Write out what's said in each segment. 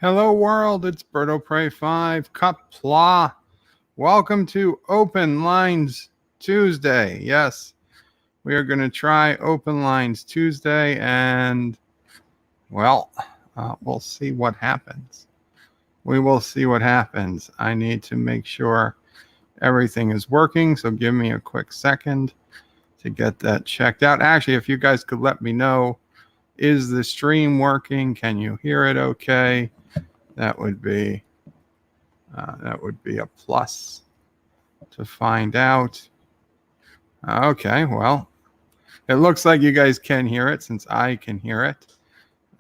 Hello world, it's Berto Prey 5, Qapla. Welcome to Open Lines Tuesday. Yes, we are going to try Open Lines Tuesday and, well, we'll see what happens. We will see what happens. I need to make sure everything is working, so give me a quick second to get that checked out. Actually, if you guys could let me know, is the stream working? Can you hear it okay? That would be a plus to find out. Okay, well, it looks like you guys can hear it since I can hear it.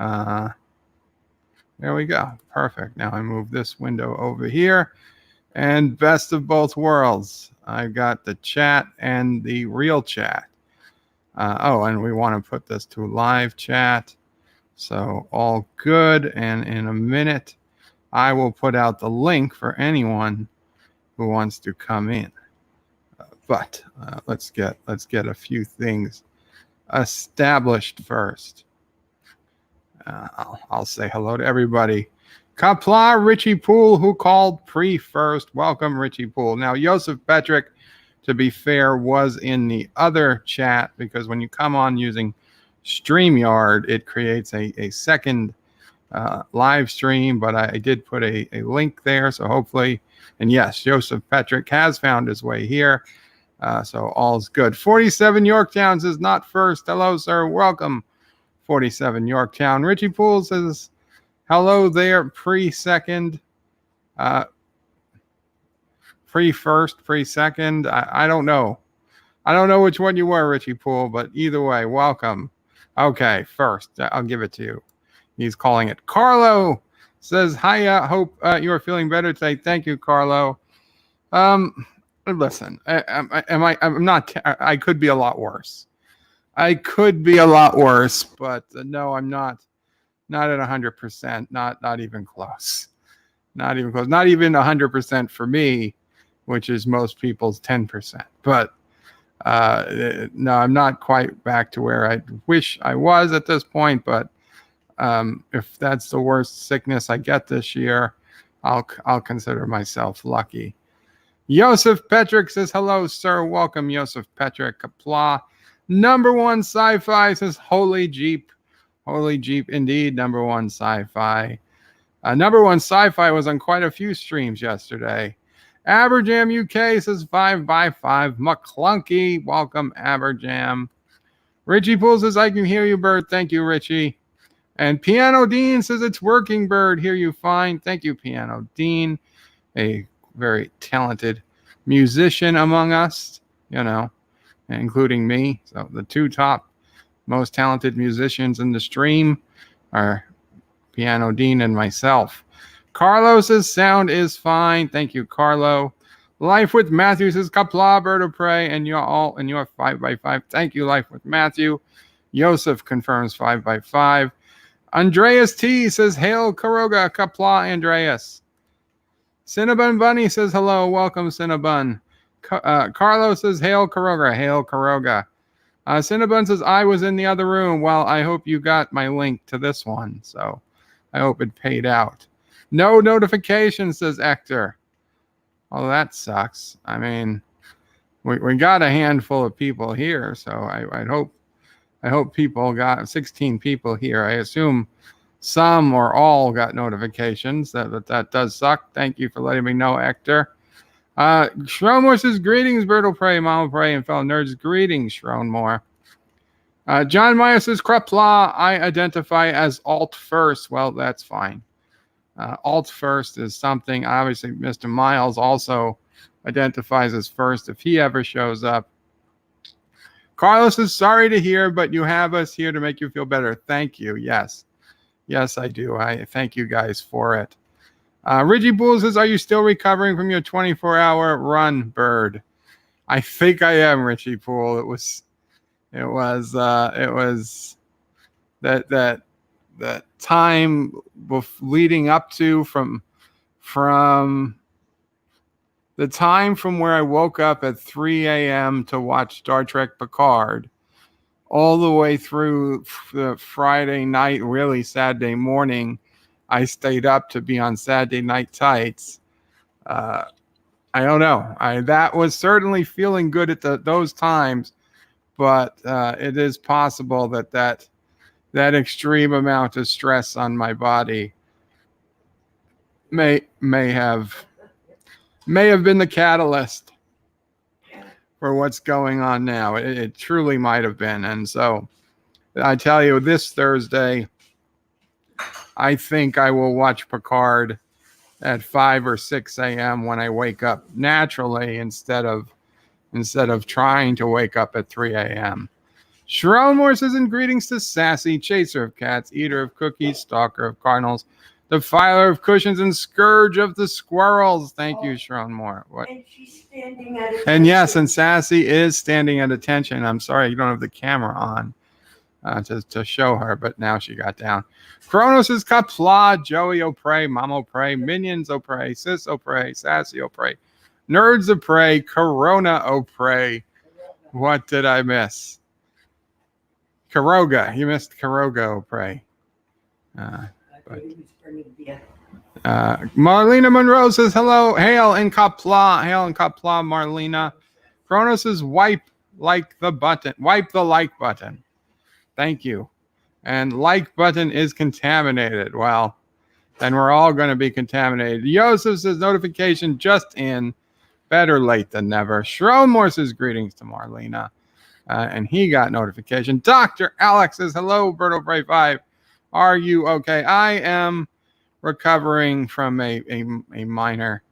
There we go. Perfect. Now I move this window over here. And best of both worlds. I've got the chat and the real chat. And we want to put this to live chat. So all good. And in a minute, I will put out the link for anyone who wants to come in. But let's get a few things established first. I'll say hello to everybody. Qapla, Richie Poole, who called first. Welcome, Richie Poole. Now, Joseph Patrick, to be fair, was in the other chat because when you come on using StreamYard, it creates a second live stream, but I did put a link there, so hopefully, and yes, Joseph Patrick has found his way here, so all's good. 47 Yorktown says not first. Hello, sir. Welcome, 47 Yorktown. Richie Poole says hello there, pre-second, pre-first, pre-second. I don't know. I don't know which one you were, Richie Poole, but either way, welcome. Okay, first, I'll give it to you. He's calling it. Carlo says, hi, hope you are feeling better today. Thank you, Carlo. Listen, I'm not, I could be a lot worse. I could be a lot worse, but no, I'm not at 100%, not even close. Not even close. Not even 100% for me, which is most people's 10%. But no, I'm not quite back to where I wish I was at this point, but if that's the worst sickness I get this year, I'll consider myself lucky. Joseph Petrick says, hello, sir. Welcome, Joseph Petrick. Qapla. Number one sci-fi says, holy Jeep. Holy Jeep, indeed, number one sci-fi. Number one sci-fi was on quite a few streams yesterday. Aberjam UK says 5x5. McClunky, welcome, Aberjam. Richie Poole says, I can hear you, Bert. Thank you, Richie. And Piano Dean says it's working, Bird. Hear you fine. Thank you, Piano Dean. A very talented musician among us, you know, including me. So the two top most talented musicians in the stream are Piano Dean and myself. Carlos's sound is fine. Thank you, Carlo. Life with Matthew says Qapla, Bird of Prey, and you're all and you're 5x5. Thank you, Life with Matthew. Joseph confirms 5x5. Andreas T says, hail Karoga, Qapla, Andreas. Cinnabon Bunny says, hello, welcome, Cinnabon. Carlos says, hail Karoga, hail Karoga. Cinnabon says, I was in the other room. Well, I hope you got my link to this one, so I hope it paid out. No notification, says Hector. Oh, that sucks. I mean, we got a handful of people here, so I hope people got 16 people here. I assume some or all got notifications. That does suck. Thank you for letting me know, Hector. Shronmore says, greetings, Bertle Prey, Mama Prey, and fellow nerds. Greetings, Shronmore. John Meyer says, Qapla, I identify as alt first. Well, that's fine. Alt first is something. Obviously, Mr. Miles also identifies as first if he ever shows up. Carlos is sorry to hear, but you have us here to make you feel better. Thank you. Yes. Yes, I do. I thank you guys for it. Richie Poole says, are you still recovering from your 24-hour run, Bird? I think I am, Richie Poole. It was that time leading up to from the time from where I woke up at 3 a.m. to watch Star Trek Picard all the way through the Friday night, really Saturday morning, I stayed up to be on Saturday Night Tights. I don't know. That was certainly feeling good at those times, but it is possible that extreme amount of stress on my body may have been the catalyst for what's going on now. It truly might have been. And so I tell you, this Thursday, I think I will watch Picard at 5 or 6 a.m. when I wake up naturally instead of trying to wake up at 3 a.m. Sharon Moore says, in greetings to Sassy, chaser of cats, eater of cookies, stalker of cardinals, defiler of cushions, and scourge of the squirrels. Thank you, Sharon Moore. What? And she's standing at attention. And yes, and Sassy is standing at attention. I'm sorry you don't have the camera on to show her, but now she got down. Kronos is Qapla, Joey O'Prey, Mom O'Prey, Minions O'Prey, Sis O'Prey, Sassy O'Prey, Nerds O'Prey, Corona O'Prey. What did I miss? Karoga. You missed Karoga O'Prey. Marlena Monroe says, hello, hail in Qapla, Marlena. Kronos says, wipe the like button. Thank you. And like button is contaminated. Well, then we're all going to be contaminated. Yosef says, notification just in. Better late than never. Shromore says, greetings to Marlena. And he got notification. Dr. Alex says, hello, Berto Bray 5. Are you okay? I am recovering from a minor.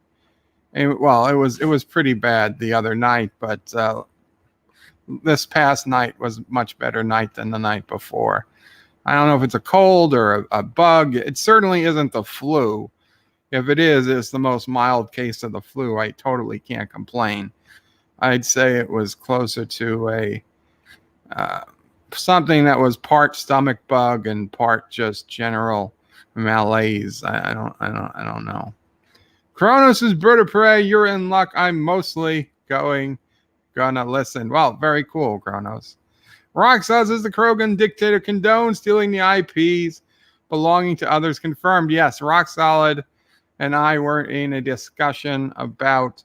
Well, it was pretty bad the other night, but this past night was much better night than the night before. I don't know if it's a cold or a bug. It certainly isn't the flu. If it is, it's the most mild case of the flu. I totally can't complain. I'd say it was closer to a something that was part stomach bug and part just general malaise. I don't know. Kronos is Bird of Prey. You're in luck. I'm mostly gonna listen. Well, very cool, Kronos. Rock says, is the Krogan dictator condone stealing the IPs belonging to others? Confirmed. Yes, Rock Solid and I were in a discussion about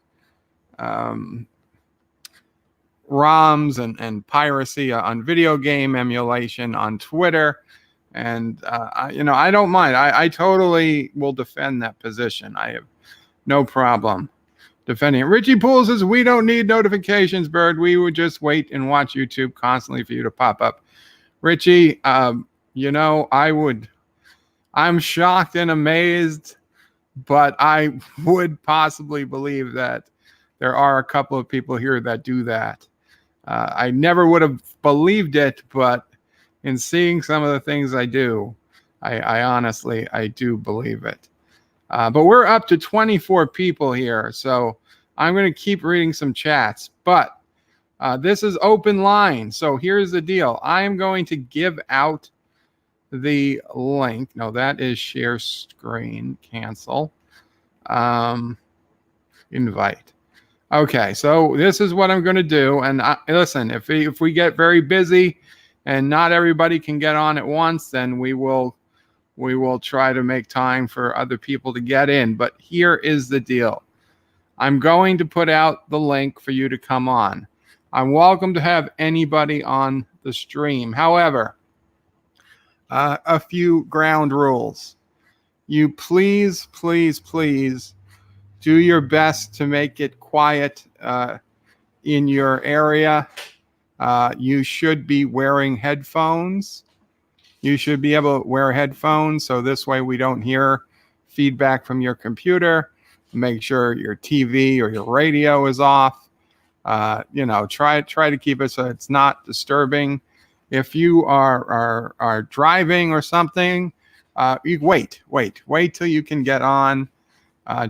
ROMs and piracy on video game emulation on Twitter. And, I don't mind. I totally will defend that position. I have no problem defending it. Richie Poole says, we don't need notifications, Bird. We would just wait and watch YouTube constantly for you to pop up. Richie, I'm shocked and amazed, but I would possibly believe that there are a couple of people here that do that. I never would have believed it, but in seeing some of the things I do, I honestly do believe it. But we're up to 24 people here, so I'm going to keep reading some chats. But this is open line, so here's the deal. I am going to give out the link. No, that is share screen, cancel, invite. Okay, so this is what I'm going to do. And listen, if we get very busy and not everybody can get on at once, then we will try to make time for other people to get in. But here is the deal. I'm going to put out the link for you to come on. I'm welcome to have anybody on the stream. However, a few ground rules. You please do your best to make it quiet in your area. You should be wearing headphones. You should be able to wear headphones, so this way we don't hear feedback from your computer. Make sure your TV or your radio is off. Try to keep it so it's not disturbing. If you are driving or something, you wait till you can get on.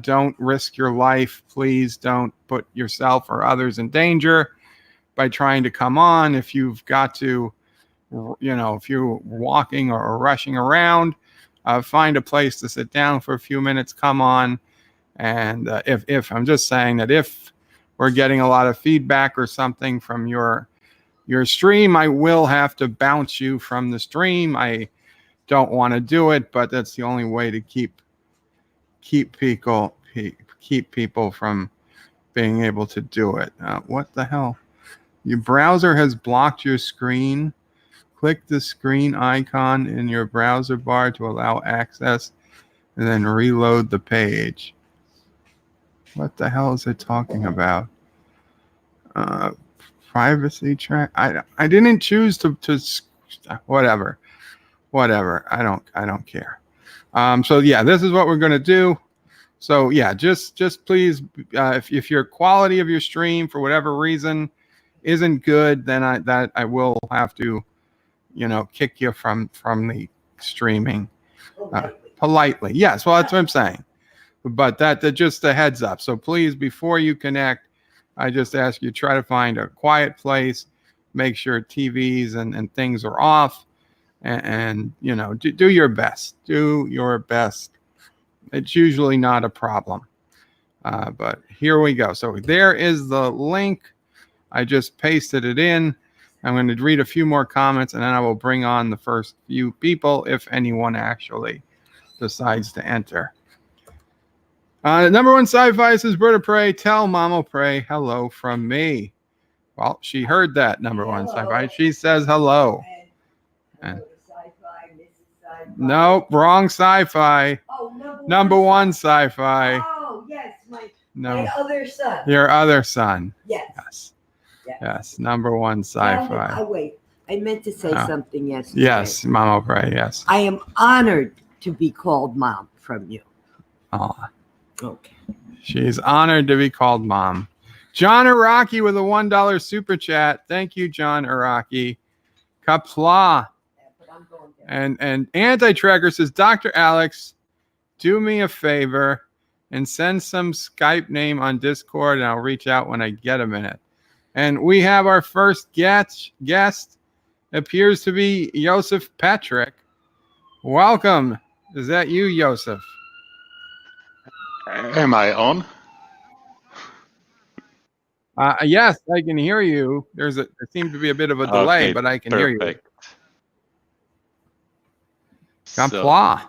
Don't risk your life. Please don't put yourself or others in danger by trying to come on. If you've got to, if you're walking or rushing around, find a place to sit down for a few minutes, come on. And if I'm just saying that if we're getting a lot of feedback or something from your stream, I will have to bounce you from the stream. I don't want to do it, but that's the only way to keep people from being able to do it. What the hell? Your browser has blocked your screen. Click the screen icon in your browser bar to allow access, and then reload the page. What the hell is it talking about? Privacy track. I didn't choose to whatever. I don't care. So yeah, this is what we're gonna do. So yeah, just please, if your quality of your stream for whatever reason isn't good, then I will have to, kick you from the streaming politely. Yes, well that's what I'm saying. But that just a heads up. So please, before you connect, I just ask you try to find a quiet place, make sure TVs and things are off, and do your best. Do your best. It's usually not a problem. But here we go. So there is the link. I just pasted it in. I'm going to read a few more comments, and then I will bring on the first few people if anyone actually decides to enter. Number one sci-fi says, Berta Pray, tell Mama Pray hello from me. Well, she heard that, number one sci-fi. She says hello. And nope, wrong sci-fi. Oh, number one sci-fi. Oh, yes, my other son. Your other son. Yes. Yes, number one sci-fi. Oh, wait, I meant to say something yesterday. Yes, Mama Pray, yes. I am honored to be called Mom from you. Oh. Okay. She's honored to be called Mom. John Araki with a $1 super chat. Thank you, John Araki. Qapla. And Anti-Tracker says, Dr. Alex, do me a favor and send some Skype name on Discord, and I'll reach out when I get a minute. And we have our first guest. Appears to be Joseph Patrick. Welcome. Is that you, Joseph? Am I on? Yes, I can hear you. There seems to be a bit of a delay, Okay, but I can perfect. hear you. Qapla.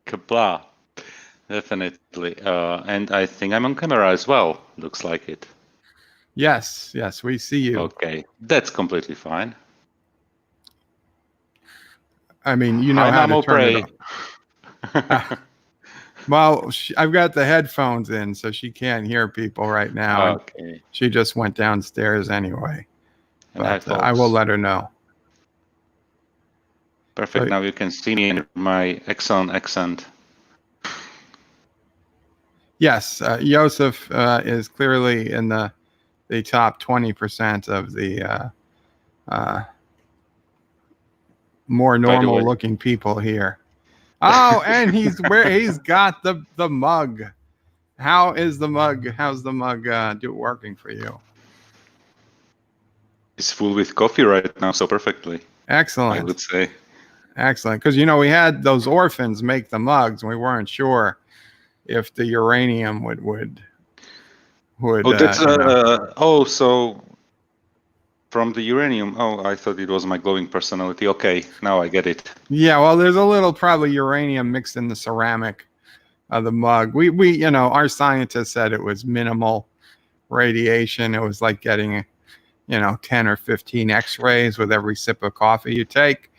Qapla, definitely. And I think I'm on camera as well. Looks like it. Yes, we see you. Okay, that's completely fine. I mean, you know how to turn it off. Well, I've got the headphones in, so she can't hear people right now. Okay. She just went downstairs anyway. And But I will let her know. Perfect. So, now you can see me in my Exxon accent. Yes, Joseph is clearly in the top 20% of the more normal looking people here. Oh, and he's got the mug. How's the mug working for you? It's full with coffee right now, so perfectly. Excellent. I would say. Excellent, because we had those orphans make the mugs, and we weren't sure if the uranium would. Oh, that's so from the uranium. Oh, I thought it was my glowing personality. Okay, now I get it. Yeah, well, there's a little probably uranium mixed in the ceramic of the mug. We our scientists said it was minimal radiation. It was like getting 10 or 15 X-rays with every sip of coffee you take.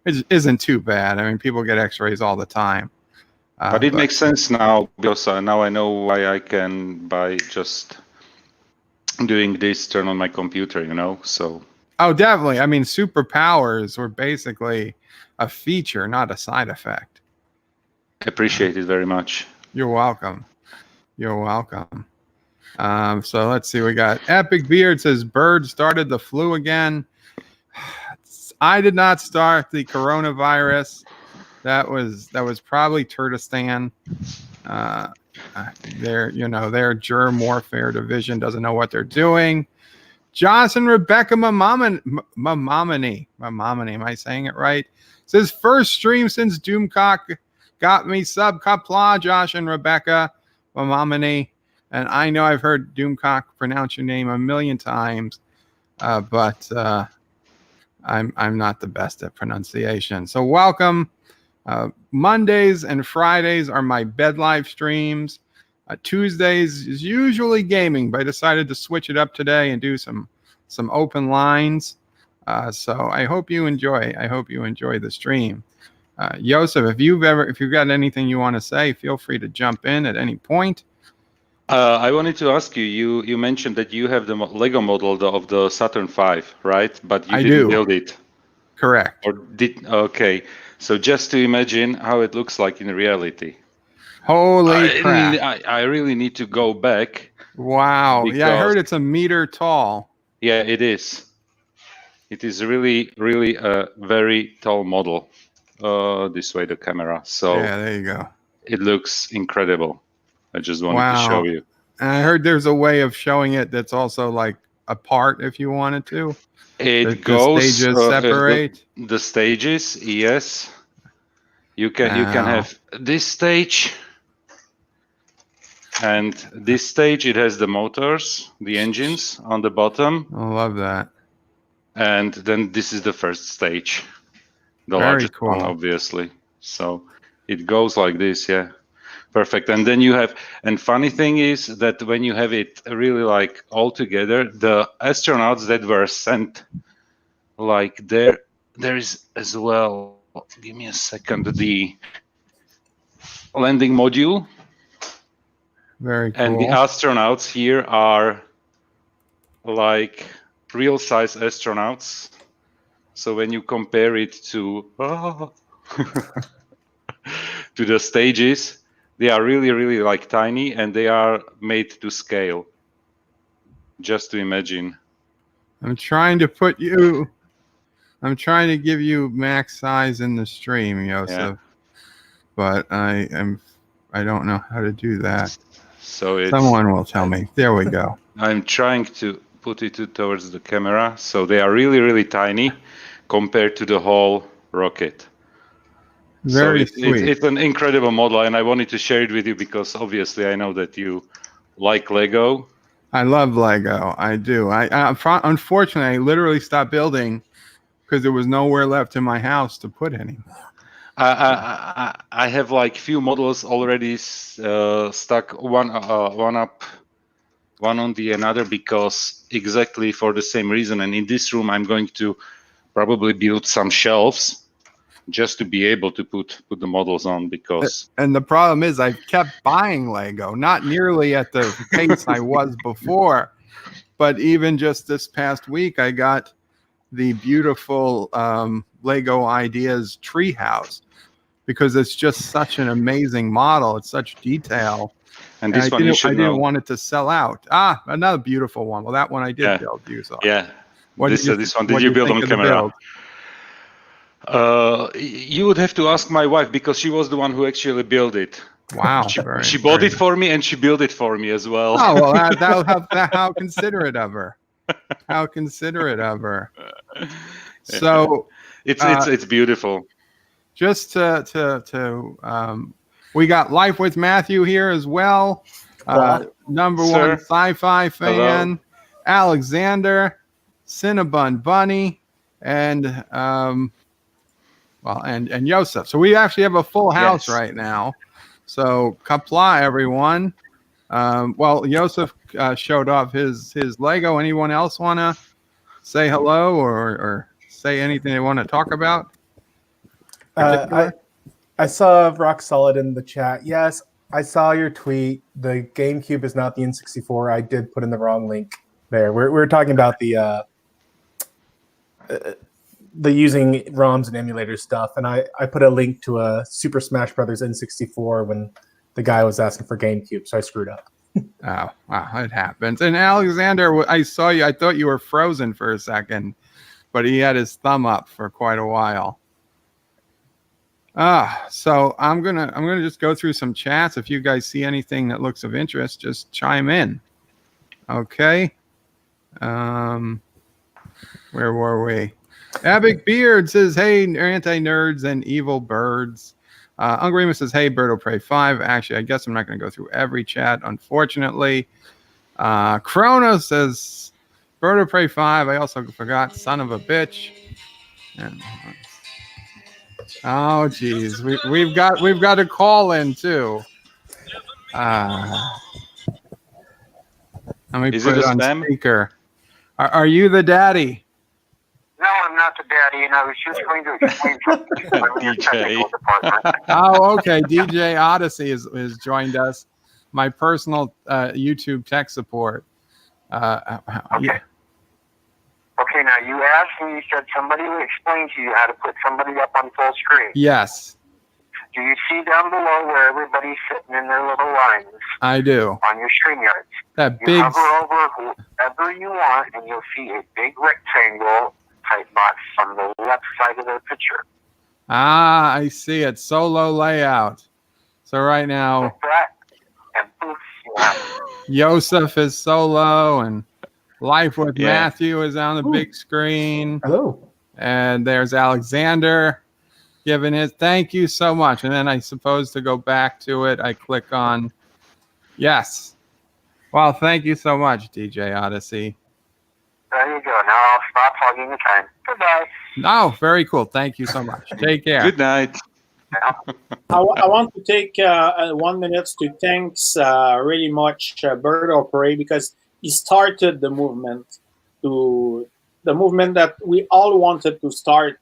It isn't too bad. I mean, people get X-rays all the time. But it makes sense now, because now I know why I can, by just doing this, turn on my computer, so. Oh, definitely. I mean, superpowers were basically a feature, not a side effect. Appreciate it very much. You're welcome. So let's see. We got Epic Beard says, Bird started the flu again. I did not start the coronavirus. That was probably Turkestan. Their germ warfare division doesn't know what they're doing. Johnson Rebecca Mamamani, am I saying it right? Says first stream since Doomcock got me sub Qapla, Josh and Rebecca Mamamani. And I know I've heard Doomcock pronounce your name a million times, but I'm not the best at pronunciation. So welcome Mondays and Fridays are my bed live streams. Tuesdays is usually gaming, but I decided to switch it up today and do some open lines. So I hope you enjoy. I hope you enjoy the stream. Joseph, if you've got anything you want to say, feel free to jump in at any point. I wanted to ask you. You mentioned that you have the Lego model of the Saturn V, right? But you didn't build it. Correct. Okay. So just to imagine how it looks like in reality. Holy crap! I really need to go back. Wow. Yeah, I heard it's a meter tall. Yeah, it is. It is really, really a very tall model. This way, the camera. So yeah, there you go. It looks incredible. I just wanted to show you. And I heard there's a way of showing it that's also like apart if you wanted to. The stages separate. The stages, yes. You can have this stage. And this stage, it has the motors, the engines on the bottom. I love that. And then this is the first stage, the Very largest cool. one, obviously. So it goes like this, yeah. Perfect. And then you have, and funny thing is that when you have it really like all together, the astronauts that were sent, like there is as well, give me a second, the landing module. Very cool. And the astronauts here are like real size astronauts. So when you compare it to to the stages, they are really, really like tiny, and they are made to scale. Just to imagine. I'm trying to give you max size in the stream, Joseph. Yeah. But I don't know how to do that. So someone will tell me. There we go. I'm trying to put it towards the camera. So they are really, really tiny compared to the whole rocket. Very sweet. It's an incredible model, and I wanted to share it with you because obviously I know that you like Lego. I love Lego. I do. Unfortunately, I literally stopped building because there was nowhere left in my house to put any. I have like few models already stuck one on the another because exactly for the same reason. And in this room, I'm going to probably build some shelves just to be able to put the models on because. And the problem is I kept buying Lego, not nearly at the pace I was before, but even just this past week, I got the beautiful Lego Ideas treehouse because it's just such an amazing model. It's such detail. And this one I didn't want it to sell out. Another beautiful one. Well, that one I did build. You saw. Yeah. This one, did you build on camera? You would have to ask my wife because she was the one who actually built it. Wow. She bought it for me and she built it for me as well. Oh, well, how considerate of her. How considerate of her. So it's beautiful. Just we got Life with Matthew here as well. Number one sci-fi fan. Hello. Alexander, Cinnabon Bunny, and Joseph. So we actually have a full house right now. So Qapla, everyone. Joseph showed off his Lego. Anyone else want to say hello or say anything they want to talk about? I saw Rock Solid in the chat. Yes, I saw your tweet. The GameCube is not the N64. I did put in the wrong link there. We're talking about the using ROMs and emulators stuff, and I put a link to a Super Smash Brothers N64 when the guy was asking for GameCube, so I screwed up. Oh, wow, it happens. And Alexander, I saw you. I thought you were frozen for a second, but he had his thumb up for quite a while. So I'm gonna just go through some chats. If you guys see anything that looks of interest, just chime in. Okay. Where were we? Epic Beard says, "Hey, anti-nerds and evil birds." Ungrima says, "Hey, Birdo Prey 5." Actually, I guess I'm not going to go through every chat, unfortunately. Chrono says, "Birdo Prey 5." I also forgot, son of a bitch. And Oh, geez, we've got a call in too. Let me Is put it it a on spam? speaker. Are you the daddy? No, I'm not the daddy, and I was just going to explain something from your DJ. technical department. Oh, okay. DJ Odyssey has joined us. My personal YouTube tech support. Yeah. Okay, now you asked me, you said somebody would explain to you how to put somebody up on full screen. Yes, Do you see down below where everybody's sitting in their little lines I do. on your StreamYard? That You big. hover over whoever you want, and you'll see a big rectangle type box on the left side of their picture. I see it. Solo layout. So right now, Click that, and poof, you have Yosef is solo, and Life with Yeah. Matthew is on the big screen. Hello. And there's Alexander giving his thank you so much. And then I suppose to go back to it, I click on yes. Well, thank you so much, DJ Odyssey. There you go. Now I'll stop hogging the time. Goodbye. Oh, very cool. Thank you so much. Take care. Good night. I want to take 1 minute to thanks really much Bird of Prey, because he started the movement that we all wanted to start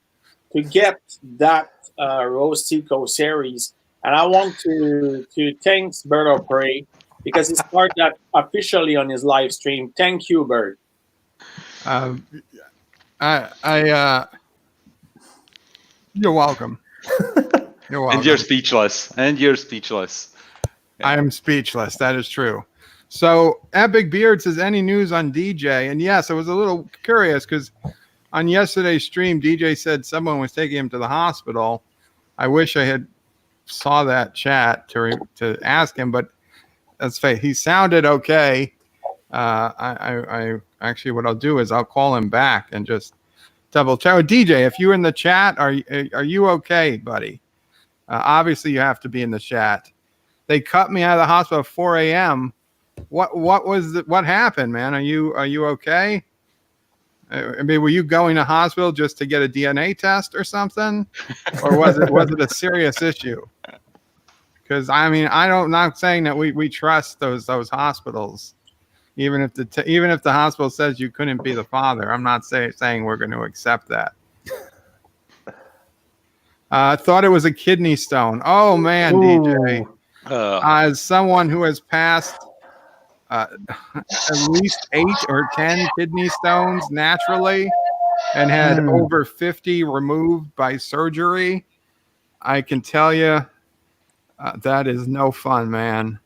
to get that Rose Tico series. And I want to thanks Bird of Prey because he started that officially on his live stream. Thank you, Bird. You're welcome. You're welcome. And you're speechless. I am speechless. That is true. So Epic Beard says, any news on DJ? And yes, I was a little curious because on yesterday's stream, DJ said someone was taking him to the hospital. I wish I had saw that chat to ask him, but let's face, he sounded okay. I actually, what I'll do is I'll call him back and just double check. DJ, if you're in the chat, are you okay, buddy? Obviously, you have to be in the chat. They cut me out of the hospital at 4 a.m. What happened, man? Are you okay? I mean, were you going to hospital just to get a DNA test or something, or was it a serious issue? Because I mean, I'm not saying that we trust those hospitals, even if the hospital says you couldn't be the father. I'm not saying we're going to accept that. I thought it was a kidney stone. Oh man, Ooh. DJ. As someone who has passed at least 8 or 10 kidney stones naturally and had over 50 removed by surgery, I can tell you that is no fun, man.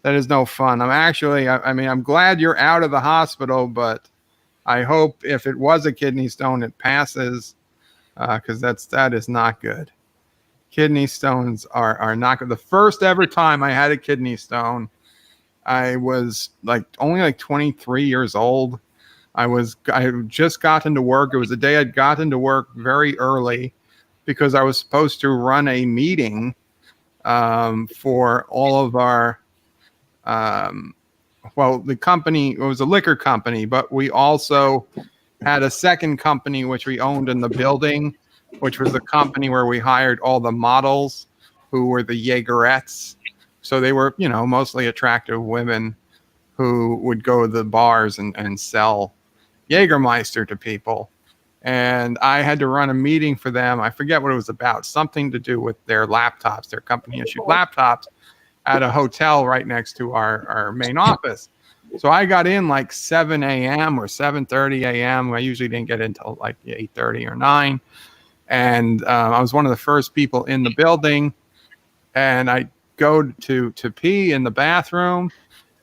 That is no fun. I'm glad you're out of the hospital, but I hope if it was a kidney stone, it passes, because that is not good. Kidney stones are not good. The first ever time I had a kidney stone, I was only 23 years old. I had just gotten to work. It was the day I'd gotten to work very early because I was supposed to run a meeting for all of our the company. It was a liquor company, but we also had a second company which we owned in the building, which was the company where we hired all the models who were the Jaegerettes. So they were, mostly attractive women who would go to the bars and sell Jägermeister to people. And I had to run a meeting for them. I forget what it was about, something to do with their laptops, their company issued laptops at a hotel right next to our main office. So I got in 7 a.m. or 7:30 a.m. I usually didn't get in until 8:30 or 9. And I was one of the first people in the building. And I go to pee in the bathroom,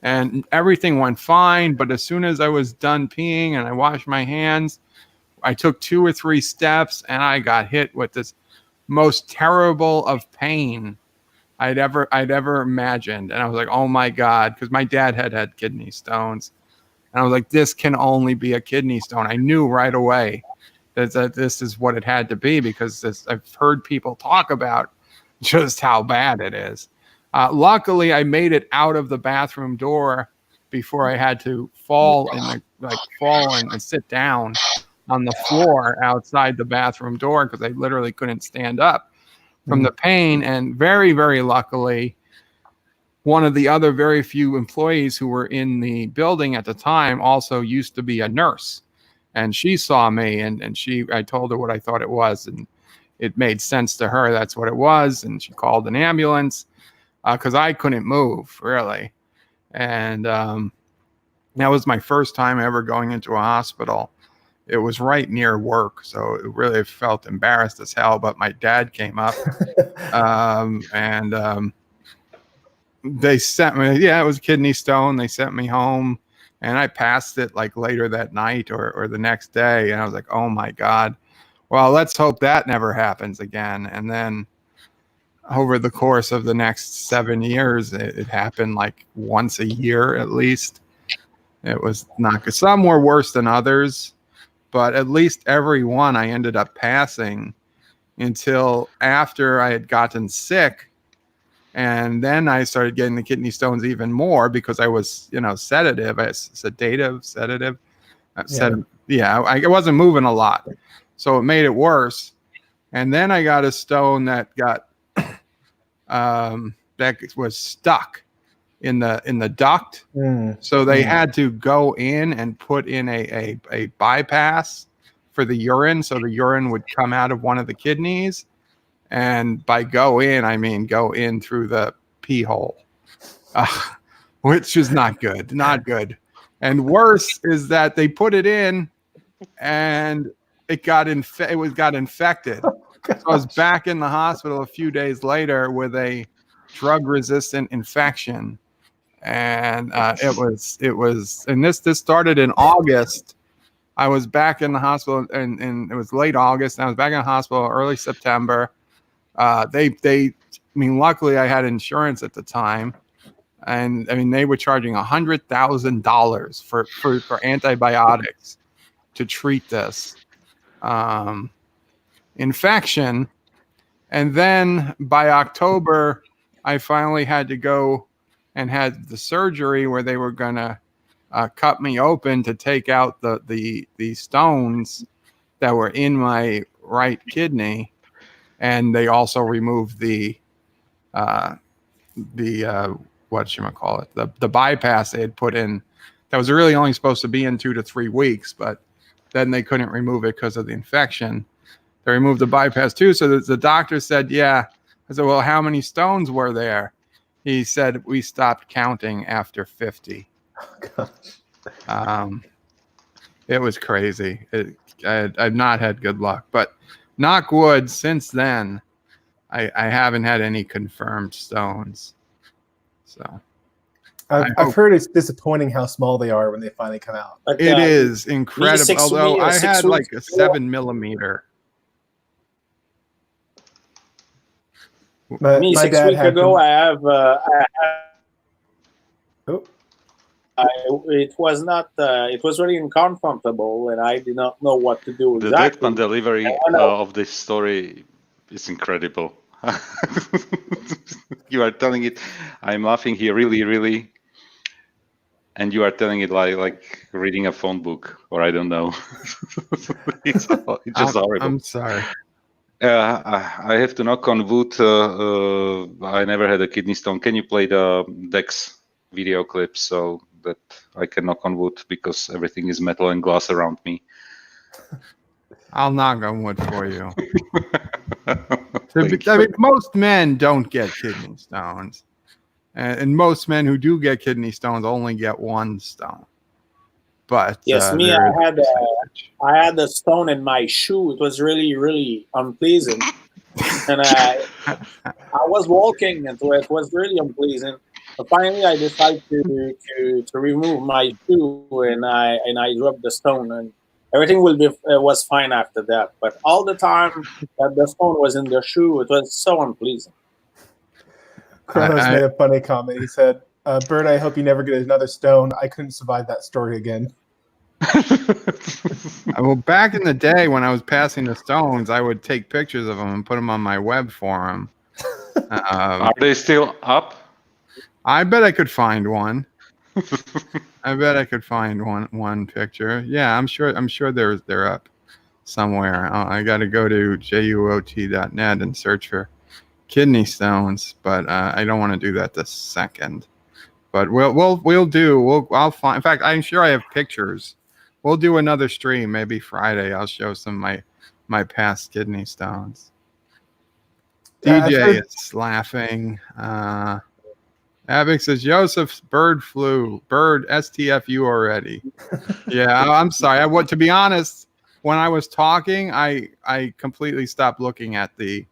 and everything went fine. But as soon as I was done peeing and I washed my hands, I took 2 or 3 steps and I got hit with this most terrible of pain I'd ever imagined. And I was like, oh my God, because my dad had kidney stones. And I was like, this can only be a kidney stone. I knew right away that this is what it had to be, because I've heard people talk about just how bad it is. Luckily, I made it out of the bathroom door before I had to fall and sit down on the floor outside the bathroom door, because I literally couldn't stand up. from the pain. And very, very luckily, one of the other very few employees who were in the building at the time also used to be a nurse. And she saw me, and I told her what I thought it was, and it made sense to her. That's what it was. And she called an ambulance because I couldn't move, really. And that was my first time ever going into a hospital. It was right near work, so it really felt embarrassed as hell. But my dad came up, and they sent me. Yeah, it was kidney stone. They sent me home, and I passed it like later that night or the next day. And I was like, oh my God. Well, let's hope that never happens again. And then over the course of the next 7 years, it happened like once a year at least. It was not good. Some were worse than others, but at least every one I ended up passing until after I had gotten sick. And then I started getting the kidney stones even more because I was, sedative, sedative. I wasn't moving a lot. So it made it worse. And then I got a stone that got, that was stuck in the duct. So they had to go in and put in a bypass for the urine. So the urine would come out of one of the kidneys. And by go in, I mean go in through the pee hole, which is not good, not good. And worse is that they put it in, and it got infected. So I was back in the hospital a few days later with a drug-resistant infection, and it was. And this started in August. I was back in the hospital, and it was late August. And I was back in the hospital early September. Luckily I had insurance at the time, and they were charging $100,000 for antibiotics to treat this infection. And then by October, I finally had to go and had the surgery where they were gonna cut me open to take out the stones that were in my right kidney. And they also removed the whatchamacallit, the bypass they had put in that was really only supposed to be in 2 to 3 weeks, but then they couldn't remove it because of the infection. They removed the bypass too. So the doctor said, yeah. I said, well, how many stones were there? He said, we stopped counting after 50. Oh, gosh. It was crazy. I've not had good luck, but knock wood, since then, I haven't had any confirmed stones. So I've heard it's disappointing how small they are when they finally come out. But, it is incredible. Although I had like a 7 millimeter. My 6 dad weeks had ago, them. it was really uncomfortable, and I did not know what to do The exactly. death and delivery of this story is incredible. You are telling it. I'm laughing here, really, really, and you are telling it like reading a phone book, or I don't know. It's just horrible. I'm sorry. I have to knock on wood. I never had a kidney stone. Can you play the Dex video clip so that I can knock on wood, because everything is metal and glass around me? I'll knock on wood for you. Most men don't get kidney stones, and most men who do get kidney stones only get one stone. But yes, I had a stone in my shoe. It was really, really unpleasant, and I was walking, and it was really unpleasant. But finally, I decided to remove my shoe, and I dropped the stone, and everything was fine after that. But all the time that the stone was in the shoe, it was so unpleasant. Kronos made a funny comment. He said, Bert, I hope you never get another stone. I couldn't survive that story again. Well, back in the day when I was passing the stones, I would take pictures of them and put them on my web forum. Are they still up? I bet I could find one. I bet I could find one picture. Yeah, I'm sure they're up somewhere. I got to go to juot.net and search for kidney stones, but I don't want to do that this second. But I'll find. In fact, I'm sure I have pictures. We'll do another stream, maybe Friday. I'll show some of my past kidney stones. Yeah, I've DJ heard- is laughing. Abic says, Joseph's bird STFU already. Yeah, I'm sorry. To be honest, when I was talking, I completely stopped looking at the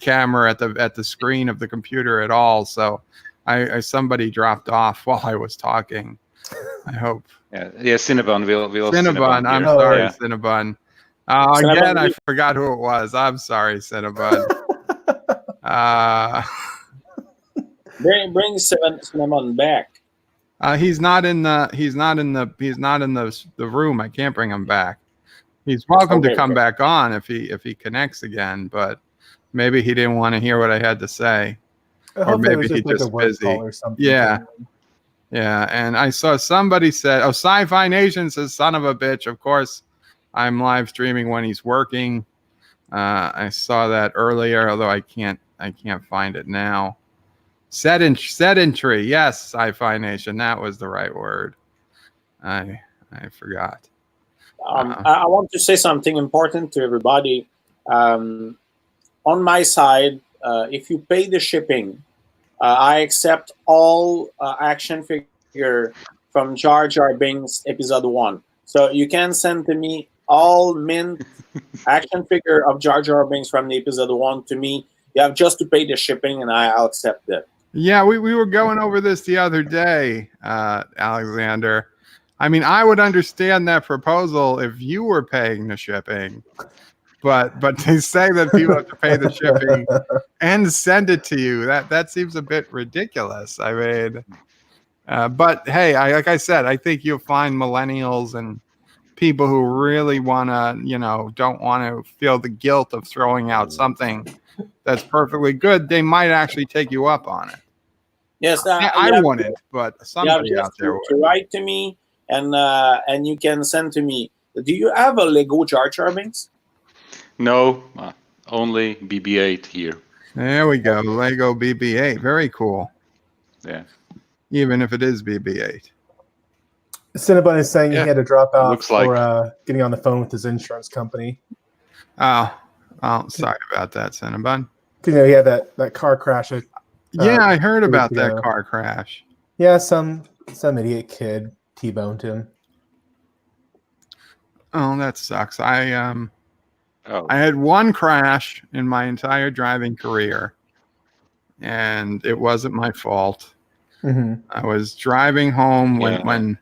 camera at the screen of the computer at all. So somebody dropped off while I was talking. I hope. Yeah, Cinnabon will. Cinnabon, I'm here. sorry, Yeah. Cinnabon. Cinnabon, Again, I forgot who it was. I'm sorry, Cinnabon. Bring Cinnamon back. He's not in the room. I can't bring him back. He's welcome to come back on if he connects again, but maybe he didn't want to hear what I had to say. Or maybe he's just busy. Or something. Yeah. Yeah, and I saw somebody said, "Oh, Sci-Fi Nation says, son of a bitch." Of course, I'm live streaming when he's working. I saw that earlier, although I can't find it now. Sedentary, yes, Sci-Fi Nation, that was the right word. I forgot. I want to say something important to everybody. On my side, if you pay the shipping, I accept all action figure from Jar Jar Binks episode 1. So you can send to me all mint action figure of Jar Jar Binks from the episode 1 to me. You have just to pay the shipping, and I'll accept it. Yeah, we were going over this the other day, Alexander. I mean, I would understand that proposal if you were paying the shipping. But they say that people have to pay the shipping and send it to you. That seems a bit ridiculous. I mean, but hey, like I said, I think you'll find millennials and people who really want to, don't want to feel the guilt of throwing out something that's perfectly good. They might actually take you up on it. Yes, I wouldn't, but somebody out there would. To write to me, and you can send to me. Do you have a Lego Jar Jar Binks? No, only BB-8 here. There we go. Lego BB-8. Very cool. Yeah. Even if it is BB-8. Cinnabon is saying he had to drop out Looks for getting on the phone with his insurance company. Oh, sorry about that, Cinnabon. He had that car crash. Yeah, I heard about ago. that car crash. Yeah, some idiot kid T-boned him. Oh, that sucks. I had one crash in my entire driving career, and it wasn't my fault. Mm-hmm. I was driving home when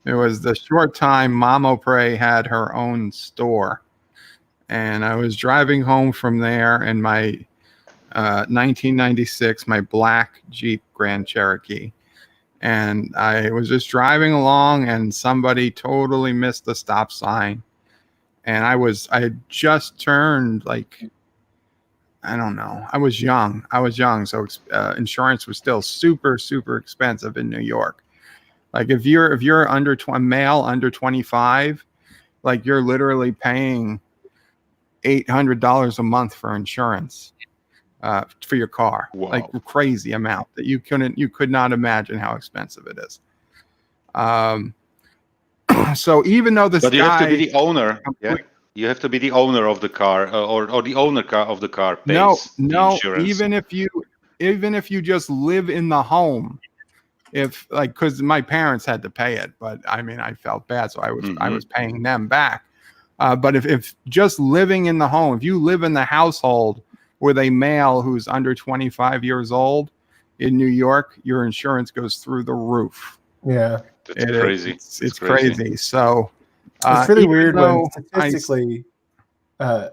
it was the short time Mama Prey had her own store, and I was driving home from there in my 1996, my black Jeep Grand Cherokee. And I was just driving along, and somebody totally missed the stop sign. And I had just turned, like, I don't know. I was young. So insurance was still super, super expensive in New York. Like if you're male under 25, like you're literally paying $800 a month for insurance for your car. Wow. Like a crazy amount that you could not imagine how expensive it is. So even though this but you guy, have to be the owner. Yeah, you have to be the owner of the car, or the owner of the car pays the insurance. even if you just live in the home, because my parents had to pay it, but I mean I felt bad, so I was paying them back. But if just living in the home, if you live in the household with a male who's under 25 years old in New York, your insurance goes through the roof. Yeah. That's crazy. It's crazy. So it's really weird when statistically a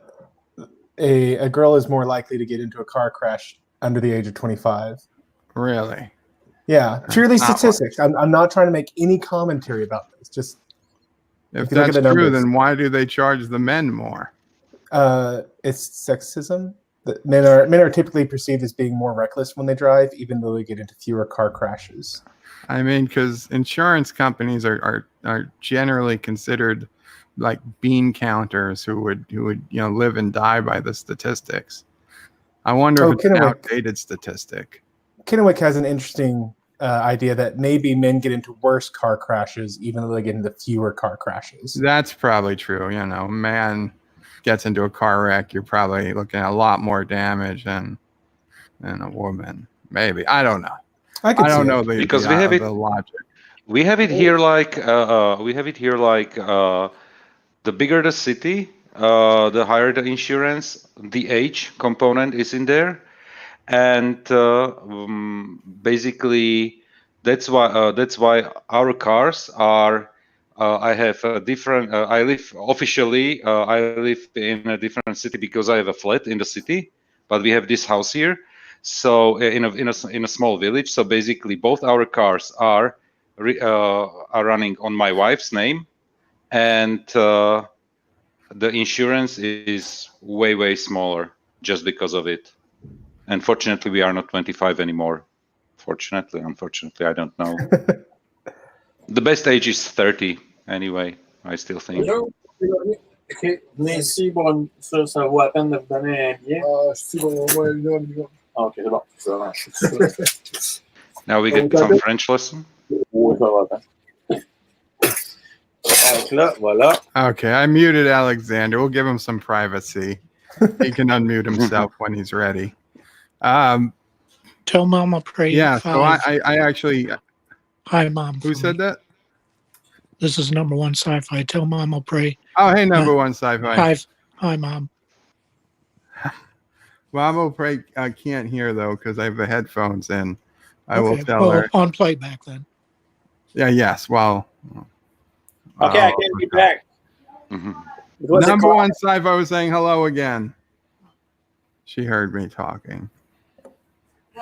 girl is more likely to get into a car crash under the age of 25. Really? Yeah, purely statistics. I'm not trying to make any commentary about this. Just if that's true, then why do they charge the men more? It's sexism. Men are typically perceived as being more reckless when they drive, even though they get into fewer car crashes. I mean, because insurance companies are generally considered like bean counters who would live and die by the statistics. I wonder if it's an Kennewick. outdated statistic. Kennewick has an interesting idea that maybe men get into worse car crashes even though they get into fewer car crashes. That's probably true. You know, man gets into a car wreck, you're probably looking at a lot more damage than a woman. Maybe. I don't know. I don't know Because we have it. the logic. We have it here like the bigger the city, the higher the insurance. The age component is in there, and basically that's why our cars are. I have a different. I live officially. I live in a different city because I have a flat in the city, but we have this house here. So in a small village. So basically, both our cars are running on my wife's name, and the insurance is way smaller just because of it. And fortunately, we are not 25 anymore. Fortunately, unfortunately, I don't know. The best age is 30 anyway, I still think. Ok. Merci, bon, ça vaut la peine de vous donner un billet. Si, bon, ouais, là. Ok, c'est bon. Ça marche. Now we get some French lesson. Oui, ça va la peine. Donc là, voilà. Okay, I muted Alexander. We'll give him some privacy. He can unmute himself when he's ready. Tell Mom I'll pray. Yeah, so 5. I actually. Hi, Mom. Who said that? This is number one sci-fi. Tell Mom I'll pray. Oh, hey, number one sci-fi. 5. Hi, Mom. Mom pray. I can't hear though because I have the headphones in. I will Okay, tell well, her. on playback then. Yeah. Yes. Well. Okay, I can be back. Mhm. It was a Number call. one sci-fi was saying hello again. She heard me talking.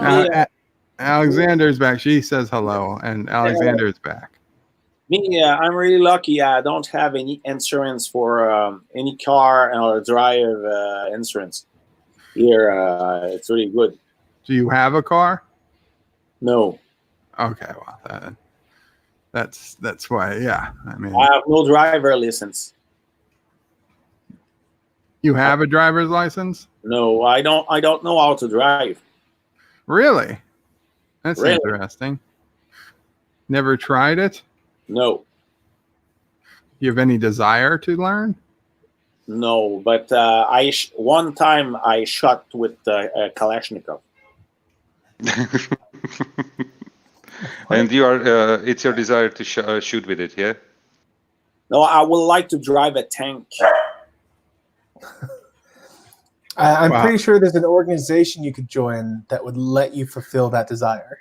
Yeah. Alexander's back. She says hello, and Alexander's back. Me, I'm really lucky. I don't have any insurance for any car or drive insurance. Here, it's really good. Do you have a car? No, Okay, well, that's why. Yeah, I mean, I have no driver license. you have a driver's license? No, I don't know how to drive. Really? That's Really? interesting. Never tried it? No, You have any desire to learn? no. But one time I shot with a Kalashnikov. And you are. It's your desire to shoot with it, yeah? No, I would like to drive a tank. I'm Wow. pretty sure there's an organization you could join that would let you fulfill that desire.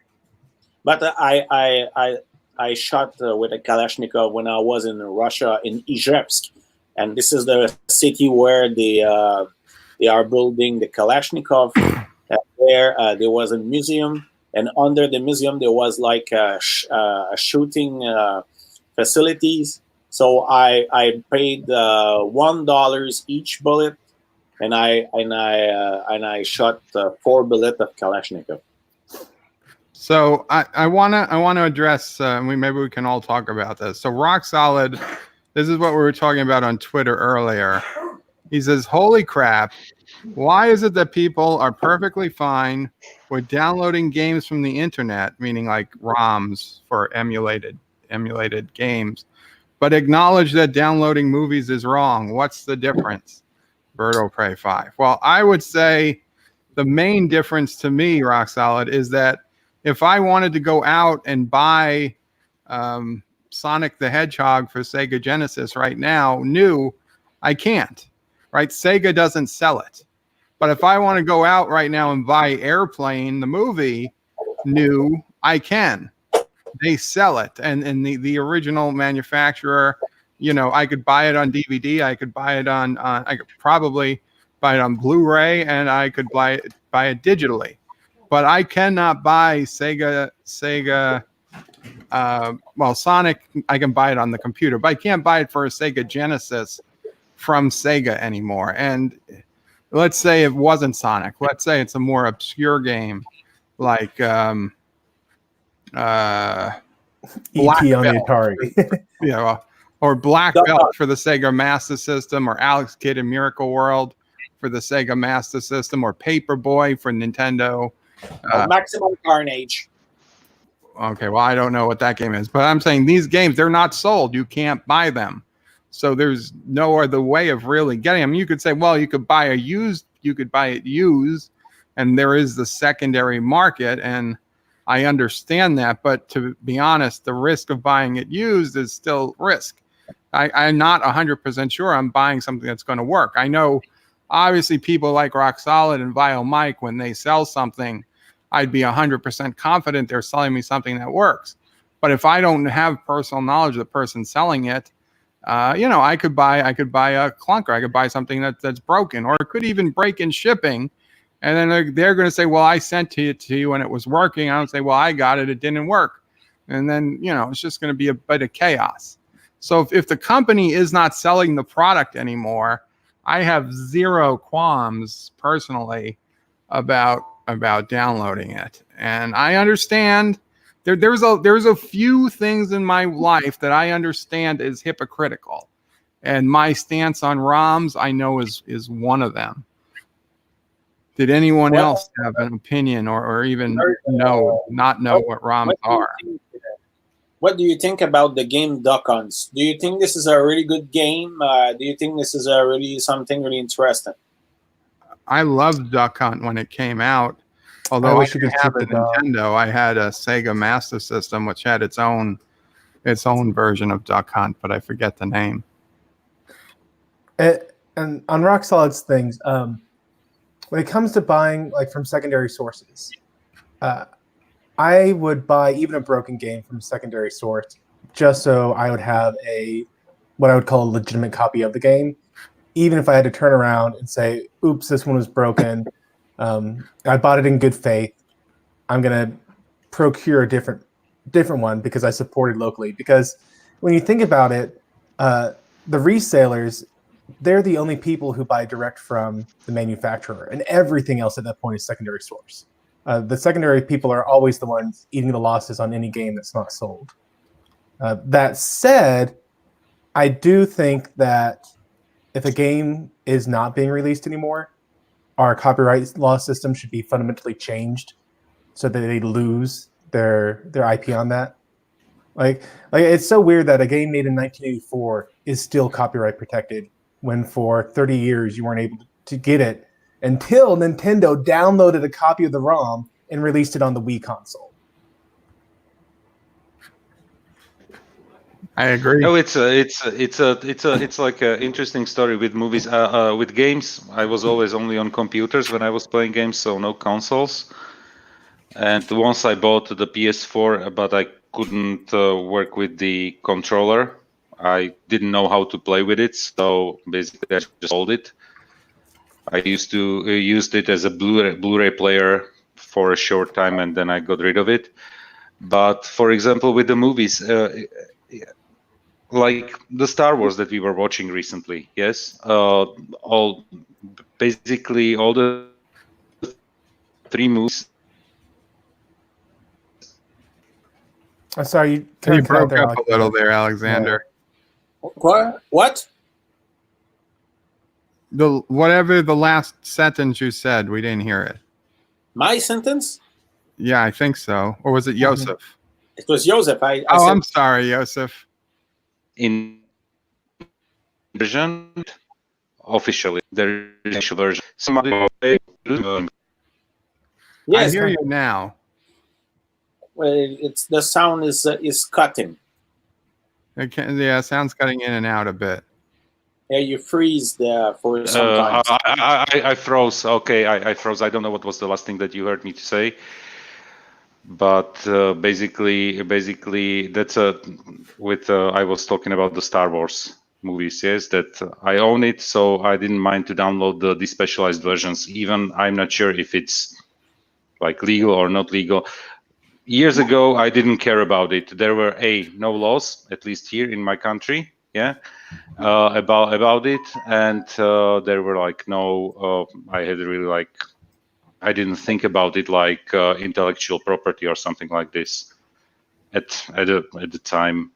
But I shot with a Kalashnikov when I was in Russia, in Izhevsk, and this is the city where they are building the Kalashnikov. There was a museum, and under the museum there was like a shooting facilities. So I paid $1 each bullet, and I shot 4 bullets of Kalashnikov. So I wanna address. Maybe we can all talk about this. So Rock Solid, this is what we were talking about on Twitter earlier. He says, "Holy crap! Why is it that people are perfectly fine with downloading games from the internet, meaning like ROMs for emulated games, but acknowledge that downloading movies is wrong? What's the difference?" Birdo Prey 5. Well, I would say the main difference to me, Rock Solid, is that if I wanted to go out and buy Sonic the Hedgehog for Sega Genesis right now, new, I can't. Right? Sega doesn't sell it. But if I want to go out right now and buy Airplane, the movie, new, I can. They sell it. And the original manufacturer, you know, I could buy it on DVD. I could buy it on I could probably buy it on Blu-ray, and I could buy it digitally. But I cannot buy Sega. Sonic, I can buy it on the computer, but I can't buy it for a Sega Genesis from Sega anymore. And let's say it wasn't Sonic. Let's say it's a more obscure game, like E.T. Black on the Belt. Atari. You know, or Black Belt for the Sega Master System, or Alex Kidd in Miracle World, for the Sega Master System, or Paperboy for Nintendo. Maximum Carnage. Okay, well, I don't know what that game is, but I'm saying these games, they're not sold. You can't buy them. So there's no other way of really getting them. You could say, well, you could buy it used, and there is the secondary market, and I understand that. But to be honest, the risk of buying it used is still risk. I'm not 100% sure I'm buying something that's going to work. I know, obviously, people like Rock Solid and Vile Mike, when they sell something, I'd be 100% confident they're selling me something that works. But if I don't have personal knowledge of the person selling it, I could buy a clunker. I could buy something that's broken, or it could even break in shipping. And then they're going to say, well, I sent it to you and it was working. I would say, well, I got it. It didn't work. And then, it's just going to be a bit of chaos. So if the company is not selling the product anymore, I have zero qualms personally about downloading it. And I understand there's a few things in my life that I understand is hypocritical, and my stance on ROMs I know is one of them. Did anyone else have an opinion or even not know what ROMs are? What do you think about the game Duck Hunts? Do you think this is a really good game? Do you think this is something really interesting? I loved Duck Hunt when it came out. Although I didn't have a Nintendo, I had a Sega Master System, which had its own version of Duck Hunt, but I forget the name. And on Rock Solid's things, when it comes to buying like from secondary sources, I would buy even a broken game from a secondary source just so I would have what I would call a legitimate copy of the game. Even if I had to turn around and say, oops, this one was broken. I bought it in good faith. I'm going to procure a different one because I supported locally. Because when you think about it, the resellers, they're the only people who buy direct from the manufacturer, and everything else at that point is secondary source. The secondary people are always the ones eating the losses on any game that's not sold. That said, I do think that if a game is not being released anymore, our copyright law system should be fundamentally changed so that they lose their IP on that. Like it's so weird that a game made in 1984 is still copyright protected when for 30 years you weren't able to get it until Nintendo downloaded a copy of the ROM and released it on the Wii console. I agree. No, it's like an interesting story with movies. With games, I was always only on computers when I was playing games, so no consoles. And once I bought the PS4, but I couldn't work with the controller. I didn't know how to play with it, so basically I just sold it. I used it as a Blu-ray player for a short time, and then I got rid of it. But for example, with the movies, like the Star Wars that we were watching recently, yes, basically all the 3 movies. I'm sorry, you broke up a little there, Alexander. What? Whatever the last sentence you said, we didn't hear it. My sentence? Yeah, I think so. Or was it Joseph? It was Joseph. I'm sorry, Joseph. In version, officially, there is a version. Yes, I hear you now. Well, it's the sound is cutting. Sound's cutting in and out a bit. Yeah, you freeze there for some time. I froze. Okay, I froze. I don't know what was the last thing that you heard me to say. But basically, that's I was talking about the Star Wars movies. Yes, that I own it, so I didn't mind to download the despecialized versions. Even I'm not sure if it's like legal or not legal. Years ago, I didn't care about it. There were no laws, at least here in my country, about it, and there were like no. I had really like. I didn't think about it like intellectual property or something like this at the time.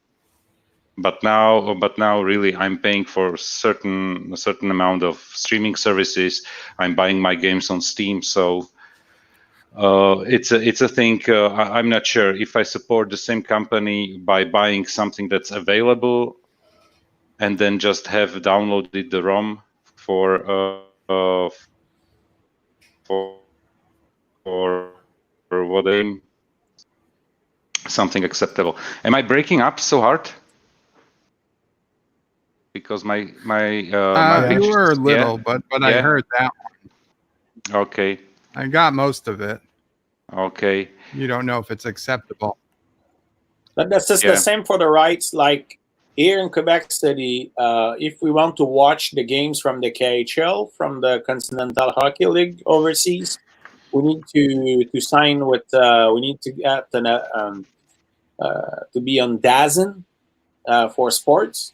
But now, really, I'm paying for a certain amount of streaming services. I'm buying my games on Steam, so it's a thing. I'm not sure if I support the same company by buying something that's available, and then just have downloaded the ROM for what game, something acceptable. Am I breaking up so hard? Because my You picture, were a little, but I Yeah. heard that. Okay. I got most of it. Okay. You don't know if it's acceptable. But that's just Yeah. the same for the rights. Like here in Quebec City, if we want to watch the games from the KHL, from the Continental Hockey League overseas, we need to sign with. We need to get to be on DAZN for sports.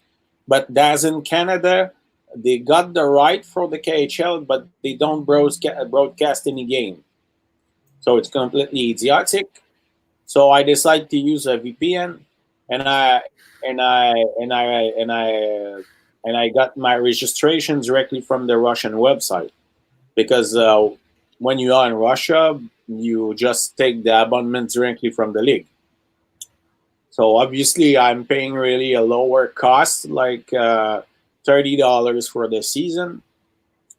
But DAZN Canada, they got the right for the KHL, but they don't broadcast any game. So it's completely idiotic. So I decided to use a VPN, and I got my registration directly from the Russian website, because when you are in Russia, you just take the abonnement directly from the league. So obviously, I'm paying really a lower cost, like $30 for the season,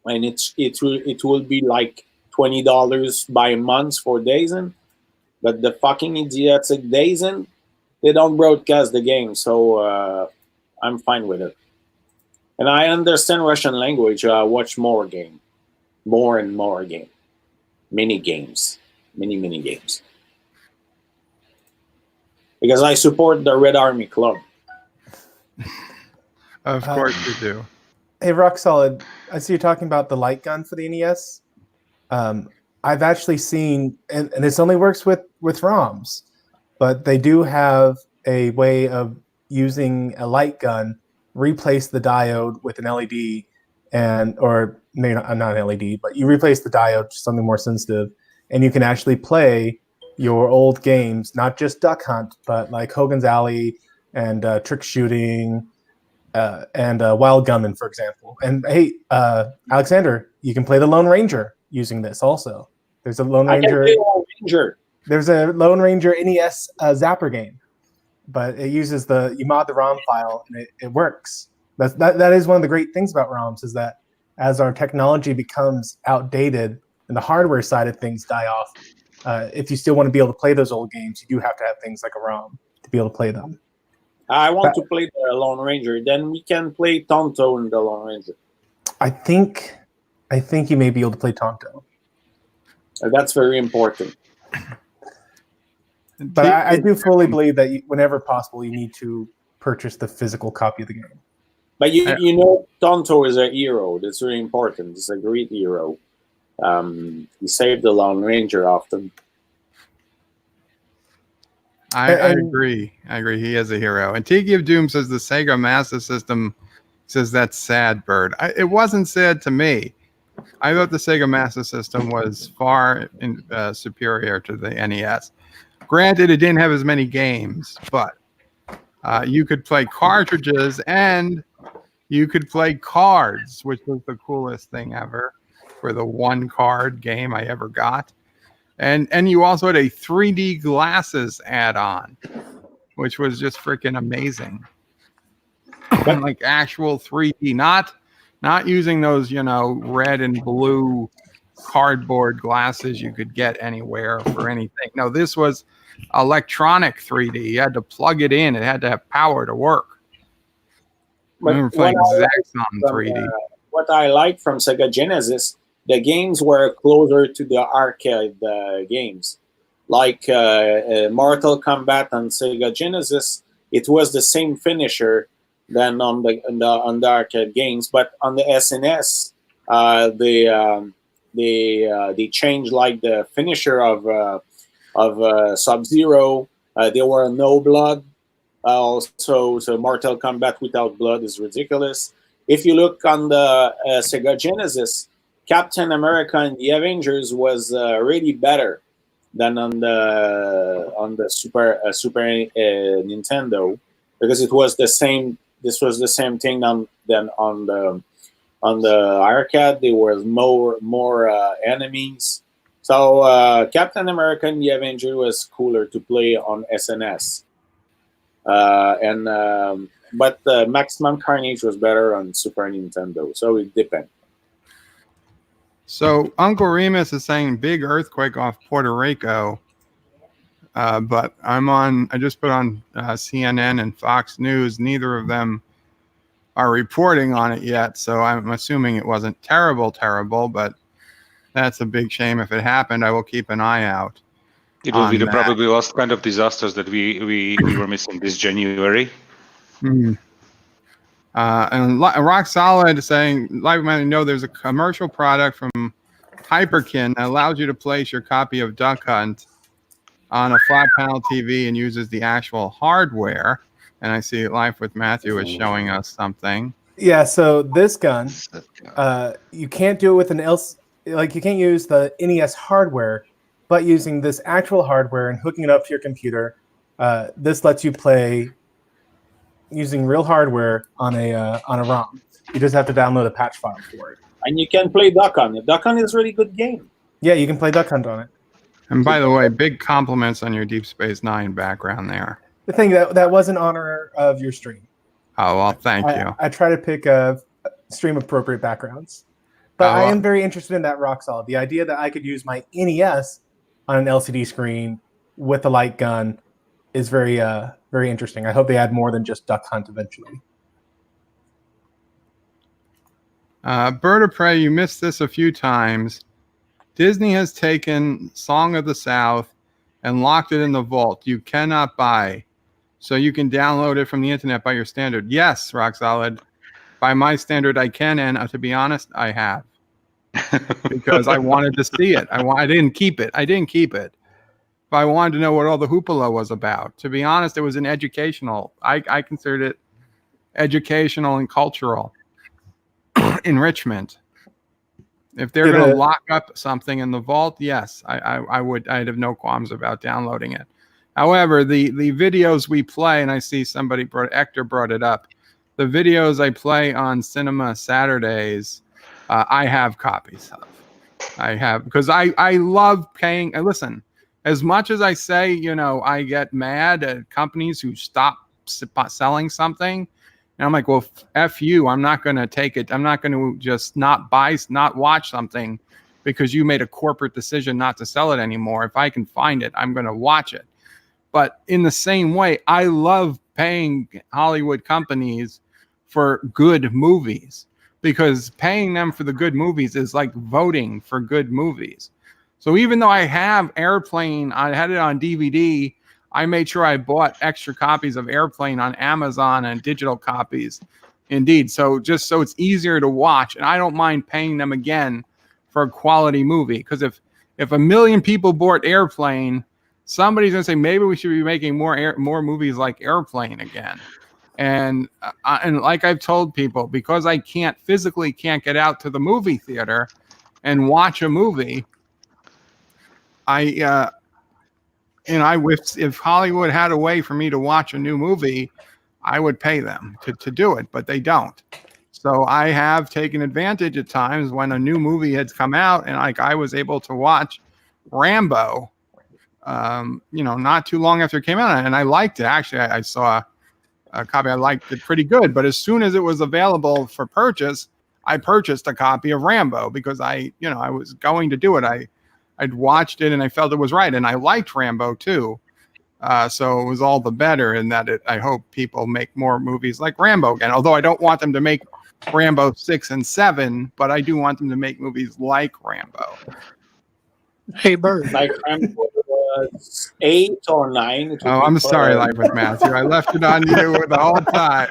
and it will be like $20 by month for DAZN. But the fucking idiotic DAZN, they don't broadcast the game, so I'm fine with it. And I understand Russian language. I watch more and more game, mini games, many games, because I support the Red Army Club. Of course you do. Hey, Rock Solid, I see you're talking about the light gun for the NES. I've actually seen, and this only works with ROMs, but they do have a way of using a light gun, replace the diode with an LED, or maybe not an LED, but you replace the diode to something more sensitive, and you can actually play your old games, not just Duck Hunt, but like Hogan's Alley and Trick Shooting and Wild Gunman, for example. And hey, Alexander, you can play the Lone Ranger using this also. There's a Lone Ranger. I can play Lone Ranger. There's a Lone Ranger NES Zapper game, but it uses you mod the ROM file and it works. That is one of the great things about ROMs, is that as our technology becomes outdated and the hardware side of things die off, if you still want to be able to play those old games, you do have to have things like a ROM to be able to play them. I want to play the Lone Ranger. Then we can play Tonto in the Lone Ranger. I think you may be able to play Tonto. That's very important. But I do fully believe that whenever possible, you need to purchase the physical copy of the game. But you know, Tonto is a hero. That's very important. He's a great hero. He saved the Lone Ranger often. I agree. He is a hero. And Tiki of Doom says the Sega Master System says that's sad, Bird. It wasn't sad to me. I thought the Sega Master System was far superior to the NES. Granted, it didn't have as many games, but you could play cartridges and you could play cards, which was the coolest thing ever for the one card game I ever got. And you also had a 3D glasses add-on, which was just freaking amazing. Like actual 3D, not using those, red and blue cardboard glasses you could get anywhere for anything. No, this was electronic 3D. You had to plug it in. It had to have power to work. I remember playing Zaxxon 3D. What I like from Sega Genesis, the games were closer to the arcade games. Like Mortal Kombat on Sega Genesis, it was the same finisher than on the arcade games, but on the SNS, they changed like the finisher of Sub-Zero. There were no blood. So Mortal Kombat without blood is ridiculous. If you look on the Sega Genesis, Captain America and the Avengers was really better than on the Super Nintendo. because it was the same. This was the same thing on the arcade. There was more enemies. So Captain America and the Avenger was cooler to play on SNS, but Maximum Carnage was better on Super Nintendo. So it depends. So Uncle Remus is saying big earthquake off Puerto Rico. But I just put on CNN and Fox News. Neither of them are reporting on it yet. So I'm assuming it wasn't terrible, but that's a big shame. If it happened, I will keep an eye out. It will be the probably last kind of disasters that we were missing this January. Mm-hmm. And Rock Solid saying, like I know there's a commercial product from Hyperkin that allows you to place your copy of Duck Hunt on a flat panel TV and uses the actual hardware. And I see Life with Matthew is showing us something. Yeah, so this gun, you can't do it with you can't use the NES hardware, but using this actual hardware and hooking it up to your computer, this lets you play using real hardware on a ROM. You just have to download a patch file for it. And you can play Duck Hunt. Duck Hunt is a really good game. Yeah, you can play Duck Hunt on it. And by the way, big compliments on your Deep Space Nine background there. The thing that was in honor of your stream. Oh, well, thank you. I try to pick stream appropriate backgrounds. But I am very interested in that Rock Solid. The idea that I could use my NES on an LCD screen with a light gun is very very interesting. I hope they add more than just Duck Hunt eventually. Bird of Prey, you missed this a few times. Disney has taken Song of the South and locked it in the vault. You cannot buy. So you can download it from the internet by your standard. Yes, Rock Solid. By my standard, I can, and to be honest, I have. Because I wanted to see it. I didn't keep it. But I wanted to know what all the hoopla was about. To be honest, it was an educational. I considered it educational and cultural enrichment. If they're going to lock up something in the vault, yes, I would. I'd have no qualms about downloading it. However, the videos we play, and I see Hector brought it up. The videos I play on Cinema Saturdays, I have copies of. I have, because I love paying. And listen, as much as I say, I get mad at companies who stop selling something. And I'm like, well, F you. I'm not going to take it. I'm not going to just not watch something because you made a corporate decision not to sell it anymore. If I can find it, I'm going to watch it. But in the same way, I love paying Hollywood companies for good movies, because paying them for the good movies is like voting for good movies. So even though I have Airplane, I had it on DVD, I made sure I bought extra copies of Airplane on Amazon and digital copies. Indeed. So just so it's easier to watch. And I don't mind paying them again for a quality movie. Because if 1 million people bought Airplane, somebody's going to say, maybe we should be making more movies like Airplane again. And like I've told people, because I physically can't get out to the movie theater and watch a movie, if Hollywood had a way for me to watch a new movie, I would pay them to do it, but they don't. So I have taken advantage at times when a new movie had come out, and I was able to watch Rambo, not too long after it came out, and I liked it. Actually, I saw a copy. I liked it pretty good, but as soon as it was available for purchase, I purchased a copy of Rambo because I was going to do it. I'd watched it and I felt it was right, and I liked Rambo too. So it was all the better in that I hope people make more movies like Rambo again. Although I don't want them to make Rambo 6 and 7, but I do want them to make movies like Rambo. Hey, Bird. Like Rambo 8 or 9. Oh, I'm sorry, Life with Matthew. I left it on you the whole time.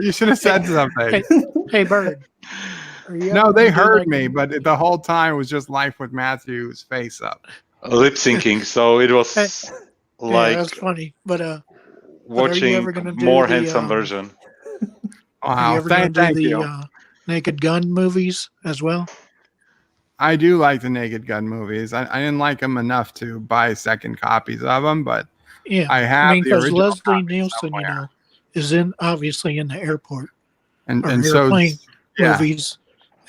You should have said something. Hey, Bird. No, they heard me, but the whole time it was just Life with Matthew's face up. Lip syncing, so it was like that's funny. But watching more handsome version. Wow, thank you. Naked Gun movies as well? I do like the Naked Gun movies. I didn't like them enough to buy second copies of them, but Yeah. I have the because original Leslie copy Nielsen, somewhere. is obviously in the airport and or and so airplane yeah. movies.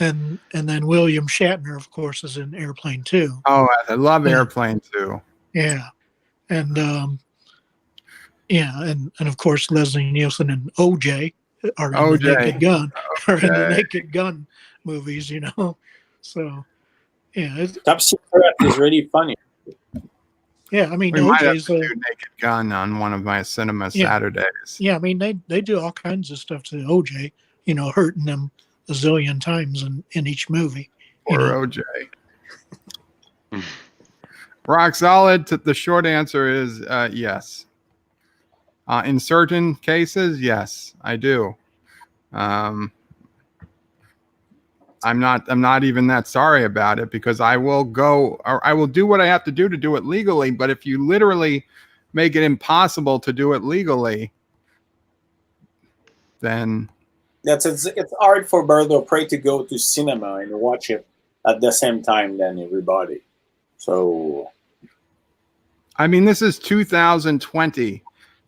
And then William Shatner, of course, is in Airplane too. Oh, I love Yeah. Airplane too. Yeah. And and of course Leslie Nielsen and OJ are in the Naked OJ. Gun are in the Okay. Naked Gun movies, So yeah, Top Secret is really funny. yeah. I mean, We might have OJ's to do Naked Gun on one of my cinema Yeah. Saturdays. yeah. I mean, they do all kinds of stuff to OJ, hurting them a zillion times in each movie. Or OJ. Rock solid. The short answer is yes. In certain cases, yes, I do. I'm not even that sorry about it because I will do what I have to do it legally. But if you literally make it impossible to do it legally, then It's hard for Bird of Prey to go to cinema and watch it at the same time than everybody. So I mean, this is 2020.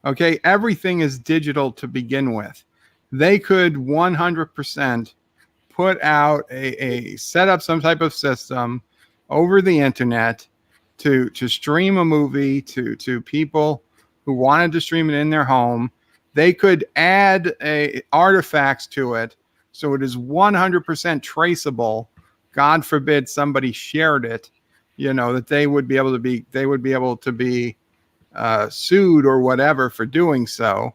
Okay, everything is digital to begin with. They could 100% put out set up some type of system over the internet to stream a movie to people who wanted to stream it in their home. They could add artifacts to it so it is 100% traceable. God forbid somebody shared it, that they would be able to be sued or whatever for doing so,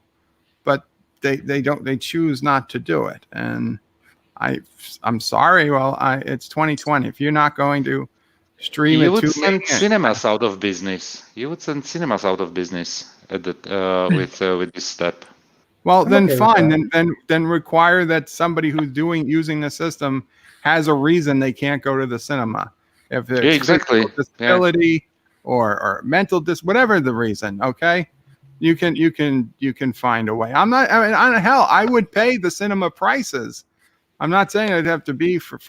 but they choose not to do it. And I'm sorry. Well, it's 2020. If you're not going to stream You it would to send me, cinemas out of business. At with this step. well, I'm then okay with fine. that. Then require that somebody who's using the system has a reason they can't go to the cinema. If it's Yeah, exactly. physical disability or mental whatever the reason, okay, you can find a way. Hell, I would pay the cinema prices. I'm not saying it'd have to be for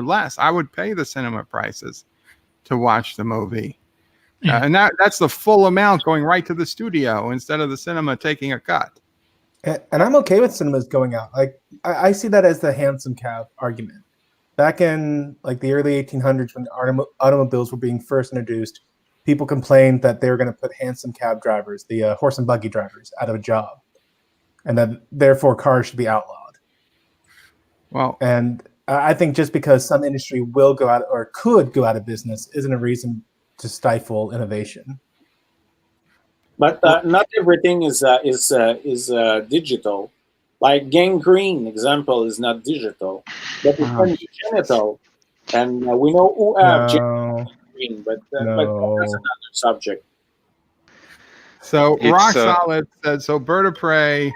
less. I would pay the cinema prices to watch the movie. Yeah. And that's the full amount going right to the studio instead of the cinema taking a cut. And I'm okay with cinemas going out. Like I see that as the hansom cab argument. Back in like the early 1800s, when automobiles were being first introduced, people complained that they were going to put hansom cab drivers, the horse and buggy drivers, out of a job, and that therefore cars should be outlawed. Well, And I think just because some industry will go out or could go out of business isn't a reason to stifle innovation. but not everything is digital. Like Gangrene example is not digital, but it's congenital, and we know who have gangrene, but that's another subject. so It's, Rock Solid said, so Bird of Prey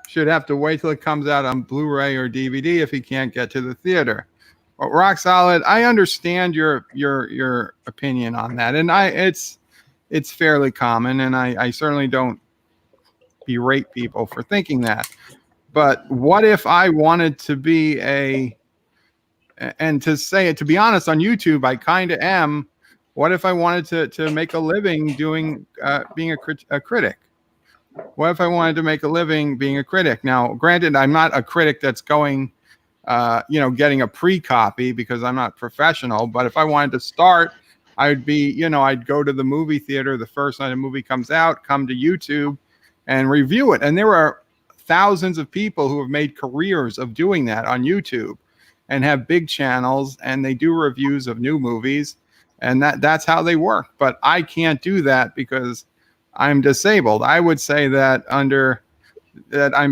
should have to wait till it comes out on Blu-ray or DVD if he can't get to the theater. Well, Rock Solid, I understand your opinion on that, and it's fairly common, and I certainly don't berate people for thinking that. But what if I wanted to be and to say it, to be honest, on YouTube, I kind of am. What if I wanted to make a living being a critic? What if I wanted to make a living being a critic? Now, granted, I'm not a critic that's going, getting a pre-copy because I'm not professional. But if I wanted to start, I'd be, I'd go to the movie theater the first night a movie comes out, come to YouTube and review it. And there are thousands of people who have made careers of doing that on YouTube and have big channels, and they do reviews of new movies, and that's how they work. But I can't do that because I'm disabled. I would say that I'm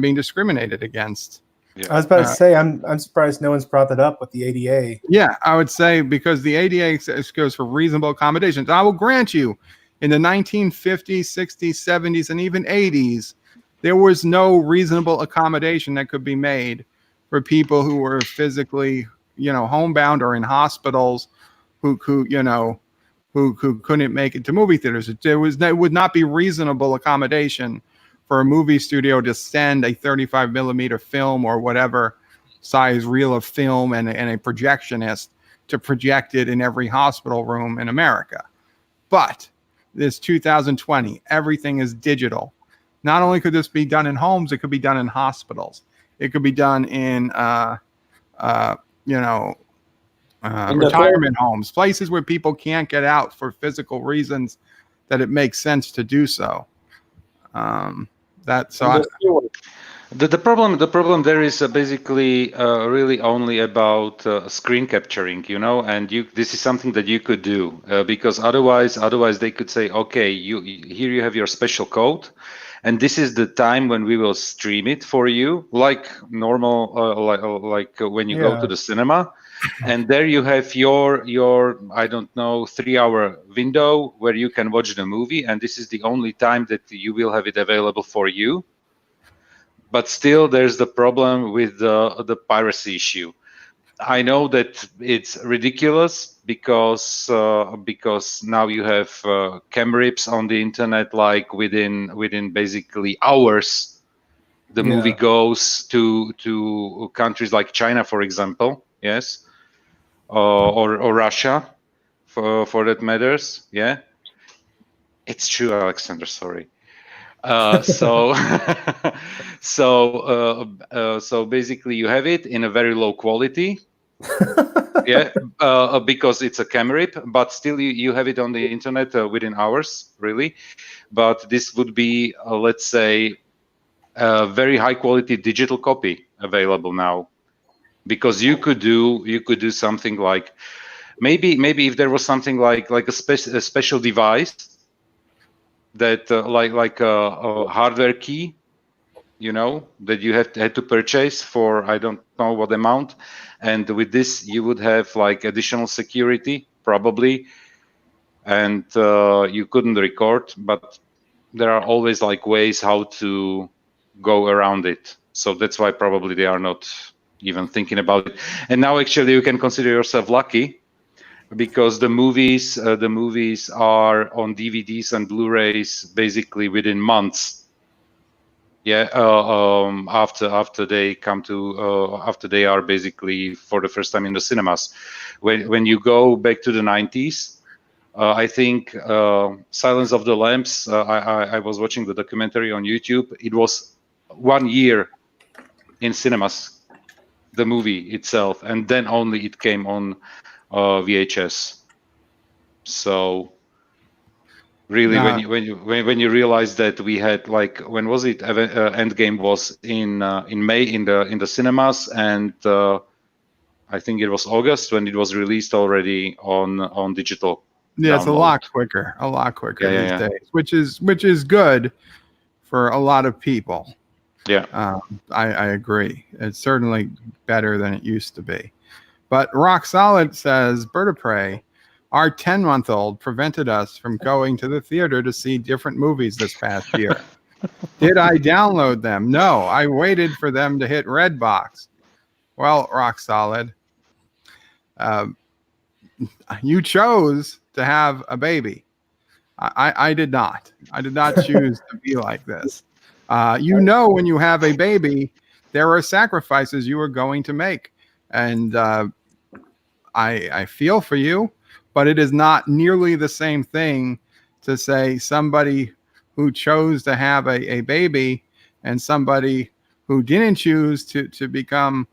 being discriminated against. Yeah. I was about to say, I'm surprised no one's brought that up with the ADA. Yeah, I would say because the ADA goes for reasonable accommodations. I will grant you, in the 1950s, 60s, 70s, and even 80s, there was no reasonable accommodation that could be made for people who were physically, homebound or in hospitals, who couldn't make it to movie theaters. It would not be reasonable accommodation for a movie studio to send a 35 millimeter film or whatever size reel of film and a projectionist to project it in every hospital room in America. But this 2020. Everything is digital. Not only could this be done in homes, it could be done in hospitals. It could be done in, retirement homes, places where people can't get out for physical reasons that it makes sense to do so. The problem there is basically really only about screen capturing, and this is something that you could do because otherwise they could say, okay, here you have your special code, and this is the time when we will stream it for you, like normal, like when you go to the cinema, and there you have your I don't know 3-hour window where you can watch the movie, and this is the only time that you will have it available for you. But still, there's the problem with the piracy issue. I know that it's ridiculous because now you have cam rips on the internet, like within basically hours, the movie goes to countries like China, for example, yes, or Russia, for that matters. Yeah, it's true, Alexander. Sorry. So basically you have it in a very low quality, because it's a cam rip, but still you have it on the internet within hours, really. But this would be, let's say, a very high quality digital copy available now, because you could do something like maybe if there was something like a special device that like a hardware key, that you had to purchase for I don't know what amount, and with this you would have like additional security probably, and you couldn't record, but there are always like ways how to go around it. So that's why probably they are not even thinking about it. And now actually you can consider yourself lucky, because the movies are on DVDs and Blu-rays basically within months. After they come to after they are basically for the first time in the cinemas. When you go back to the 90s, I think Silence of the Lambs. I was watching the documentary on YouTube. It was 1 year in cinemas, the movie itself, and then only it came on VHS. So really, when you realize that we had like, when was it? Endgame was in May in the cinemas, and I think it was August when it was released already on digital. Yeah, it's a download. lot quicker these days, which is good for a lot of people. Yeah, I agree. It's certainly better than it used to be. But Rock Solid says, Bird of Prey, our 10-month-old prevented us from going to the theater to see different movies this past year. Did I download them? No, I waited for them to hit Redbox. Well, Rock Solid, you chose to have a baby. I did not. I did not choose to be like this. When you have a baby, there are sacrifices you are going to make. And I feel for you, but it is not nearly the same thing to say somebody who chose to have a baby and somebody who didn't choose to become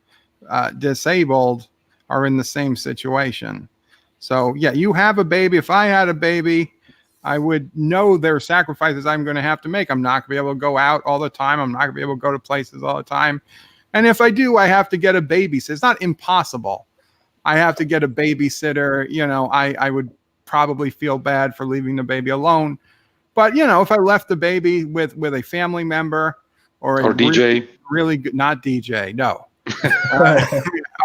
disabled are in the same situation. So, yeah, you have a baby. If I had a baby, I would know there are sacrifices I'm going to have to make. I'm not going to be able to go out all the time. I'm not going to be able to go to places all the time. And if I do, I have to get a babysitter. It's not impossible. I have to get a babysitter. I would probably feel bad for leaving the baby alone. But, if I left the baby with a family member or DJ, really good, not DJ, no.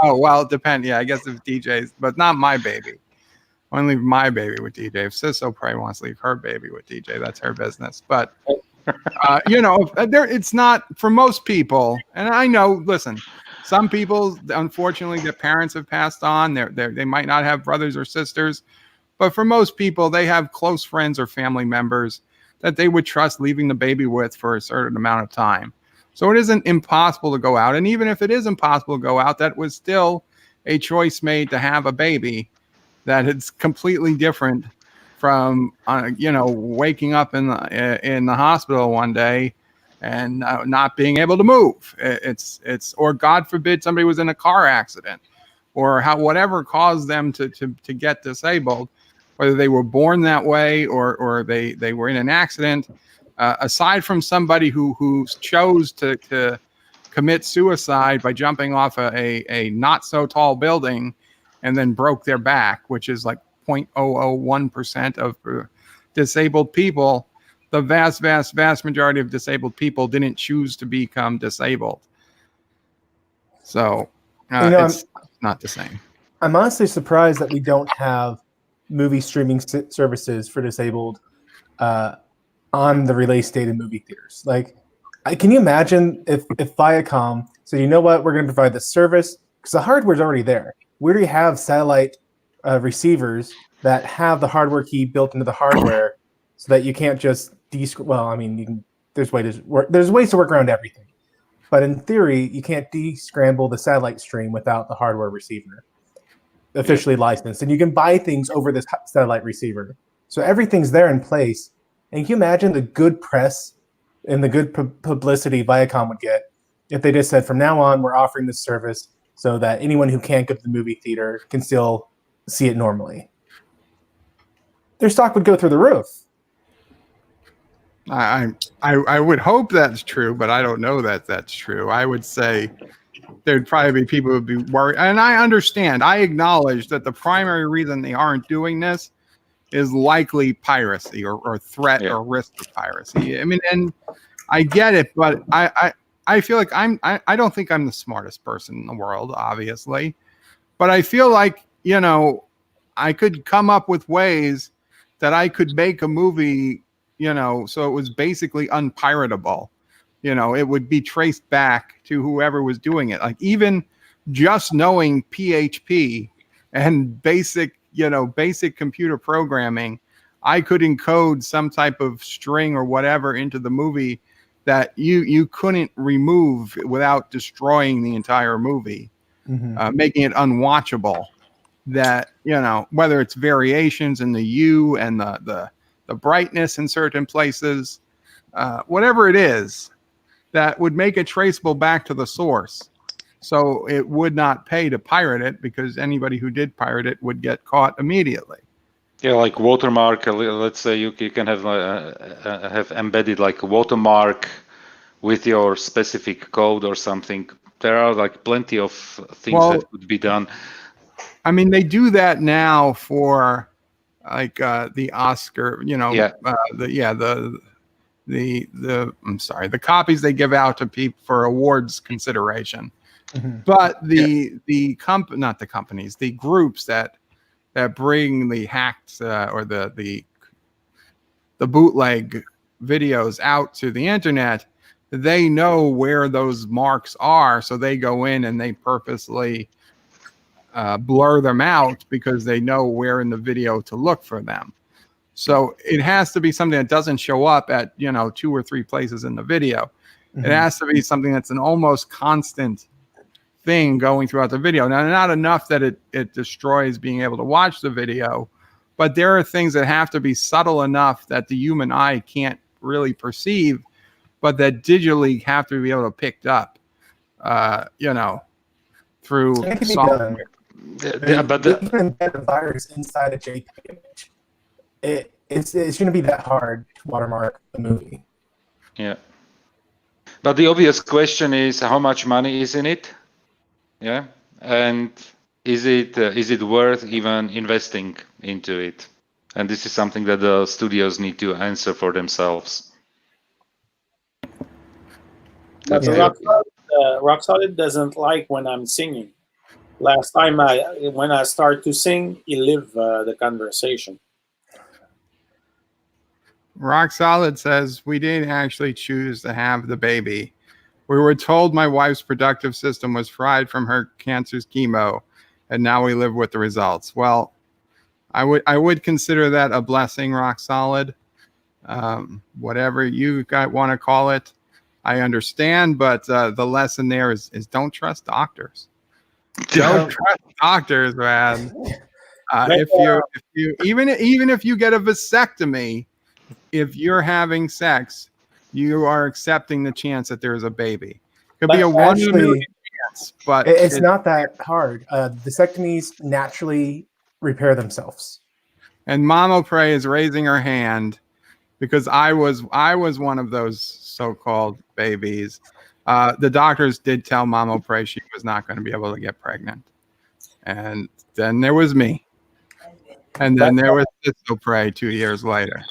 Oh, well, it depends. Yeah, I guess if DJs, but not my baby. I want to leave my baby with DJ. If Sisso Prey wants to leave her baby with DJ, that's her business. But, it's not for most people. And I know, listen, some people, unfortunately, their parents have passed on. They might not have brothers or sisters. But for most people, they have close friends or family members that they would trust leaving the baby with for a certain amount of time. So it isn't impossible to go out. And even if it is impossible to go out, that was still a choice made to have a baby that is completely different from waking up in the hospital one day and not being able to move. It's or God forbid somebody was in a car accident, or whatever caused them to get disabled, whether they were born that way or they were in an accident. Aside from somebody who chose to commit suicide by jumping off a not so tall building and then broke their back, which is like 0.001% of disabled people, the vast majority of disabled people didn't choose to become disabled. So it's not the same. I'm honestly surprised that we don't have movie streaming services for disabled on the release date in movie theaters. Like, can you imagine if Viacom said, you know what, we're going to provide this service because the hardware's already there. We already have satellite receivers that have the hardware key built into the hardware, so that you can't just well, I mean, you can. There's ways to work around everything, but in theory, you can't descramble the satellite stream without the hardware receiver officially licensed, and you can buy things over this satellite receiver. So everything's there in place. And can you imagine the good press and the good publicity Viacom would get if they just said, from now on, we're offering this service so that anyone who can't go to the movie theater can still see it normally? Their stock would go through the roof. I would hope that's true, but I don't know that that's true. I would say there'd probably be people who would be worried. And I understand. I acknowledge that the primary reason they aren't doing this is likely piracy or threat or risk of piracy. I mean, and I get it, but I feel like I don't think I'm the smartest person in the world, obviously, but I feel like, I could come up with ways that I could make a movie, so it was basically unpiratable. It would be traced back to whoever was doing it. Like, even just knowing PHP and basic computer programming, I could encode some type of string or whatever into the movie that you couldn't remove without destroying the entire movie, making it unwatchable. That, whether it's variations in the hue and the brightness in certain places, whatever it is, that would make it traceable back to the source. So it would not pay to pirate it, because anybody who did pirate it would get caught immediately. Yeah, like watermark. Let's say you can have embedded like a watermark with your specific code or something. There are like plenty of things that could be done. I mean, they do that now for like the Oscar, the copies they give out to people for awards consideration. But the groups that bring the hacked or the bootleg videos out to the internet, they know where those marks are, so they go in and they purposely blur them out because they know where in the video to look for them. So it has to be something that doesn't show up at 2 or 3 places in the video. It has to be something that's an almost constant thing going throughout the video. Now, not enough that it destroys being able to watch the video, but there are things that have to be subtle enough that the human eye can't really perceive, but that digitally have to be able to pick up, through software. But you can embed a virus inside a JPEG image. It's going to be that hard to watermark the movie. Yeah. But the obvious question is, how much money is in it? Yeah. And is it worth even investing into it? And this is something that the studios need to answer for themselves. But Rock Solid doesn't like when I'm singing. Last time when I start to sing, he leave the conversation. Rock Solid says, we didn't actually choose to have the baby. We were told my wife's productive system was fried from her cancer's chemo, and now we live with the results. Well, I would consider that a blessing, Rock Solid. Whatever you want to call it, I understand, but the lesson there is don't trust doctors. Don't trust doctors, man. If you even if you get a vasectomy, if you're having sex, you are accepting the chance that there's a baby. Could be a one in a million chance, but it's not that hard. Vasectomies naturally repair themselves. And Mama Prey is raising her hand because I was one of those so-called babies. The doctors did tell Mama Prey she was not going to be able to get pregnant, and then there was me, and then there was Sisto Prey 2 years later.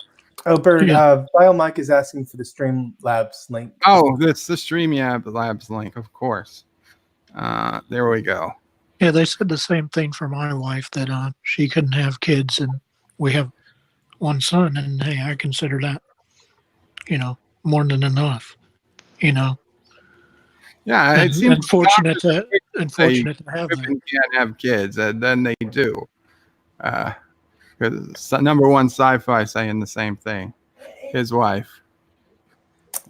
Oh, Bert, BioMike is asking for the Streamlabs link. Oh, that's the StreamYard Labs link, of course. There we go. Yeah, they said the same thing for my wife, that she couldn't have kids, and we have one son, and hey, I consider that, more than enough, Yeah, And, it seems unfortunate to have women that. can't have kids, and then they do. Because number one sci-fi saying the same thing. His wife.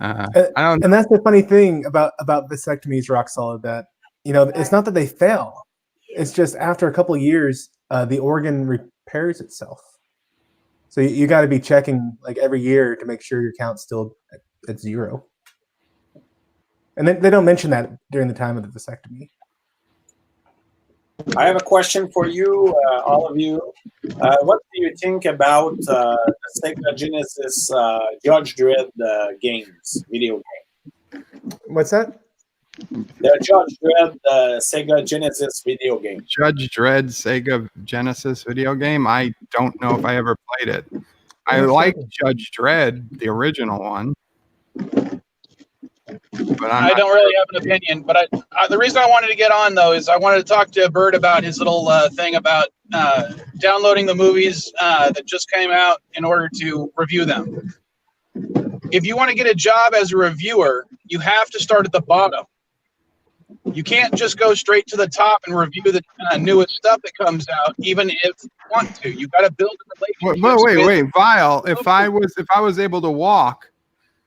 I don't. And that's the funny thing about vasectomies, Rock Solid, that it's not that they fail. It's just after a couple of years, the organ repairs itself. So you got to be checking like every year to make sure your count's still at 0. And then they don't mention that during the time of the vasectomy. I have a question for you, all of you. What do you think about the Sega Genesis Judge Dredd video game? What's that? The Judge Dredd Sega Genesis video game. Judge Dredd Sega Genesis video game. I don't know if I ever played it. I like Judge Dredd, the original one. But I don't really have an opinion. But the reason I wanted to get on, though, is I wanted to talk to Bert about his little thing about downloading the movies that just came out in order to review them. If you want to get a job as a reviewer, you have to start at the bottom. You can't just go straight to the top and review the newest stuff that comes out, even if you want to. You got to build a relationship. Wait, Vile. If I was able to walk,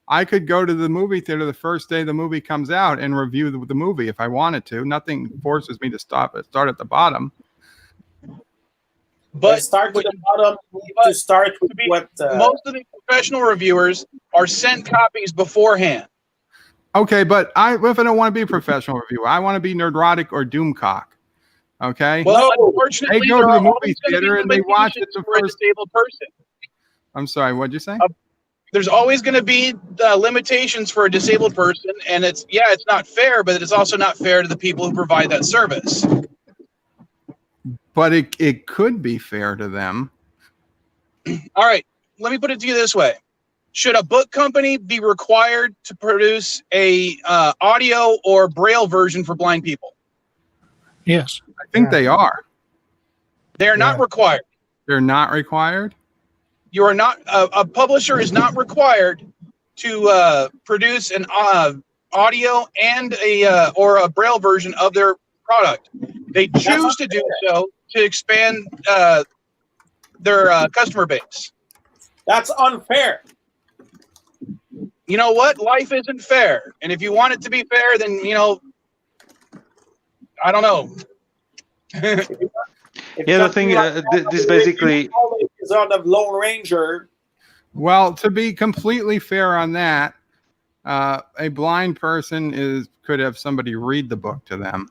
I could go to the movie theater the first day the movie comes out and review the movie if I wanted to. Nothing forces me to start at the bottom. But start with the bottom. To start with what most of the professional reviewers are sent copies beforehand. Okay, but if I don't want to be a professional reviewer, I want to be Nerdrotic or Doomcock. Okay. Well, unfortunately, they go to the movie theater and they watch it the for a first. disabled person. I'm sorry. What'd you say? There's always going to be limitations for a disabled person, and it's not fair, but it's also not fair to the people who provide that service. But it could be fair to them. All right, let me put it to you this way. Should a book company be required to produce a audio or braille version for blind people? Yes. I think they are. They're not required. They're not required? You are not a publisher is not required to produce an audio and a braille version of their product. They choose to do so to expand their customer base. That's unfair. You know what? Life isn't fair, and if you want it to be fair, then I don't know. The thing this basically is on the Lone Ranger. Well, to be completely fair on that, a blind person could have somebody read the book to them.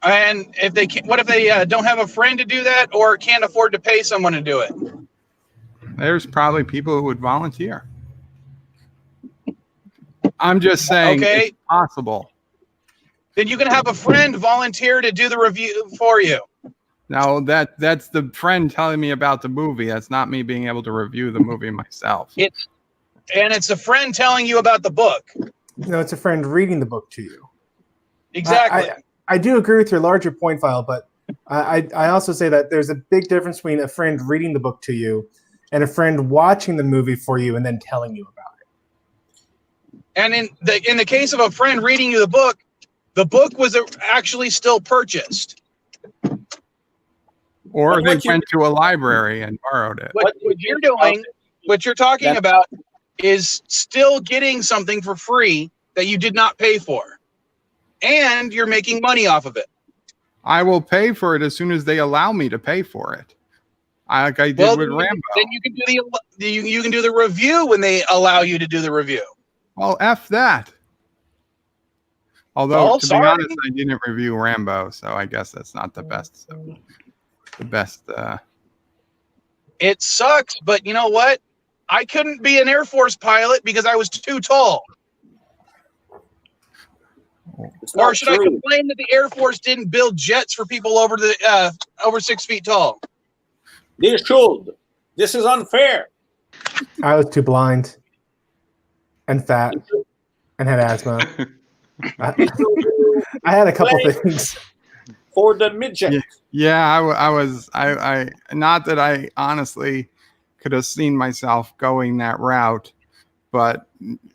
And if they what if they don't have a friend to do that, or can't afford to pay someone to do it? There's probably people who would volunteer. I'm just saying it's possible. Then you can have a friend volunteer to do the review for you. Now that's the friend telling me about the movie. That's not me being able to review the movie myself. It's a friend telling you about the book. No, it's a friend reading the book to you. Exactly. I do agree with your larger point, File, but I also say that there's a big difference between a friend reading the book to you and a friend watching the movie for you and then telling you about it. And in the case of a friend reading you the book was actually still purchased. Or they went to a library and borrowed it. What you're doing, what you're talking about, is still getting something for free that you did not pay for. And you're making money off of it. I will pay for it as soon as they allow me to pay for it. Like I did with Rambo. Then you can do you can do the review when they allow you to do the review. Well, F that. Although, Oh, to sorry. be honest, I didn't review Rambo, so I guess that's not the best. It sucks, but you know what? I couldn't be an Air Force pilot because I was too tall. Or should I complain that the Air Force didn't build jets for people over 6 feet tall? They should. This is unfair. I was too blind and fat and had asthma. I had a couple things. For the midget. Yeah, I was. Not that I honestly could have seen myself going that route, but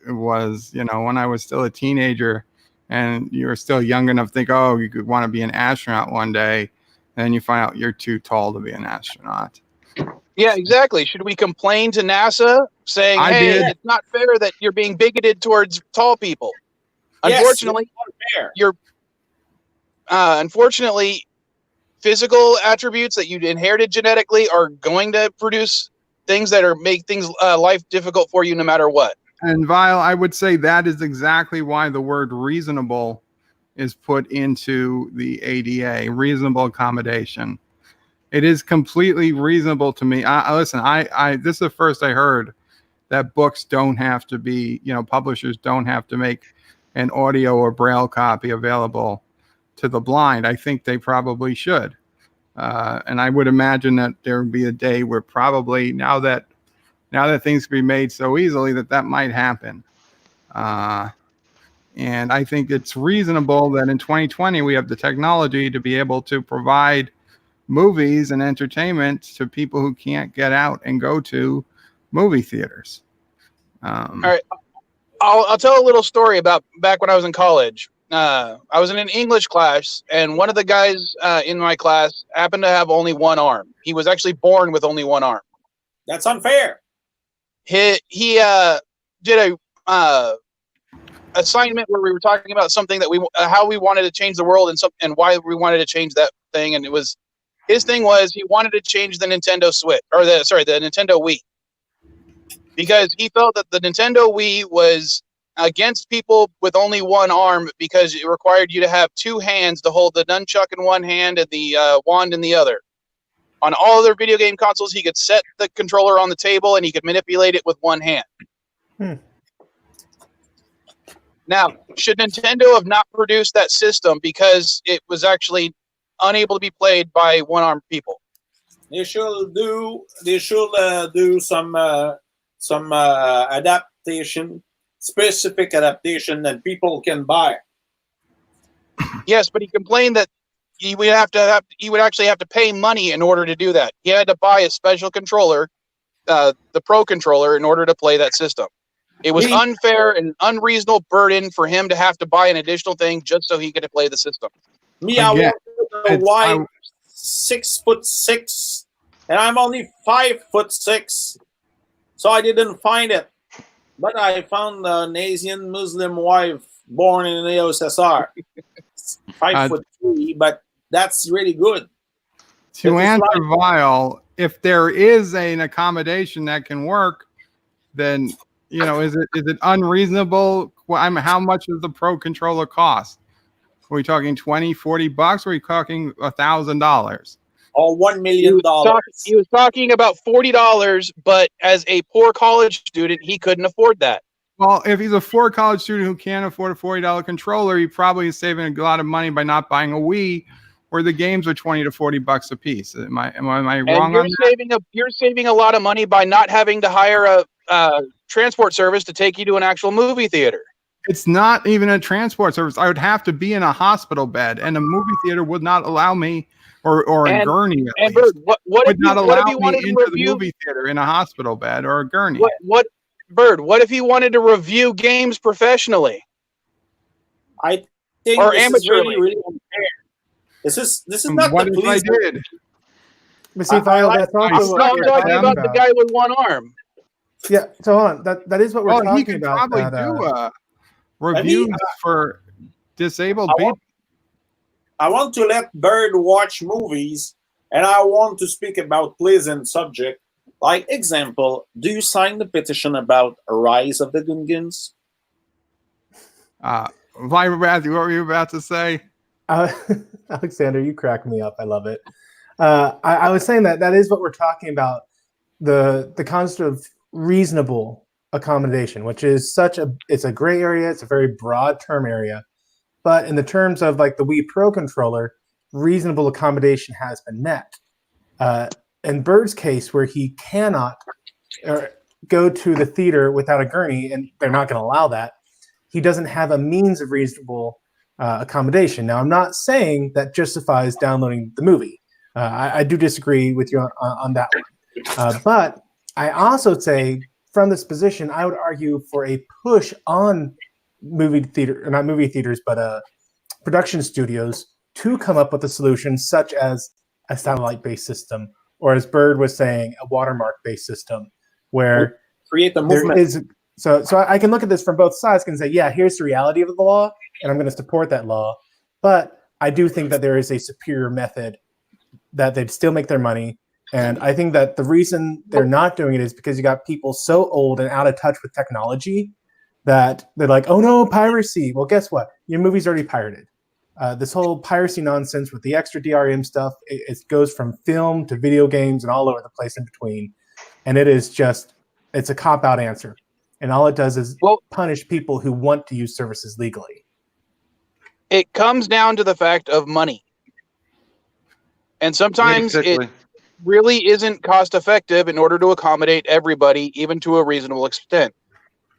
it was, when I was still a teenager and you were still young enough to think, oh, you could want to be an astronaut one day, and then you find out you're too tall to be an astronaut. Yeah, exactly. Should we complain to NASA saying, hey, it's not fair that you're being bigoted towards tall people? Unfortunately, unfortunately, physical attributes that you inherited genetically are going to produce things that make things life difficult for you no matter what. And Vile, I would say that is exactly why the word reasonable is put into the ADA, reasonable accommodation. It is completely reasonable to me. Listen, this is the first I heard that books don't have to be, publishers don't have to make an audio or braille copy available to the blind. I think they probably should. And I would imagine that there would be a day where probably now that things can be made so easily that might happen. And I think it's reasonable that in 2020 we have the technology to be able to provide movies and entertainment to people who can't get out and go to movie theaters. All right. I'll tell a little story about back when I was in college. I was in an English class, and one of the guys in my class happened to have only one arm. He was actually born with only one arm. That's unfair. He did a assignment where we were talking about something that how we wanted to change the world and why we wanted to change that thing. And his thing was he wanted to change the Nintendo Switch the Nintendo Wii, because he felt that the Nintendo Wii was against people with only one arm because it required you to have two hands to hold the nunchuck in one hand and the wand in the other. On all other video game consoles, he could set the controller on the table and he could manipulate it with one hand. Now, should Nintendo have not produced that system because it was actually unable to be played by one-armed people? They should do some adaptation, specific adaptation that people can buy. Yes, but he complained that he would actually have to pay money in order to do that. He had to buy a special controller, the Pro controller, in order to play that system. It was unfair and unreasonable burden for him to have to buy an additional thing just so he could play the system. I want why 6'6", and I'm only 5'6", so I didn't find it. But I found an Asian Muslim wife born in the USSR, 5'3", but that's really good. To answer Vile, if there is an accommodation that can work, then is it unreasonable? How much does the Pro controller cost? Are we talking $20, $40? Or are we talking $1,000? Or $1 million? He was talking about $40, but as a poor college student, he couldn't afford that. Well, if he's a poor college student who can't afford a $40 controller, he probably is saving a lot of money by not buying a Wii, where the games are $20 to $40 a piece. Am I wrong on that? You're saving a lot of money by not having to hire a transport service to take you to an actual movie theater. It's not even a transport service. I would have to be in a hospital bed, and a movie theater would not allow me, or a gurney at least. Bird, what would not allow me into the movie theater in a hospital bed or a gurney. What if he wanted to review games professionally? I think or this amateurly. is really unfair. This is not what the if I police. did? But see, Vile, that's I'm also what we're talking about the guy with one arm. Yeah, so hold on. That is what we're talking he could about. probably do reviews for disabled people. to let Bird watch movies, and I want to speak about pleasant subject. Like example, do you sign the petition about Rise of the Gungans? Matthew, what were you about to say? Alexander, you crack me up. I love it. I was saying that is what we're talking about, the concept of reasonable accommodation, which is it's a gray area. It's a very broad term area. But in the terms of like the Wii Pro controller, reasonable accommodation has been met. In Bird's case, where he cannot go to the theater without a gurney, and they're not going to allow that, he doesn't have a means of reasonable accommodation. Now, I'm not saying that justifies downloading the movie. I do disagree with you on that one. But I also say, from this position, I would argue for a push on not movie theaters, but production studios to come up with a solution such as a satellite-based system, or as Bird was saying, a watermark-based system, where create the movement. there is. So I can look at this from both sides and say, yeah, here's the reality of the law, and I'm going to support that law. But I do think that there is a superior method that they'd still make their money. And I think that the reason they're not doing it is because you got people so old and out of touch with technology that they're like, oh no, piracy. Well, guess what? Your movie's already pirated. This whole piracy nonsense with the extra DRM stuff, it goes from film to video games and all over the place in between. And it's a cop-out answer. And all it does is punish people who want to use services legally. It comes down to the fact of money. And sometimes it really isn't cost effective in order to accommodate everybody, even to a reasonable extent.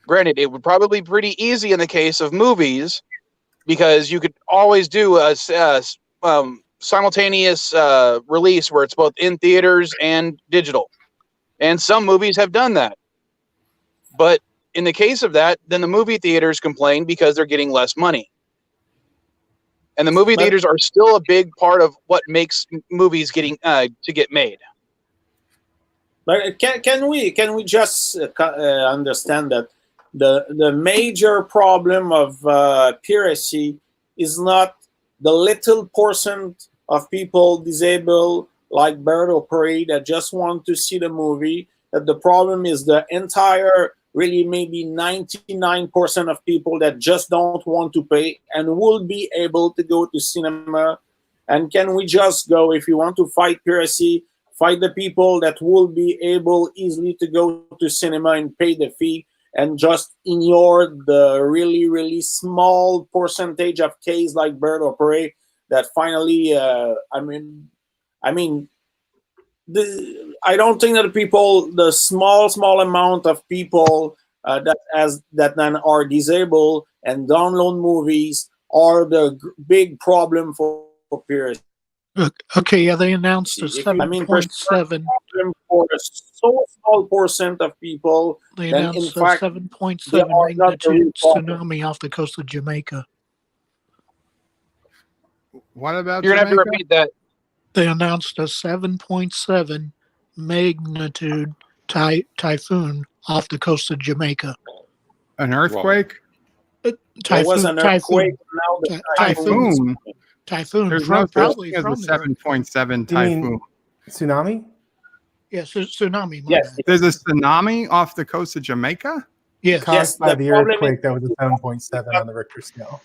Granted, it would probably be pretty easy in the case of movies, because you could always do a simultaneous release where it's both in theaters and digital. And some movies have done that. But in the case of that, then the movie theaters complain because they're getting less money. And the movie theaters are still a big part of what makes movies get made. But can we just understand that the major problem of piracy is not the little percent of people disabled like Bird or Prey that just want to see the movie, that the problem is the entire, really maybe 99% of people that just don't want to pay and will be able to go to cinema. And can we just go, if you want to fight piracy, fight the people that will be able easily to go to cinema and pay the fee, and just ignore the really, really small percentage of cases like Bird or Prey that finally, I don't think that the small amount of people that then are disabled and download movies are the big problem for piracy. Okay, yeah, they announced a 7.7. For a so small percent of people, they announced a 7.7 magnitude tsunami off the coast of Jamaica. What about You're going to have to repeat that. They announced a 7.7 magnitude typhoon off the coast of Jamaica. An earthquake? There was an earthquake. Typhoon. Typhoon. There's no probably from a 7.7 typhoon. Tsunami? Yes, tsunami. Yes. There's a tsunami off the coast of Jamaica? Yes. Caused by the earthquake that was a 7.7 on the Richter scale.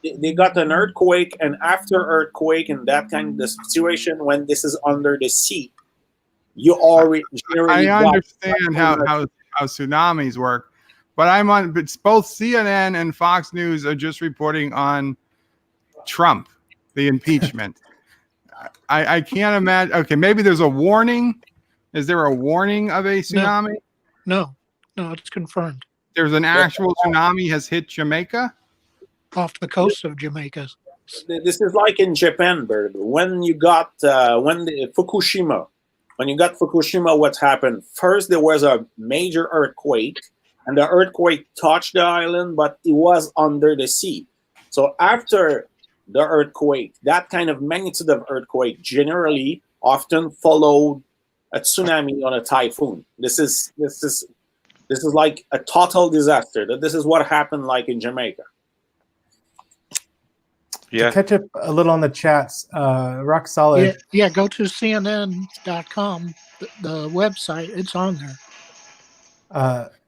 They got an earthquake, and after earthquake and that kind of situation, when this is under the sea, you already generally. I understand how tsunamis work, but both CNN and Fox News are just reporting on Trump, the impeachment. I can't imagine. Okay, maybe there's a warning. Is there a warning of a tsunami? No, it's confirmed. There's an actual tsunami has hit Jamaica? Off the coast of Jamaica. This is like in Japan, Bird. When you got Fukushima, what happened? First, there was a major earthquake, and the earthquake touched the island, but it was under the sea. So after the earthquake, that kind of magnitude of earthquake generally often followed a tsunami on a typhoon. This is like a total disaster. This is what happened like in Jamaica. Yeah. catch up a little on the chats, Rock Solid. Yeah, go to CNN.com, the website. It's on there.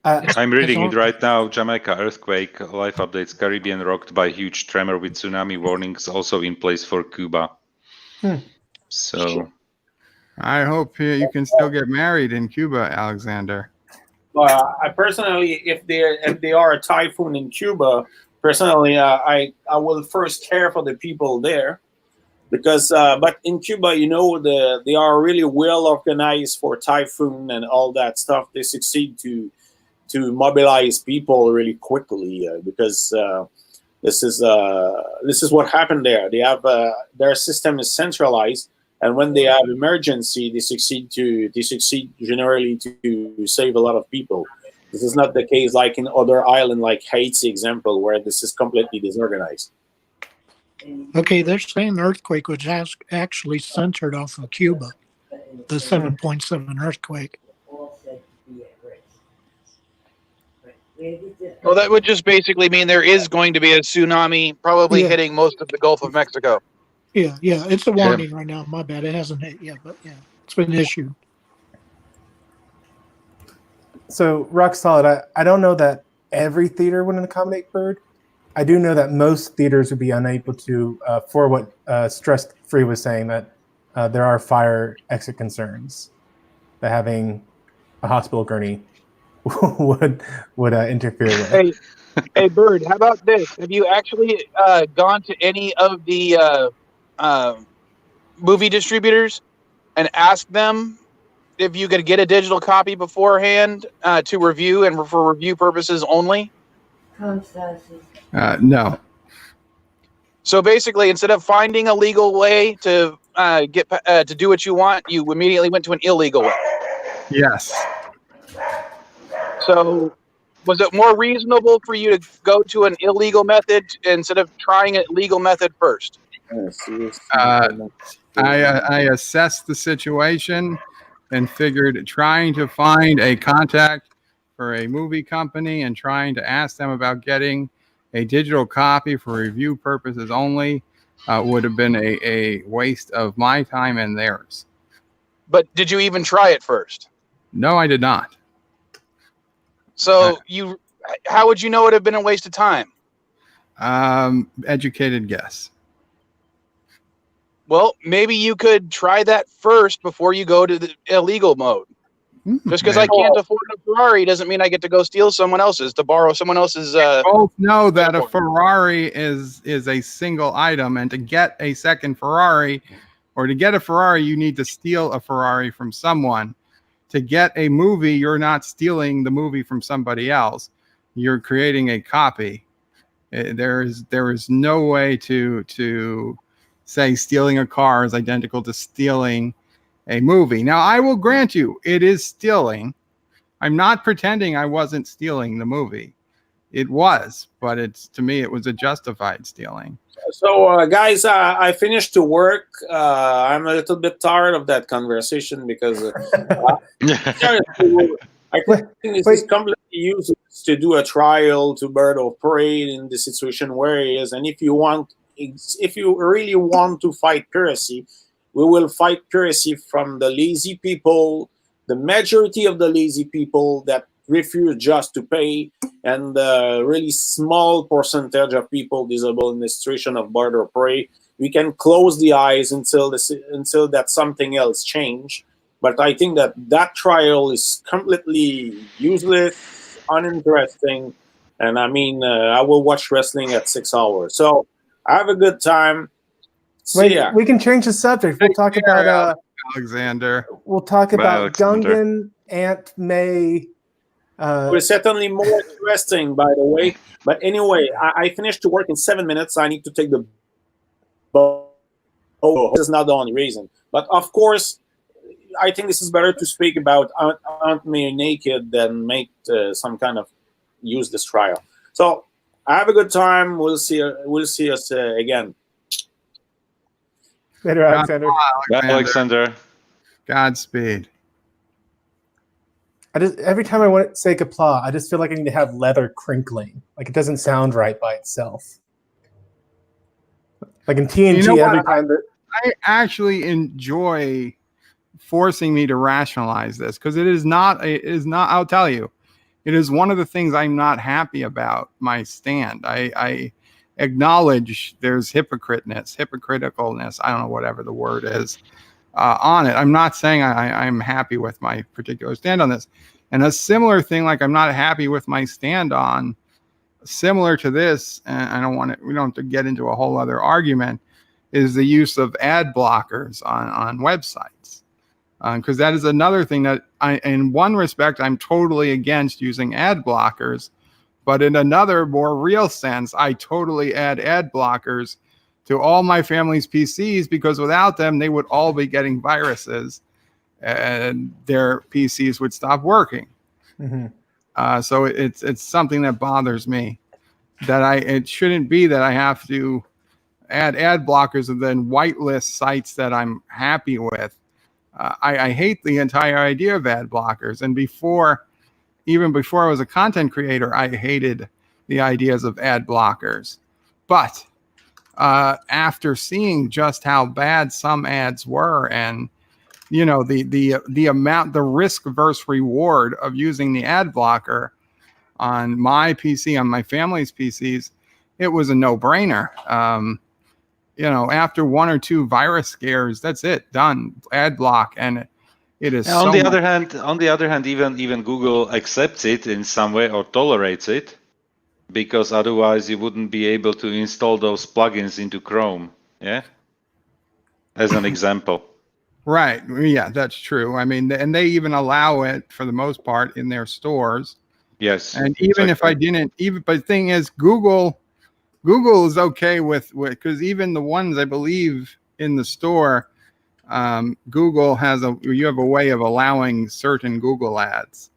I'm reading It's it right now. Jamaica earthquake, live updates, Caribbean rocked by huge tremor with tsunami warnings also in place for Cuba. So I hope you can still get married in Cuba, Alexander. I personally, if they are a typhoon in Cuba, personally, I will first care for the people there, because but in Cuba, they are really well organized for typhoon and all that stuff. They succeed to mobilize people really quickly, because this is what happened there. They have their system is centralized, and when they have emergency, they succeed generally to save a lot of people. This is not the case like in other islands, like Haiti, example, where this is completely disorganized. Okay, they're saying the earthquake was actually centered off of Cuba, the 7.7 earthquake. Well, that would just basically mean there is going to be a tsunami probably hitting most of the Gulf of Mexico. Yeah, it's a warning right now. My bad, it hasn't hit yet, but yeah, it's been issued. So, Rock Solid, I don't know that every theater would accommodate Bird. I do know that most theaters would be unable to, for what Stress Free was saying, that there are fire exit concerns, that having a hospital gurney would interfere with. Hey, Bird, how about this? Have you actually gone to any of the movie distributors and asked them if you could get a digital copy beforehand to review and for review purposes only? No. So basically, instead of finding a legal way to get to do what you want, you immediately went to an illegal way. Yes. So, was it more reasonable for you to go to an illegal method instead of trying a legal method first? I assessed the situation and figured trying to find a contact for a movie company and trying to ask them about getting a digital copy for review purposes only would have been a waste of my time and theirs. But did you even try it first? No, I did not. So how would you know it would have been a waste of time? Educated guess. Well, maybe you could try that first before you go to the illegal mode. Just because I can't afford a Ferrari doesn't mean I get to go steal someone else's, to borrow someone else's. We both know that a Ferrari is a single item, and to get a second Ferrari, or to get a Ferrari, you need to steal a Ferrari from someone. To get a movie, you're not stealing the movie from somebody else. You're creating a copy. There is no way to say stealing a car is identical to stealing a movie. Now, I will grant you, it is stealing. I'm not pretending I wasn't stealing the movie. It was, but to me, it was a justified stealing. So, guys, I finished to work. I'm a little bit tired of that conversation because I think this is completely useless to do a trial to Bird of Prey in the situation where he is. And if you really want to fight piracy, we will fight piracy from the lazy people, the majority of the lazy people that refuse just to pay, and the really small percentage of people disabled in the situation of Bird of Prey. We can close the eyes until that something else change. But I think that trial is completely useless, uninteresting, and I will watch wrestling at 6 hours. So have a good time. See ya. We can change the subject. We'll talk about Alexander. We'll talk about Gungan, Aunt May. It was certainly more interesting, by the way. But anyway, I finished to work in 7 minutes. I need to take the boat. Oh, this is not the only reason. But of course, I think this is better to speak about Aunt May naked than make some kind of use this trial. So have a good time. We'll see us again. Later, Alexander. Bye, Alexander. Godspeed. Every time I want to say Qapla, I just feel like I need to have leather crinkling. Like it doesn't sound right by itself. Like in TNG, You know what? every time that I actually enjoy forcing me to rationalize this because it is not. I'll tell you, it is one of the things I'm not happy about my stand. I acknowledge there's hypocriticalness. I don't know, whatever the word is on it. I'm not saying I'm happy with my particular stand on this. And a similar thing, like I'm not happy with my stand on, similar to this, and we don't have to get into a whole other argument, is the use of ad blockers on websites. Because that is another thing that in one respect, I'm totally against using ad blockers. But in another more real sense, I totally add ad blockers to all my family's PCs because without them, they would all be getting viruses and their PCs would stop working. Mm-hmm. So it's something that bothers me, that it shouldn't be that I have to add ad blockers and then whitelist sites that I'm happy with. I hate the entire idea of ad blockers. And even before I was a content creator, I hated the ideas of ad blockers. But after seeing just how bad some ads were, and the risk versus reward of using the ad blocker on my PC, on my family's PCs, it was a no-brainer. After one or two virus scares, that's it, done, ad block, and it is. On the other hand, even Google accepts it in some way or tolerates it, because otherwise you wouldn't be able to install those plugins into Chrome. Yeah, as an example. Right. Yeah, that's true. I mean, and they even allow it for the most part in their stores. Yes. And even if I didn't, but the thing is, Google is okay with because even the ones I believe in the store, Google you have a way of allowing certain Google ads.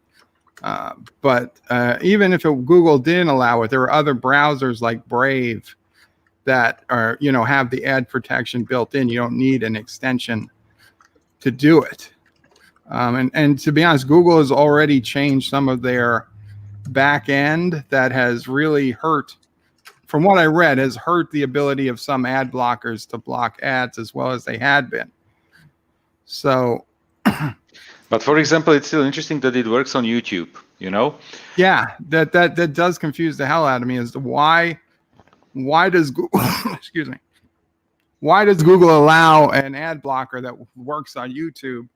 But even if Google didn't allow it, there are other browsers like Brave that are, have the ad protection built in. You don't need an extension to do it. And to be honest, Google has already changed some of their back end that has really hurt, from what I read, has hurt the ability of some ad blockers to block ads as well as they had been. So, but for example, it's still interesting that it works on YouTube, Yeah, that does confuse the hell out of me as to why does Google, excuse me, why does Google allow an ad blocker that works on YouTube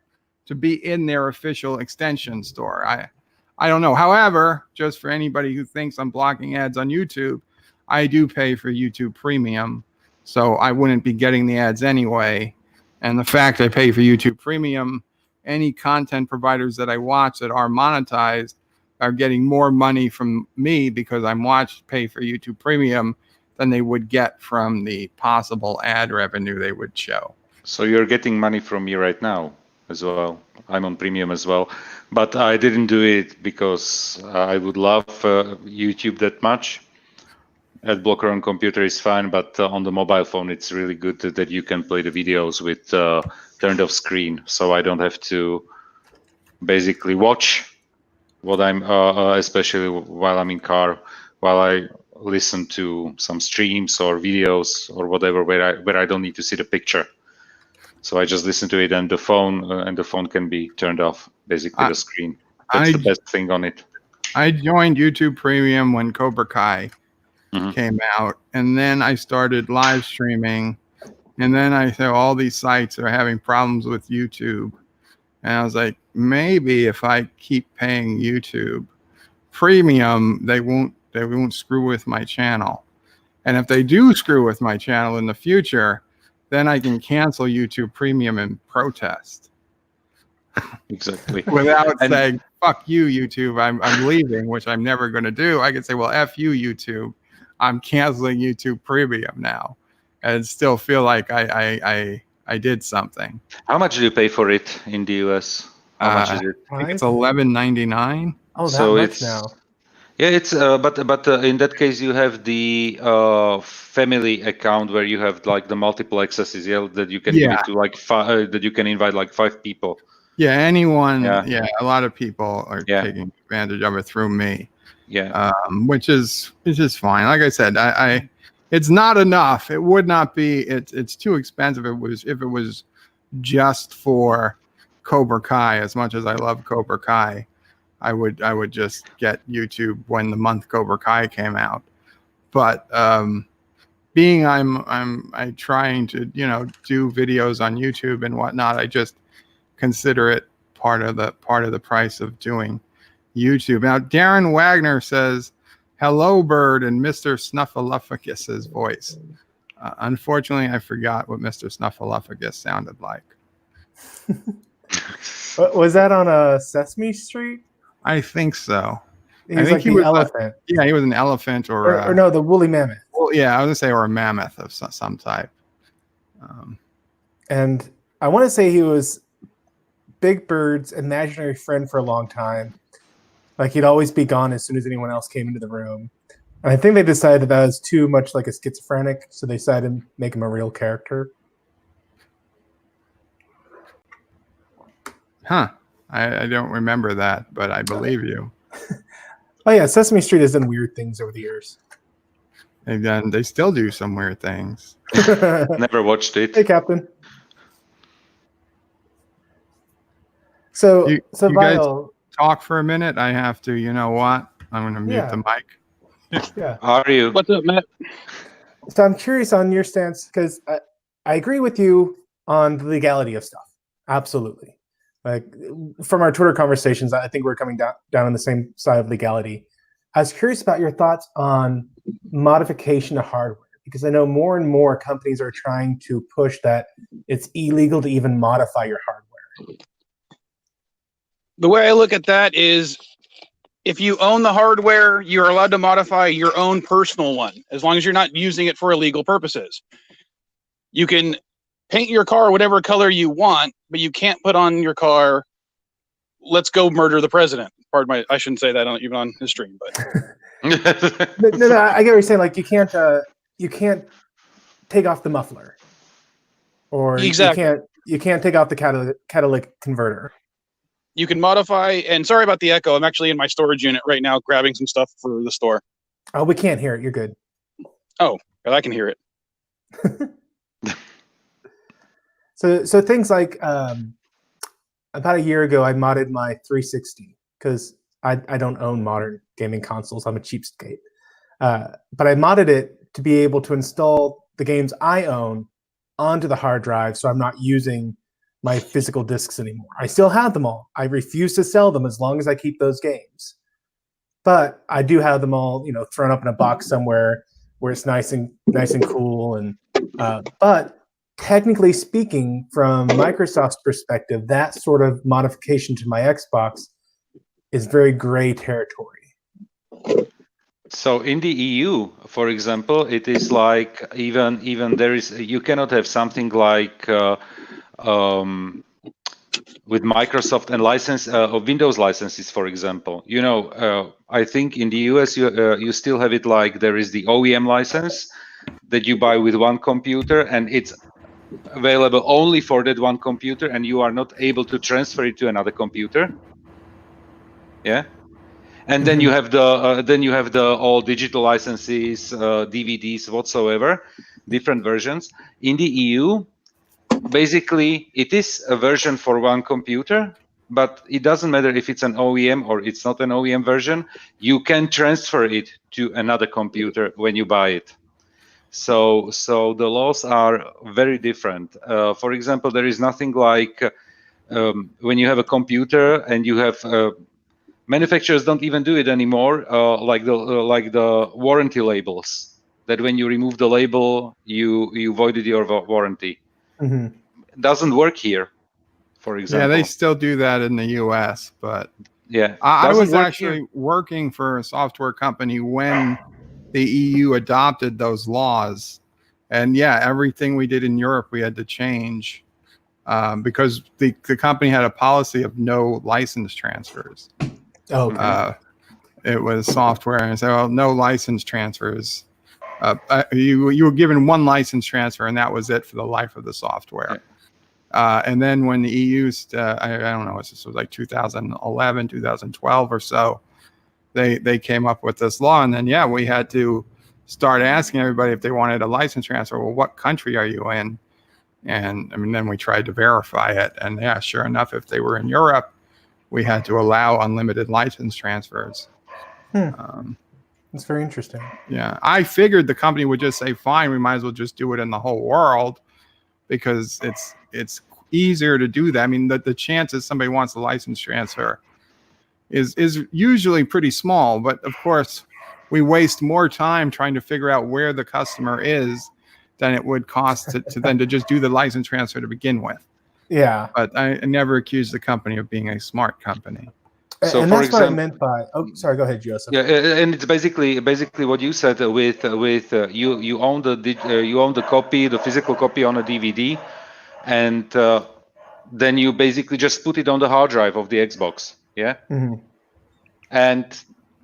to be in their official extension store? I don't know. However, just for anybody who thinks I'm blocking ads on YouTube, I do pay for YouTube Premium, so I wouldn't be getting the ads anyway. And the fact I pay for YouTube Premium, any content providers that I watch that are monetized are getting more money from me because pay for YouTube Premium than they would get from the possible ad revenue they would show. So you're getting money from me right now as well. I'm on Premium as well, but I didn't do it because I would love YouTube that much. Ad blocker on computer is fine, but on the mobile phone, it's really good that you can play the videos with turned off screen, so I don't have to basically watch what I'm, especially while I'm in car, while I listen to some streams or videos or whatever, where I don't need to see the picture. So I just listen to it, and the phone can be turned off, basically the screen. That's the best thing on it. I joined YouTube Premium when Cobra Kai came out, and then I started live streaming, and then I saw all these sites are having problems with YouTube, and I was like, maybe if I keep paying YouTube Premium, they won't screw with my channel, and if they do screw with my channel in the future, then I can cancel YouTube Premium and protest. Exactly. Without saying, fuck you, YouTube, I'm leaving, which I'm never going to do. I could say, well, F you, YouTube. I'm canceling YouTube Premium now, and still feel like I did something. How much do you pay for it in the US? How much is it? I think it's $11.99. Oh, that much now. Yeah, it's but in that case you have the family account where you have like the multiple accesses, that you can give it to like that you can invite like 5 people. Yeah, anyone. Yeah, a lot of people are taking advantage of it through me. Yeah, which is fine. Like I said, it's not enough. It would not be. It's too expensive. If it was just for Cobra Kai. As much as I love Cobra Kai, I would just get YouTube when the month Cobra Kai came out. But being I'm trying to do videos on YouTube and whatnot, I just consider it part of the price of doing YouTube. Now Darren Wagner says, "Hello, Bird," in Mr. Snuffleupagus' voice. Unfortunately, I forgot what Mr. Snuffleupagus sounded like. Was that on Sesame Street? I think so. He was like the elephant. Yeah, he was an elephant or no, the woolly mammoth. Well, yeah, I was gonna say, or a mammoth of some type. And I want to say he was Big Bird's imaginary friend for a long time. Like he'd always be gone as soon as anyone else came into the room. And I think they decided that was too much like a schizophrenic, so they decided to make him a real character. Huh. I don't remember that, but I believe you. Oh yeah, Sesame Street has done weird things over the years. They still do some weird things. Never watched it. Hey, Captain. So, you Vile, guys talk for a minute. I have to. You know what? I'm going to mute the mic. Yeah. How are you? What's up, Matt? So I'm curious on your stance because I agree with you on the legality of stuff. Absolutely. Like from our Twitter conversations, I think we're coming down on the same side of legality. I was curious about your thoughts on modification of hardware, because I know more and more companies are trying to push that it's illegal to even modify your hardware. The way I look at that is, if you own the hardware, you're allowed to modify your own personal one, as long as you're not using it for illegal purposes. You can paint your car whatever color you want, but you can't put on your car, "Let's go murder the president." Pardon I shouldn't say that even on the stream, but no, I get what you're saying. Like you can't take off the muffler, or exactly. you can't take off the catalytic converter. You can modify, and sorry about the echo. I'm actually in my storage unit right now, grabbing some stuff for the store. Oh, we can't hear it. You're good. Oh, well, I can hear it. So things like about a year ago, I modded my 360 because I don't own modern gaming consoles. I'm a cheapskate. But I modded it to be able to install the games I own onto the hard drive, so I'm not using my physical discs anymore. I still have them all. I refuse to sell them as long as I keep those games. But I do have them all, thrown up in a box somewhere where it's nice and cool. And but technically speaking, from Microsoft's perspective, that sort of modification to my Xbox is very gray territory. So in the EU, for example, it is like even there is, you cannot have something like with Microsoft and license Windows licenses, for example. I think in the US you still have it like there is the OEM license that you buy with one computer, and it's available only for that one computer, and you are not able to transfer it to another computer. Yeah. And then you have the all digital licenses, DVDs, whatsoever, different versions. In the EU, basically, it is a version for one computer, but it doesn't matter if it's an OEM or it's not an OEM version. You can transfer it to another computer when you buy it. So the laws are very different. For example, there is nothing like when you have a computer and you have manufacturers don't even do it anymore, like the warranty labels, that when you remove the label, you voided your warranty. Mm-hmm. It doesn't work here, for example. Yeah, they still do that in the US, but yeah, I was actually working for a software company when the EU adopted those laws. And yeah, everything we did in Europe, we had to change because the company had a policy of no license transfers. Oh, okay. It was software, and so no license transfers. You were given one license transfer, and that was it for the life of the software. And then when the EU, I don't know, this was like 2011, 2012 or so, they came up with this law, and then we had to start asking everybody if they wanted a license transfer. Well, what country are you in? And I mean, then we tried to verify it. And yeah, sure enough, if they were in Europe, we had to allow unlimited license transfers. That's very interesting. Yeah, I figured the company would just say, fine, we might as well just do it in the whole world, because it's easier to do that. I mean, the chances somebody wants a license transfer is usually pretty small, but of course we waste more time trying to figure out where the customer is than it would cost to then to just do the license transfer to begin with. Yeah. But I never accused the company of being a smart company. So and for that's what I example- meant by. Oh, sorry. Go ahead, Joseph. Yeah, and it's basically what you said with you own the copy, the physical copy on a DVD, and then you basically just put it on the hard drive of the Xbox. Yeah. Mhm. And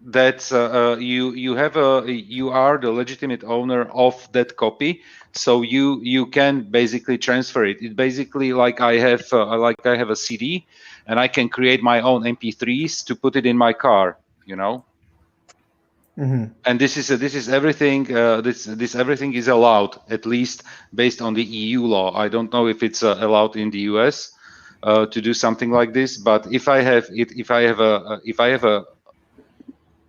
that's you are the legitimate owner of that copy, so you can basically transfer it. It's basically like I have a CD, and I can create my own MP3s to put it in my car, you know. Mm-hmm. And this is everything. This everything is allowed, at least based on the EU law. I don't know if it's allowed in the US to do something like this. But if I have a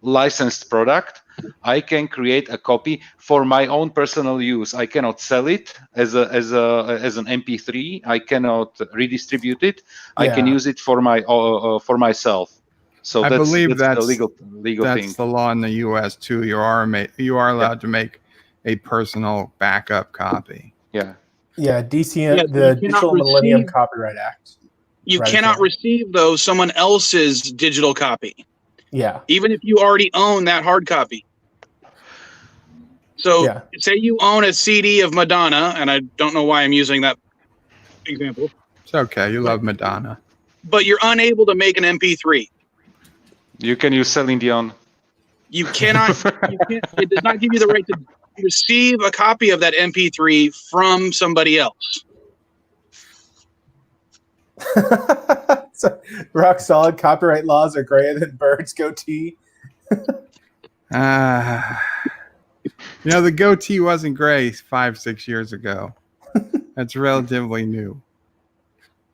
licensed product, I can create a copy for my own personal use. I cannot sell it as an MP3. I cannot redistribute it. I can use it for myself. So I believe that's the legal that's thing. the law in the U.S. too. You are allowed to make a personal backup copy. Yeah. Yeah, DCM, Yeah, the you cannot Digital Millennium receive- Copyright Act. You Right, cannot so- receive, though, someone else's digital copy, Yeah. even if you already own that hard copy. So, Yeah. say you own a CD of Madonna, and I don't know why I'm using that example, It's okay. You love Madonna. but you're unable to make an MP3. You can use Celine Dion. You cannot. It does not give you the right to receive a copy of that MP3 from somebody else. So, rock solid copyright laws are grayer than birds goatee. The goatee wasn't gray 5-6 years ago. That's relatively new.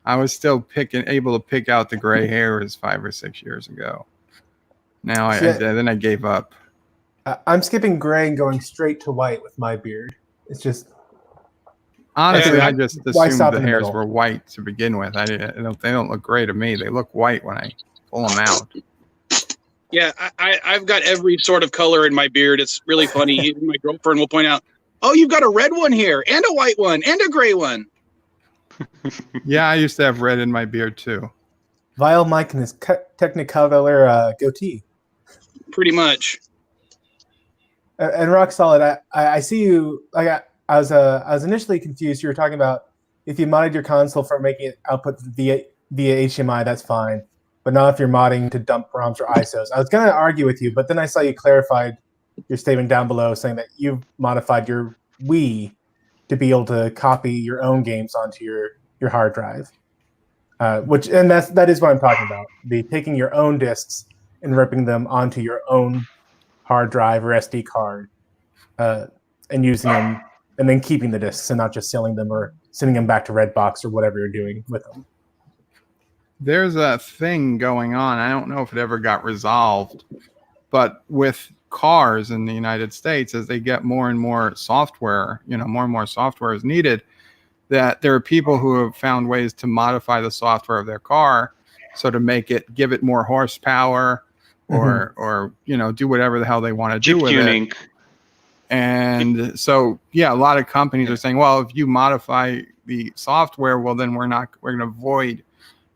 I was still able to pick out the gray hairs 5 or 6 years ago. Now I gave up. I'm skipping gray and going straight to white with my beard. It's just Honestly, I just why assumed stop the in the hairs middle? were white to begin with. They don't look gray to me. They look white when I pull them out. Yeah, I've got every sort of color in my beard. It's really funny. Even my girlfriend will point out, "Oh, you've got a red one here, and a white one, and a gray one." Yeah, I used to have red in my beard too. Vile Mike and his Technicolor goatee. Pretty much. And rock solid. I see you. I was initially confused. You were talking about if you modded your console for making it output via HDMI, that's fine. But not if you're modding to dump ROMs or ISOs. I was going to argue with you, but then I saw you clarified your statement down below, saying that you've modified your Wii to be able to copy your own games onto your hard drive. That is what I'm talking about. The taking your own discs and ripping them onto your own hard drive or SD card, and using them, and then keeping the discs and not just selling them or sending them back to Redbox or whatever you're doing with them. There's a thing going on. I don't know if it ever got resolved, but with cars in the United States, as they get more and more software, more and more software is needed, that there are people who have found ways to modify the software of their car so to give it more horsepower or do whatever the hell they want to do with it. And so, yeah, a lot of companies are saying, well, if you modify the software, well, then we're going to void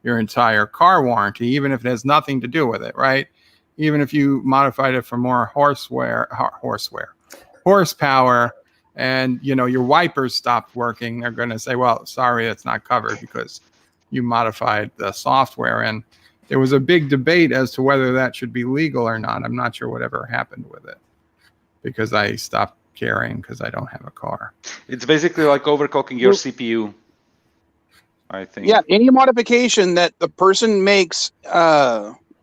your entire car warranty, even if it has nothing to do with it, right? Even if you modified it for more horsepower, and your wipers stopped working, they're going to say, well, sorry, it's not covered because you modified the software. And there was a big debate as to whether that should be legal or not. I'm not sure whatever happened with it because I stopped caring because I don't have a car. It's basically like overclocking your CPU, I think. Yeah, any modification that the person makes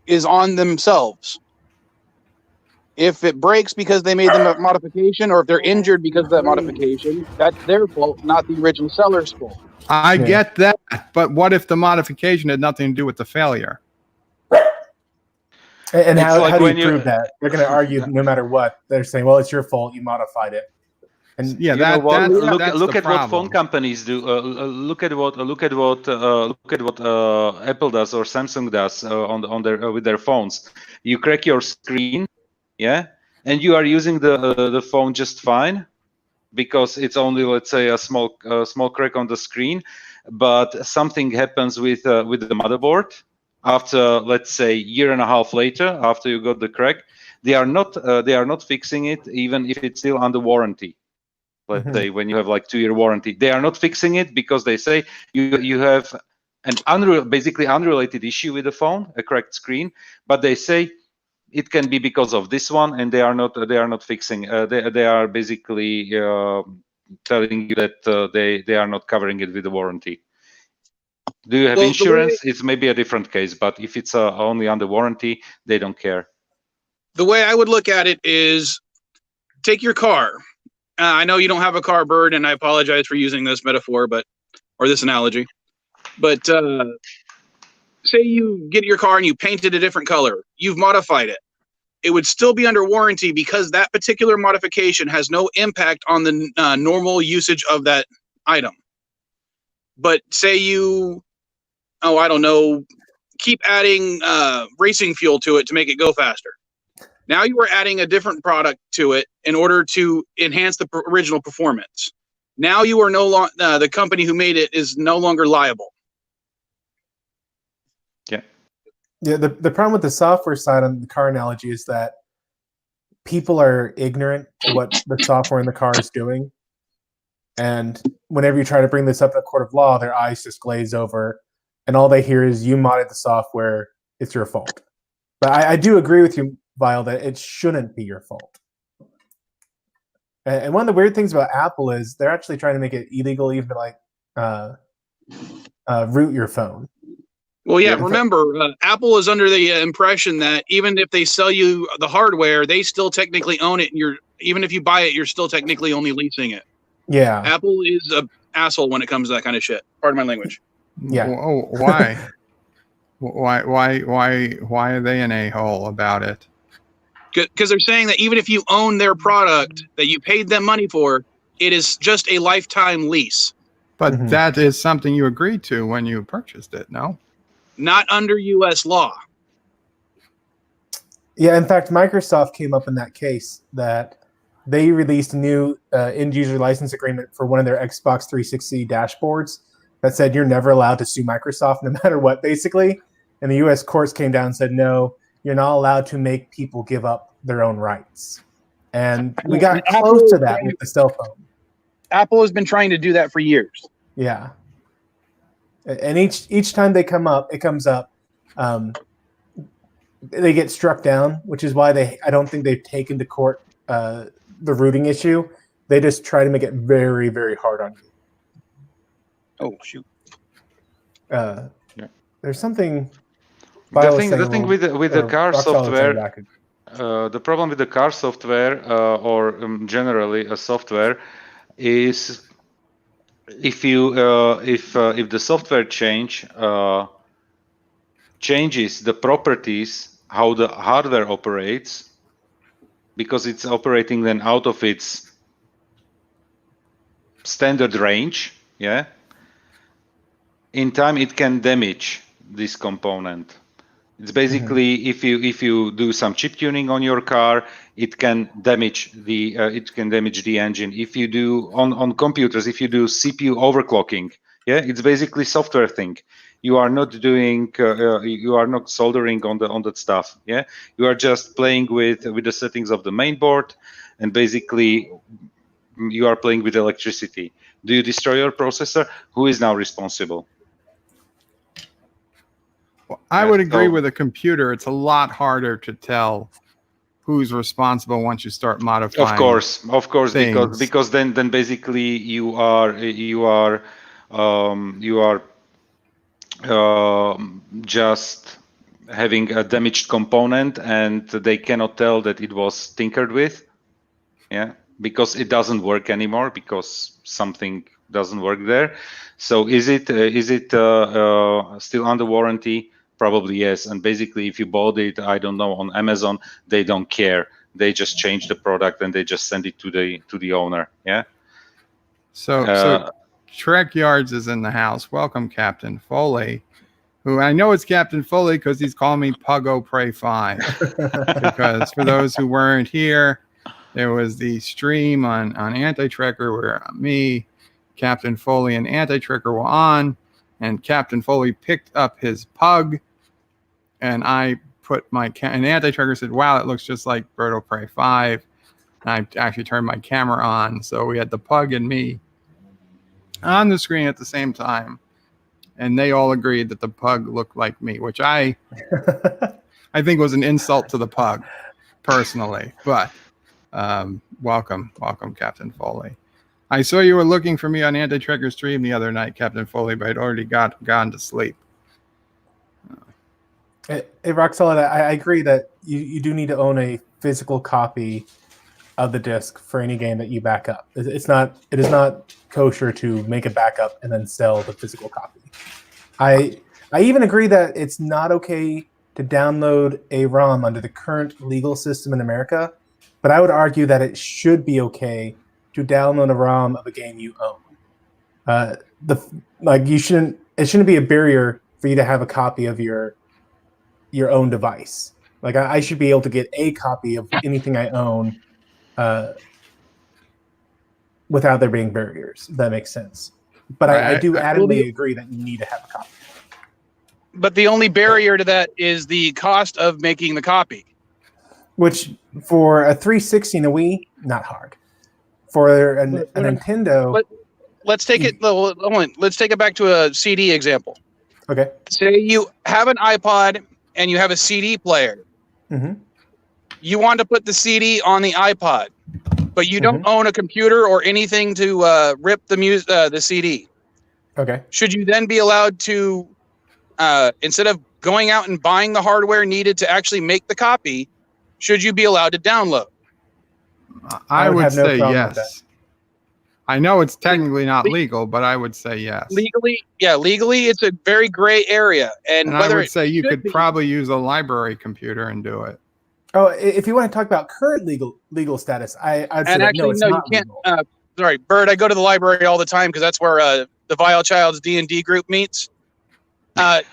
is on themselves. If it breaks because they made the modification, or if they're injured because of that modification, that's their fault, not the original seller's fault. I Yeah. get that, but what if the modification had nothing to do with the failure? And It's how, like how do when you you- prove that? They're going to argue no matter what. They're saying, well, it's your fault. You modified it. And Yeah, You know what? that's Look the at what phone problem. companies do. Look at what Apple does or Samsung does on their with their phones. You crack your screen, yeah, and you are using the phone just fine because it's only, let's say, a small crack on the screen, but something happens with the motherboard after, let's say, year and a half later after you got the crack. They are not fixing it even if it's still under warranty. Let's say when you have like 2-year warranty, they are not fixing it because they say you have an basically unrelated issue with the phone, a cracked screen, but they say it can be because of this one, and they are not fixing. They are basically telling you that they are not covering it with the warranty. Do you have Well, the insurance? It's maybe a different case, but if it's only under warranty, they don't care. The way I would look at it is, take your car. I know you don't have a car, Bird, and I apologize for using this metaphor, or this analogy. But say you get your car and you paint it a different color. You've modified it. It would still be under warranty because that particular modification has no impact on the normal usage of that item. But say you, I don't know, keep adding racing fuel to it to make it go faster. Now you are adding a different product to it in order to enhance the original performance. Now you are no longer, the company who made it is no longer liable. Yeah, the problem with the software side on the car analogy is that people are ignorant to what the software in the car is doing. And whenever you try to bring this up in a court of law, their eyes just glaze over. And all they hear is, you modded the software, it's your fault. But I do agree with you, Vile, that it shouldn't be your fault. And one of the weird things about Apple is they're actually trying to make it illegal even to like root your phone. Well, yeah, Yeah. remember, Apple is under the impression that even if they sell you the hardware, they still technically own it. And even if you buy it, you're still technically only leasing it. Yeah. Apple is an asshole when it comes to that kind of shit. Pardon my language. Yeah. Oh, why? Why are they an a-hole about it? Because they're saying that even if you own their product that you paid them money for, it is just a lifetime lease. But that is something you agreed to when you purchased it, no? Not under U.S. law. Yeah, in fact, Microsoft came up in that case that they released a new end-user license agreement for one of their Xbox 360 dashboards that said you're never allowed to sue Microsoft no matter what, basically. And the U.S. courts came down and said, no, you're not allowed to make people give up their own rights. And we got close to that with the cell phone. Apple has been trying to do that for years. Yeah. And each time they come up, it comes up, they get struck down, which is why I don't think they've taken to court the rooting issue. They just try to make it very, very hard on you. Oh, shoot. There's something. The thing with the car software, the problem with the car software or generally a software is if the software changes the properties how the hardware operates, because it's operating then out of its standard range, yeah, in time it can damage this component. It's basically if you do some chip tuning on your car, it can damage the engine. If you do on computers, if you do CPU overclocking, yeah, it's basically software thing. You are not doing you are not soldering on that stuff. Yeah, you are just playing with the settings of the main board, and basically you are playing with electricity. Do you destroy your processor? Who is now responsible? Well, I would agree with a computer. It's a lot harder to tell who's responsible once you start modifying. Of course, things. because then basically you are just having a damaged component and they cannot tell that it was tinkered with. Yeah, because it doesn't work anymore because something doesn't work there. So is it still under warranty? Probably yes. And basically, if you bought it, I don't know, on Amazon, they don't care. They just change the product and they just send it to the owner. Yeah. So Trek Yards is in the house. Welcome, Captain Foley. Who I know it's Captain Foley because he's calling me Puggo Pray 5. Because for those who weren't here, there was the stream on Anti-Trekker where me, Captain Foley, and Anti-Trekker were on, and Captain Foley picked up his pug, and I put and Anti-Trekker said, "Wow, it looks just like Birdo Prey 5." And I actually turned my camera on, so we had the pug and me on the screen at the same time, and they all agreed that the pug looked like me, which I think was an insult to the pug, personally, but. Welcome, Captain Foley. I saw you were looking for me on Anti-Trekker stream the other night, Captain Foley, but I'd already gone to sleep. Hey, Rock Solid, I agree that you do need to own a physical copy of the disc for any game that you back up. It is not kosher to make a backup and then sell the physical copy. I even agree that it's not okay to download a ROM under the current legal system in America. But I would argue that it should be okay to download a ROM of a game you own. It shouldn't be a barrier for you to have a copy of your own device. Like I should be able to get a copy of anything I own without there being barriers. If that makes sense. But I do adamantly agree that you need to have a copy. But the only barrier to that is the cost of making the copy. Which, for a 360 and a Wii, not hard. For a Nintendo... Let's take it. Let's take it back to a CD example. Okay. Say you have an iPod and you have a CD player. Mm-hmm. You want to put the CD on the iPod, but you don't own a computer or anything to rip the CD. Okay. Should you then be allowed to, instead of going out and buying the hardware needed to actually make the copy, should you be allowed to download? I would say yes. I know it's technically not legal, but I would say yes. Legally, it's a very gray area. And I would say you could probably use a library computer and do it. Oh, if you want to talk about current legal status, I'd say no, it's not legal. Sorry, Bird, I go to the library all the time because that's where the Vile Child's D&D group meets. The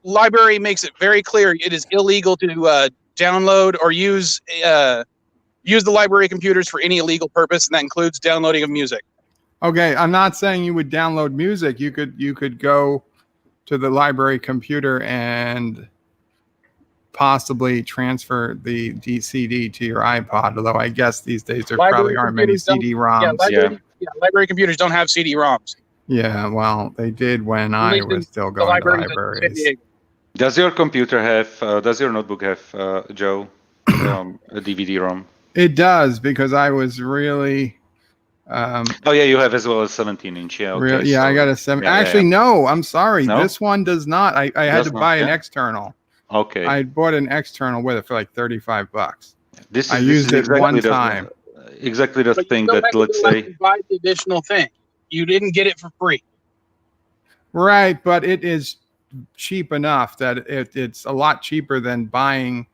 library makes it very clear it is illegal to download or use the library computers for any illegal purpose, and that includes downloading of music. Okay, I'm not saying you would download music. You could go to the library computer and possibly transfer the CD to your iPod, although I guess these days there probably aren't many CD-ROMs. Library computers don't have CD-ROMs. Yeah, well, they did when I was still going to libraries. Does your computer have, does your notebook have, Joe, a DVD-ROM? It does, because I was really... oh, yeah, you have as well as 17-inch. Yeah, okay, yeah, so, I got a 7. Yeah, actually, no, I'm sorry. No? This one does not. I had to buy an external. Okay. I bought an external with it for like $35. I used it exactly one time. Exactly the thing that, let's say... buy the additional thing. You didn't get it for free. Right, but it is cheap enough that it's a lot cheaper than buying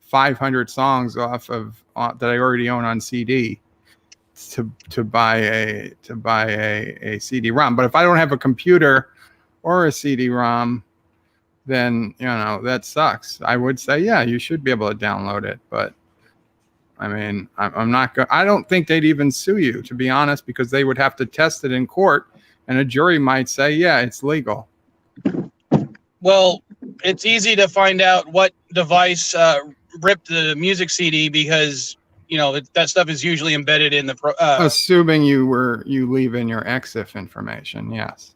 500 songs off of that I already own on CD to buy a CD-ROM. But if I don't have a computer or a CD-ROM, then that sucks. I would say you should be able to download it, but I mean I'm not I don't think they'd even sue you, to be honest, because they would have to test it in court, and a jury might say it's legal. Well, it's easy to find out what device ripped the music CD because that stuff is usually embedded in the. Assuming you leave in your EXIF information, yes.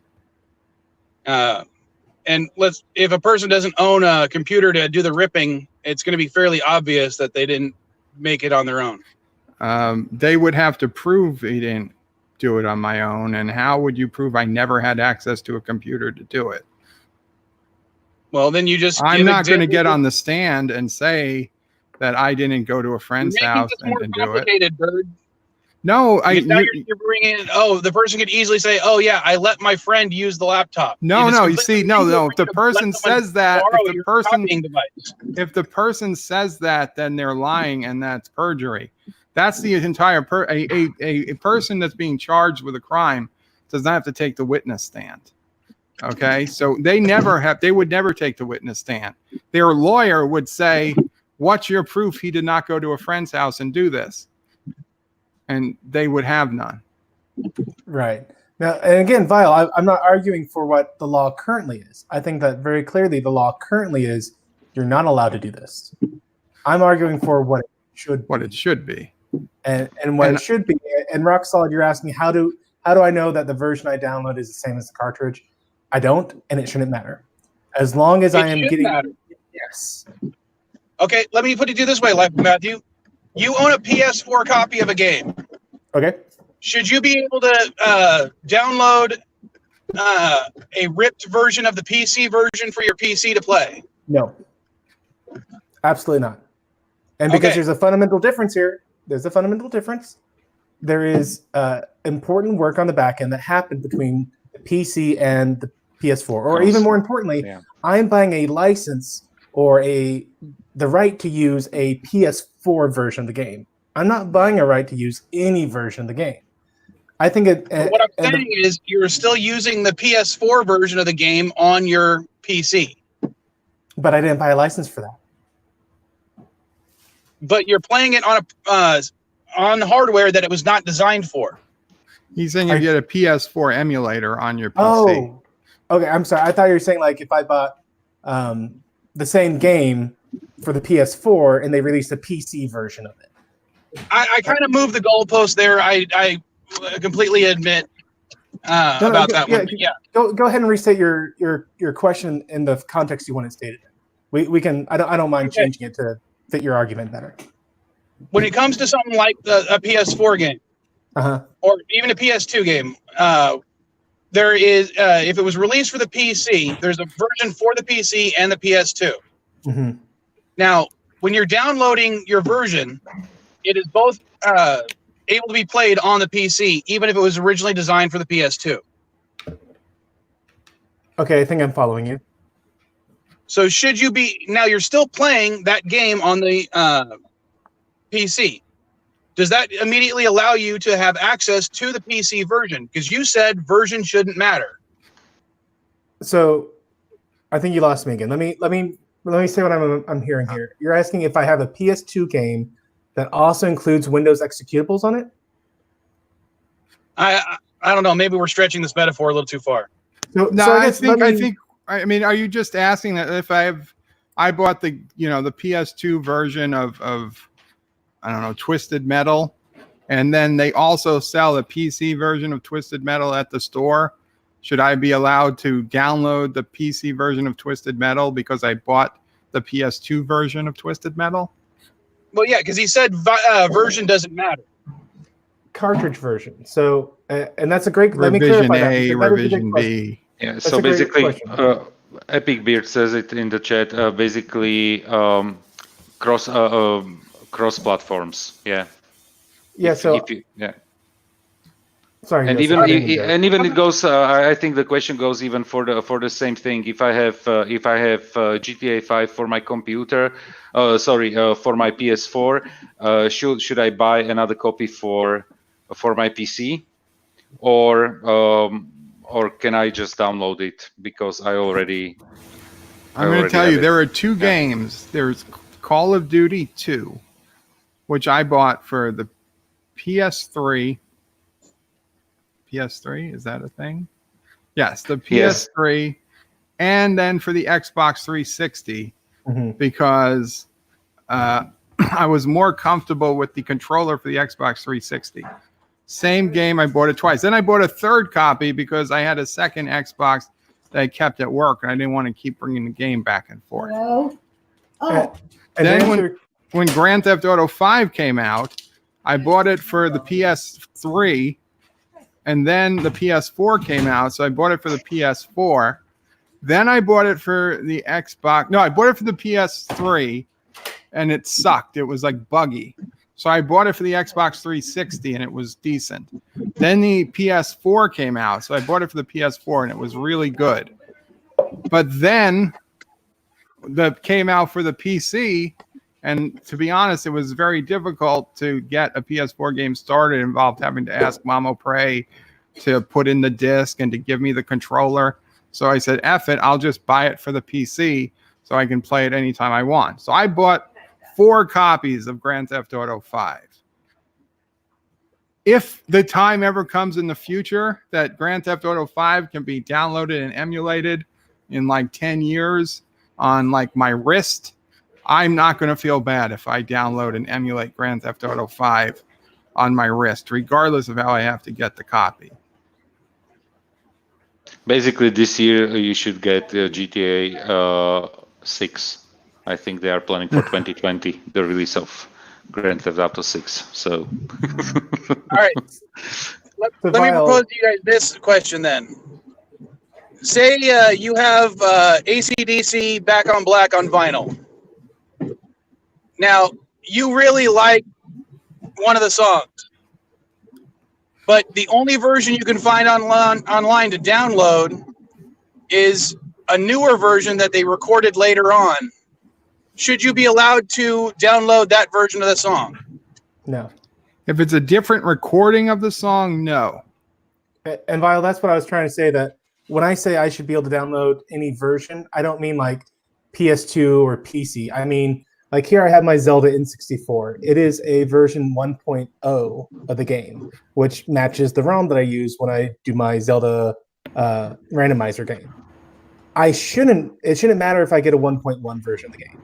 And if a person doesn't own a computer to do the ripping, it's going to be fairly obvious that they didn't make it on their own. They would have to prove he didn't do it on my own, and how would you prove I never had access to a computer to do it? Well, then you just. I'm give not going to examples get of- on the stand and say that I didn't go to a friend's You're making house this more and do it. complicated, Bird. No, Because now you're bringing in. Oh, the person could easily say, "Oh yeah, I let my friend use the laptop." no, It is no. You completely see, no. legal If for you the to let person someone says that, borrow if the your person, copying device. if the person says that, then they're lying, and that's perjury. That's the entire a person that's being charged with a crime does not have to take the witness stand. Okay, so they would never take the witness stand. Their lawyer would say, "What's your proof he did not go to a friend's house and do this?" And they would have none. Right. Now, and again, Vile, I'm not arguing for what the law currently is. I think that very clearly the law currently is you're not allowed to do this. I'm arguing for what it should be. What it should be. And what it should be. And Rock Solid, you're asking how do I know that the version I download is the same as the cartridge? I don't, and it shouldn't matter. As long as I am should getting matter. yes. Okay, let me put it to you this way, Life Matthew. You own a PS4 copy of a game. Okay. Should you be able to download a ripped version of the PC version for your PC to play? No. Absolutely not. And because Okay. there's a fundamental difference here. There's a fundamental difference. There is important work on the back end that happened between the PC and the PS4. Or even more importantly, I'm buying a license or the right to use a PS4 version of the game. I'm not buying a right to use any version of the game. I think what I'm saying is you're still using the PS4 version of the game on your PC. But I didn't buy a license for that. But you're playing it on hardware that it was not designed for. He's saying you get a PS4 emulator on your PC. Oh, okay. I'm sorry. I thought you were saying like if I bought the same game for the PS4 and they released a PC version of it. I kind of moved the goalpost there. I completely admit about that one. But yeah. Go ahead and restate your question in the context you want it stated in. We can. I don't mind changing it to fit your argument better. When it comes to something like a PS4 game, or even a PS2 game, there is if it was released for the PC, there's a version for the PC and the PS2. Mm-hmm. Now, when you're downloading your version, it is both able to be played on the PC, even if it was originally designed for the PS2. Okay, I think I'm following you. So should you be now? You're still playing that game on the PC. Does that immediately allow you to have access to the PC version? Because you said version shouldn't matter. So, I think you lost me again. Let me say what I'm hearing here. You're asking if I have a PS2 game that also includes Windows executables on it? I don't know. Maybe we're stretching this metaphor a little too far. So, No, so I think. I mean, are you just asking that if I bought the PS2 version of I don't know, Twisted Metal, and then they also sell a PC version of Twisted Metal at the store? Should I be allowed to download the PC version of Twisted Metal because I bought the PS2 version of Twisted Metal? Well, yeah, because he said version doesn't matter. Cartridge version. So, and that's a great. Revision let me clarify that, A, revision B. Yeah. That's So a great basically, question. Epic Beard says it in the chat. Basically, cross platforms. Yeah. Yeah. So, yeah. sorry. And yes, even it goes. I think the question goes even for the same thing. If I have GTA 5 for my computer, for my PS4, should I buy another copy for my PC, or can I just download it because I already? I'm going to tell you, there are two games. There's Call of Duty 2, which I bought for the PS3. PS3, is that a thing? Yes, the PS3, and then for the Xbox 360, because I was more comfortable with the controller for the Xbox 360. Same game, I bought it twice. Then I bought a third copy because I had a second Xbox that I kept at work, and I didn't want to keep bringing the game back and forth. Hello? Oh, Then when Grand Theft Auto 5 came out, I bought it for the PS3, and then the PS4 came out, so I bought it for the PS4. Then I bought it for the Xbox. No, I bought it for the PS3, and it sucked. It was like buggy. So I bought it for the Xbox 360, and it was decent. Then the PS4 came out, so I bought it for the PS4, and it was really good. But then that came out for the PC, and to be honest, it was very difficult to get a PS4 game started. It involved having to ask Mamo Prey to put in the disc and to give me the controller. So I said, F it, I'll just buy it for the PC so I can play it anytime I want. So I bought 4 copies of Grand Theft Auto 5. If the time ever comes in the future that Grand Theft Auto 5 can be downloaded and emulated in like 10 years on like my wrist, I'm not going to feel bad if I download and emulate Grand Theft Auto 5 on my wrist, regardless of how I have to get the copy. Basically, this year you should get GTA 6. I think they are planning for 2020 the release of Grand Theft Auto 6. So, All right. Let me propose to you guys this question then. Say you have AC/DC Back on Black on vinyl. Now, you really like one of the songs, but the only version you can find online to download is a newer version that they recorded later on. Should you be allowed to download that version of the song? No. If it's a different recording of the song, no. And Vile, that's what I was trying to say, that when I say I should be able to download any version, I don't mean like PS2 or PC. I mean, like here I have my Zelda N64. It is a version 1.0 of the game, which matches the ROM that I use when I do my Zelda randomizer game. It shouldn't matter if I get a 1.1 version of the game.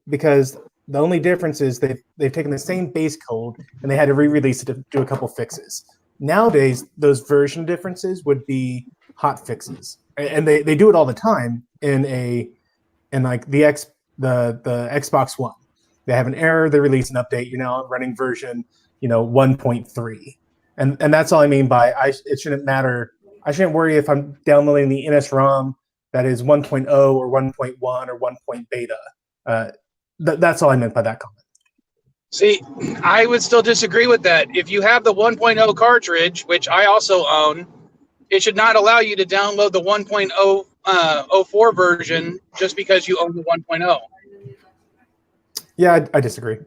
Because the only difference is they've taken the same base code and they had to re-release it to do a couple fixes. Nowadays, those version differences would be hot fixes, and they do it all the time in like the Xbox One. They have an error, they release an update. You're now running version 1.3, and that's all I mean by it shouldn't matter. I shouldn't worry if I'm downloading the NS-ROM that is 1.0 or 1.1 or 1. Beta. That's all I meant by that comment. See, I would still disagree with that. If you have the 1.0 cartridge, which I also own, it should not allow you to download the 1.04 version just because you own the 1.0. Yeah, I disagree.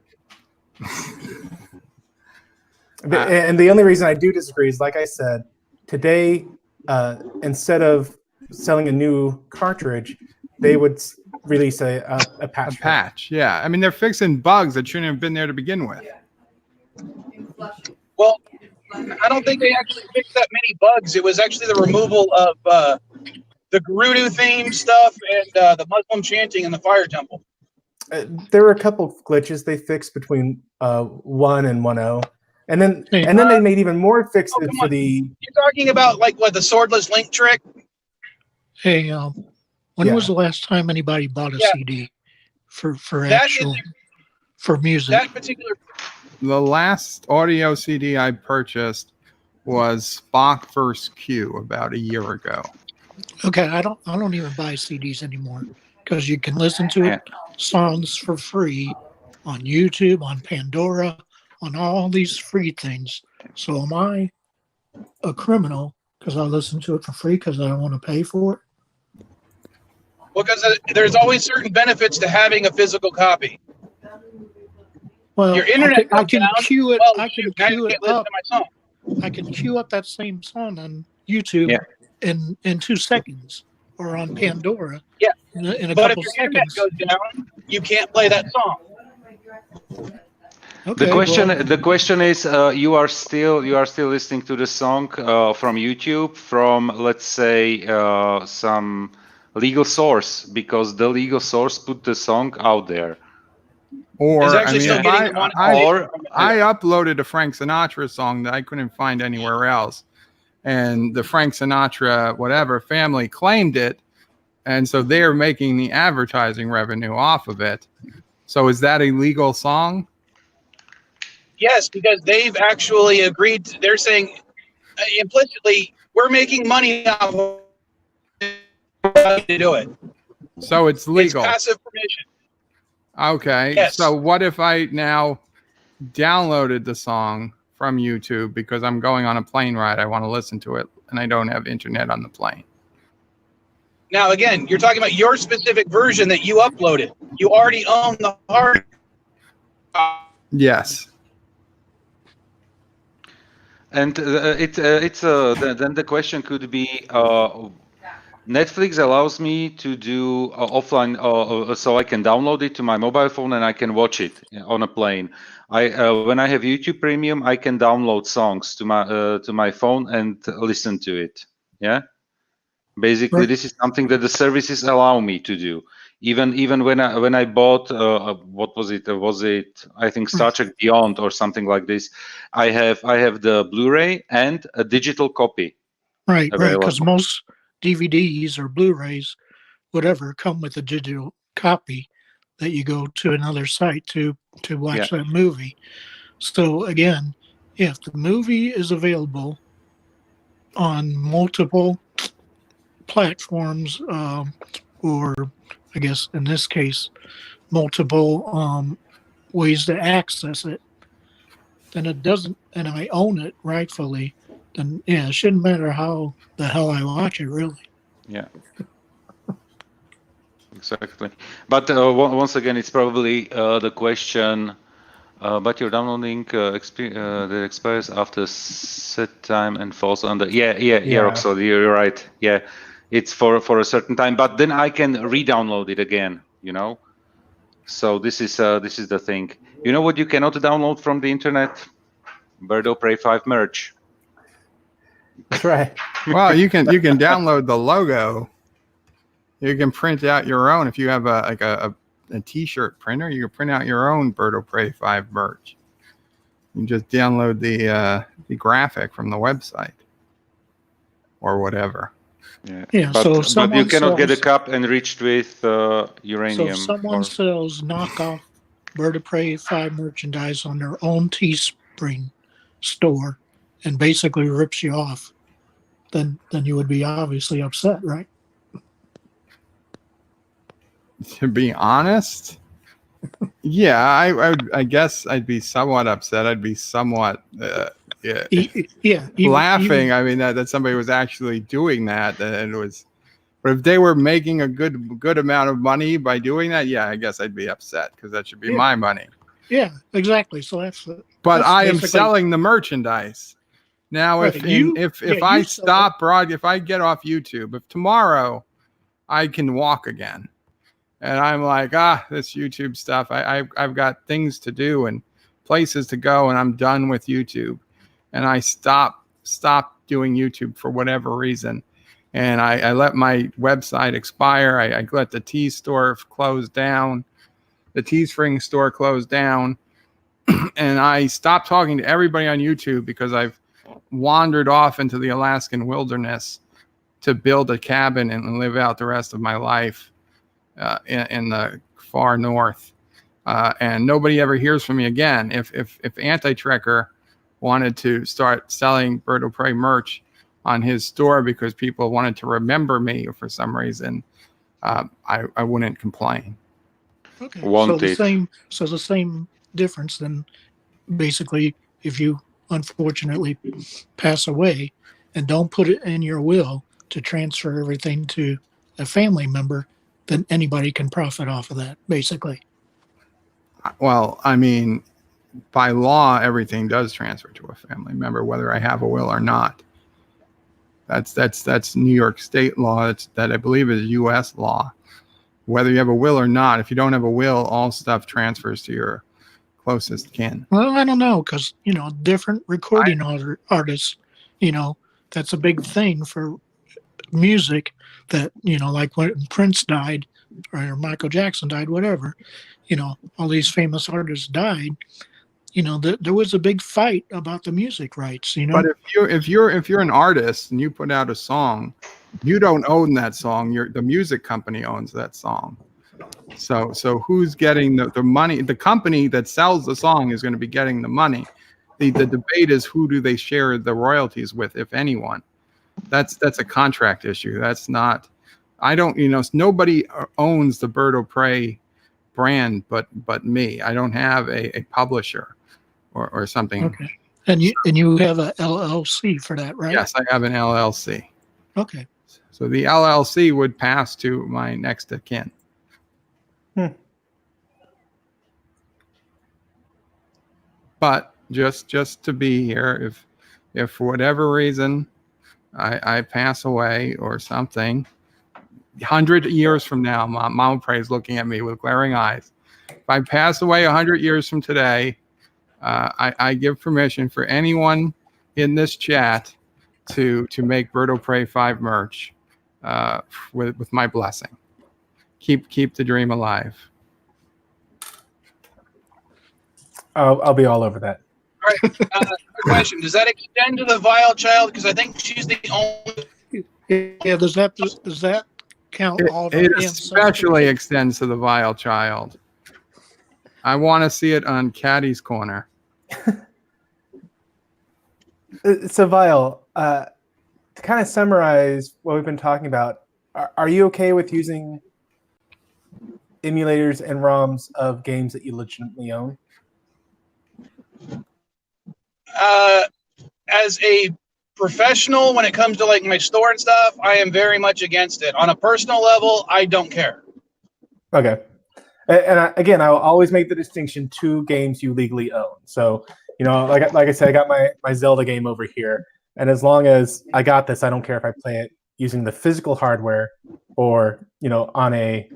And the only reason I do disagree is, like I said, today, instead of selling a new cartridge, they would release a patch. A patch, yeah. I mean, they're fixing bugs that shouldn't have been there to begin with. Well, I don't think they actually fixed that many bugs. It was actually the removal of the Gerudo theme stuff and the Muslim chanting in the fire temple. There were a couple of glitches they fixed between 1 and 1.0. And then they made even more fixes for the... You're talking about, like, what, the swordless link trick? Hey, when was the last time anybody bought a CD for music? That particular... The last audio CD I purchased was Spock vs. Q about a year ago. Okay, I don't even buy CDs anymore because you can listen to songs for free on YouTube, on Pandora, on all these free things. So am I a criminal because I listen to it for free because I don't want to pay for it? Well, because there's always certain benefits to having a physical copy. Well, your internet I can queue it. Well, I can queue it up. I can queue up that same song on YouTube in 2 seconds, or on Pandora. Yeah, in a but couple if your seconds. internet goes down, you can't play that song. Okay, the question is, you are still listening to the song from YouTube from, let's say, some legal source, because the legal source put the song out there. Or I I uploaded a Frank Sinatra song that I couldn't find anywhere else, and the Frank Sinatra whatever family claimed it, and so they're making the advertising revenue off of it. So is that a legal song? Yes, because they've actually agreed. They're saying implicitly, we're making money off of it. to do it. So it's It's legal. passive permission. Okay. Yes. So what if I now downloaded the song from YouTube because I'm going on a plane ride? I want to listen to it and I don't have internet on the plane. Now, again, you're talking about your specific version that you uploaded. You already own the hard. Yes. And then the question could be, Netflix allows me to do offline, so I can download it to my mobile phone and I can watch it on a plane. When I have YouTube Premium, I can download songs to my phone and listen to it. Yeah. Basically, Right. this is something that the services allow me to do. Even when I bought what was it? Was it, I think, Star Trek Beyond or something like this? I have the Blu-ray and a digital copy. Right, because available. most DVDs or Blu-rays, whatever, come with a digital copy that you go to another site to watch that movie. So again, if the movie is available on multiple platforms, or I guess in this case, multiple ways to access it, then it doesn't, and I own it rightfully, then yeah, it shouldn't matter how the hell I watch it, really. Yeah. Exactly. But once again, it's probably the question, but your downloading that expires after set time and falls under. Yeah, Roxo, you're right. Yeah, it's for a certain time, but then I can re-download it again, So this is the thing. You know what you cannot download from the internet? Bird of Prey 5 merch. That's right. Well, you can download the logo. You can print out your own. If you have a T-shirt printer, you can print out your own Bird of Prey 5 merch. You just download the graphic from the website or whatever. Yeah, but you cannot get a sells, cup enriched with uranium. So if someone sells knockoff Bird of Prey 5 merchandise on their own Teespring store and basically rips you off, then you would be obviously upset, right? To be honest, yeah, I guess I'd be somewhat upset. I'd be somewhat laughing. I mean that somebody was actually doing that, and it was. But if they were making a good amount of money by doing that, yeah, I guess I'd be upset because that should be my money. Yeah, exactly. So that's. But I am selling the merchandise. Now, Right, if I stop if I get off YouTube, if tomorrow I can walk again, and I'm like, this YouTube stuff, I've got things to do and places to go, and I'm done with YouTube, and I stop doing YouTube for whatever reason, and I let my website expire. I let the Teespring close down, the Teespring store close down, and I stopped talking to everybody on YouTube because I've wandered off into the Alaskan wilderness to build a cabin and live out the rest of my life in the far north, and nobody ever hears from me again. If Anti-Trekker wanted to start selling Bird of Prey merch on his store because people wanted to remember me for some reason, I wouldn't complain. Okay. So the same difference then, basically, if you unfortunately pass away and don't put it in your will to transfer everything to a family member, then anybody can profit off of that, basically. Well, I mean, by law, everything does transfer to a family member, whether I have a will or not. That's New York state law. That I believe is U.S. law. Whether you have a will or not, if you don't have a will, all stuff transfers to your closest kin. Well, I don't know, because, different recording artists, that's a big thing for music that, like when Prince died or Michael Jackson died, whatever, all these famous artists died, there was a big fight about the music rights, But if you're an artist and you put out a song, you don't own that song. The music company owns that song. So who's getting the money? The company that sells the song is going to be getting the money. The debate is who do they share the royalties with, if anyone. That's a contract issue. That's not I don't, nobody owns the Bird of Prey brand but me. I don't have a publisher or something. Okay. And you have a LLC for that, right? Yes, I have an LLC. Okay. So the LLC would pass to my next of kin. But just to be here, if for whatever reason I pass away or something, 100 years from now, Mama Prey is looking at me with glaring eyes. If I pass away 100 years from today, I give permission for anyone in this chat to make Bird of Prey 5 merch with my blessing. Keep the dream alive. I'll be all over that. All right. Question: does that extend to the Vile Child? Because I think she's the only. Yeah. Does that count all of It our especially extends to the Vile Child. I want to see it on Caddy's Corner. So, Vile, to kind of summarize what we've been talking about, are you okay with using emulators and ROMs of games that you legitimately own? As a professional, when it comes to like my store and stuff, I am very much against it. On a personal level, I don't care. Okay. And again, I'll always make the distinction to games you legally own. So, like I said, I got my Zelda game over here. And as long as I got this, I don't care if I play it using the physical hardware or, on a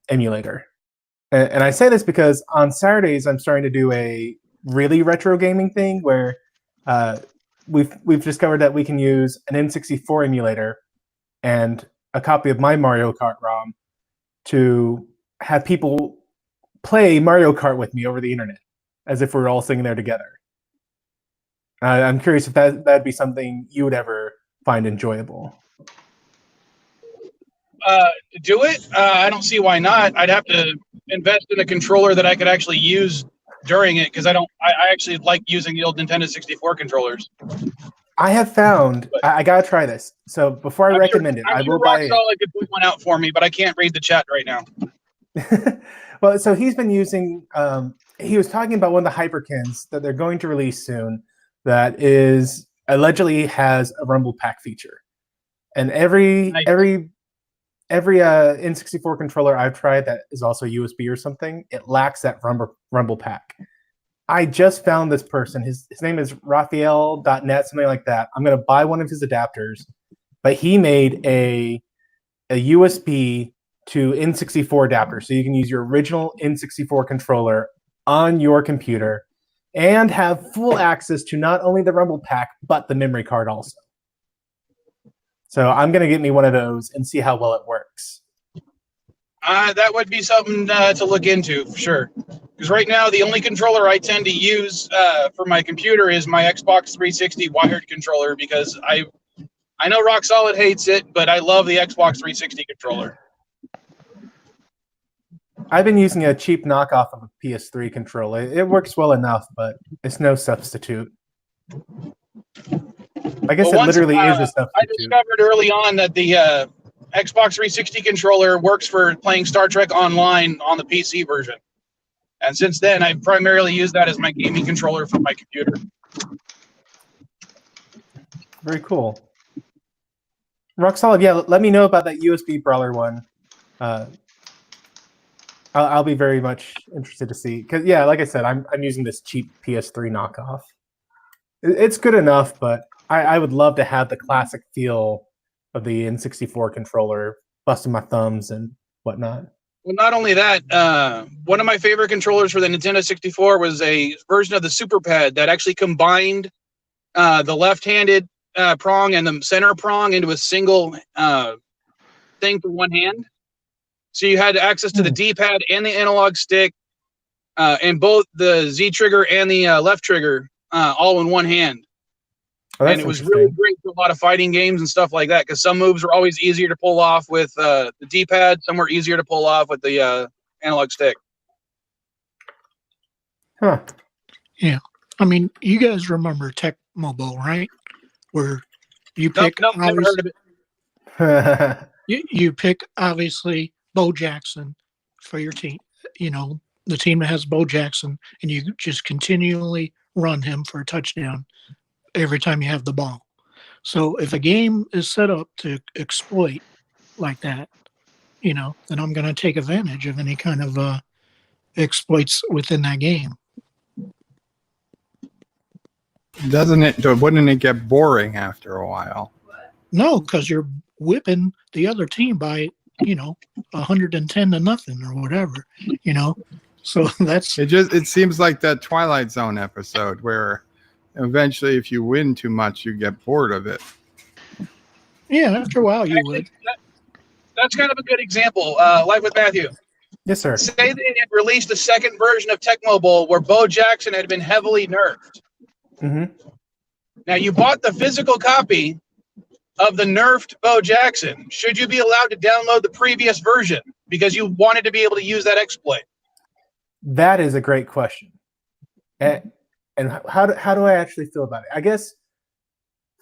emulator. And I say this because on Saturdays, I'm starting to do a really retro gaming thing where we've discovered that we can use an N64 emulator and a copy of my Mario Kart ROM to have people play Mario Kart with me over the internet, as if we're all sitting there together. I'm curious if that'd be something you would ever find enjoyable. Do it. I don't see why not. I'd have to invest in a controller that I could actually use during it because I actually like using the old Nintendo 64 controllers. I have found I gotta try this. So before I recommend it, I will buy it. Solid could put one out for me, but I can't read the chat right now. Well, so he's been using. He was talking about one of the Hyperkins that they're going to release soon. That is allegedly has a Rumble Pack feature, and every N64 controller I've tried that is also USB or something, it lacks that Rumble Pack. I just found this person. His name is Raphael.net, something like that. I'm going to buy one of his adapters, but he made a USB to N64 adapter, so you can use your original N64 controller on your computer and have full access to not only the Rumble Pack, but the memory card also. So I'm going to get me one of those and see how well it works. That would be something to look into for sure. Because right now, the only controller I tend to use for my computer is my Xbox 360 wired controller because I know Rock Solid hates it, but I love the Xbox 360 controller. I've been using a cheap knockoff of a PS3 controller. It works well enough, but it's no substitute. I guess it literally is a substitute. I discovered early on that the Xbox 360 controller works for playing Star Trek Online on the PC version. And since then, I've primarily used that as my gaming controller for my computer. Very cool. Rock Solid, yeah, let me know about that USB brawler one. I'll be very much interested to see. Because, yeah, like I said, I'm using this cheap PS3 knockoff. It's good enough, but I would love to have the classic feel of the N64 controller, busting my thumbs and whatnot. Well, not only that, one of my favorite controllers for the Nintendo 64 was a version of the Super Pad that actually combined the left-handed prong and the center prong into a single thing for one hand. So you had access to the D-pad and the analog stick, and both the Z trigger and the left trigger all in one hand. Oh, and it was really great for a lot of fighting games and stuff like that because some moves were always easier to pull off with the D-pad. Some were easier to pull off with the analog stick. Huh. Yeah. I mean, you guys remember Tech Mobile, right? Where you pick Nope, never heard of it. You pick obviously Bo Jackson for your team. You know, the team that has Bo Jackson, and you just continually run him for a touchdown every time you have the ball. So if a game is set up to exploit like that, you know, then I'm going to take advantage of any kind of exploits within that game. Wouldn't it get boring after a while? No, because you're whipping the other team by, 110 to nothing or whatever, So that's It seems like that Twilight Zone episode where eventually if you win too much you get bored of it. yeah. After a while, you would. That's kind of a good example. Like with Matthew. Yes, sir. Say they had released a second version of Tecmo Bowl where Bo Jackson had been heavily nerfed. Mm-hmm. Now you bought the physical copy of the nerfed Bo Jackson. Should you be allowed to download the previous version because you wanted to be able to use that exploit? That is a great question. And how do I actually feel about it? I guess,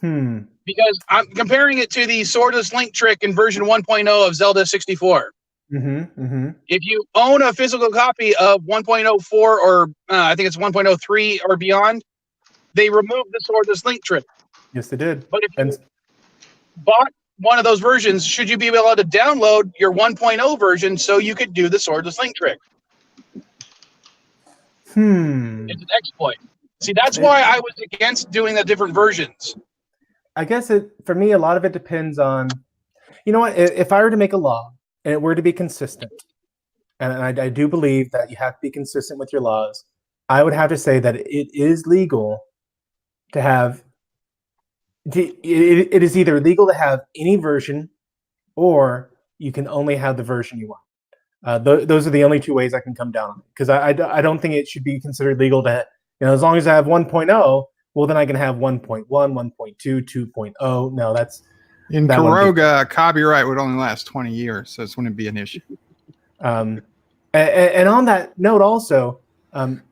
Because I'm comparing it to the Swordless Link trick in version 1.0 of Zelda 64. If you own a physical copy of 1.04 or I think it's 1.03 or beyond, they removed the Swordless Link trick. Yes, they did. But if you bought one of those versions, should you be allowed to download your 1.0 version so you could do the Swordless Link trick? It's an exploit. See, that's why I was against doing the different versions. I guess for me, a lot of it depends on, you know what, if I were to make a law and it were to be consistent, and I do believe that you have to be consistent with your laws, I would have to say that it is legal to have, it is either legal to have any version or you can only have the version you want. Those are the only two ways I can come down on it, because I don't think it should be considered legal to, as long as I have 1.0, well, then I can have 1.1, 1.2, 2.0. No, that's... In Karoga, copyright would only last 20 years, so this wouldn't be an issue. And on that note also,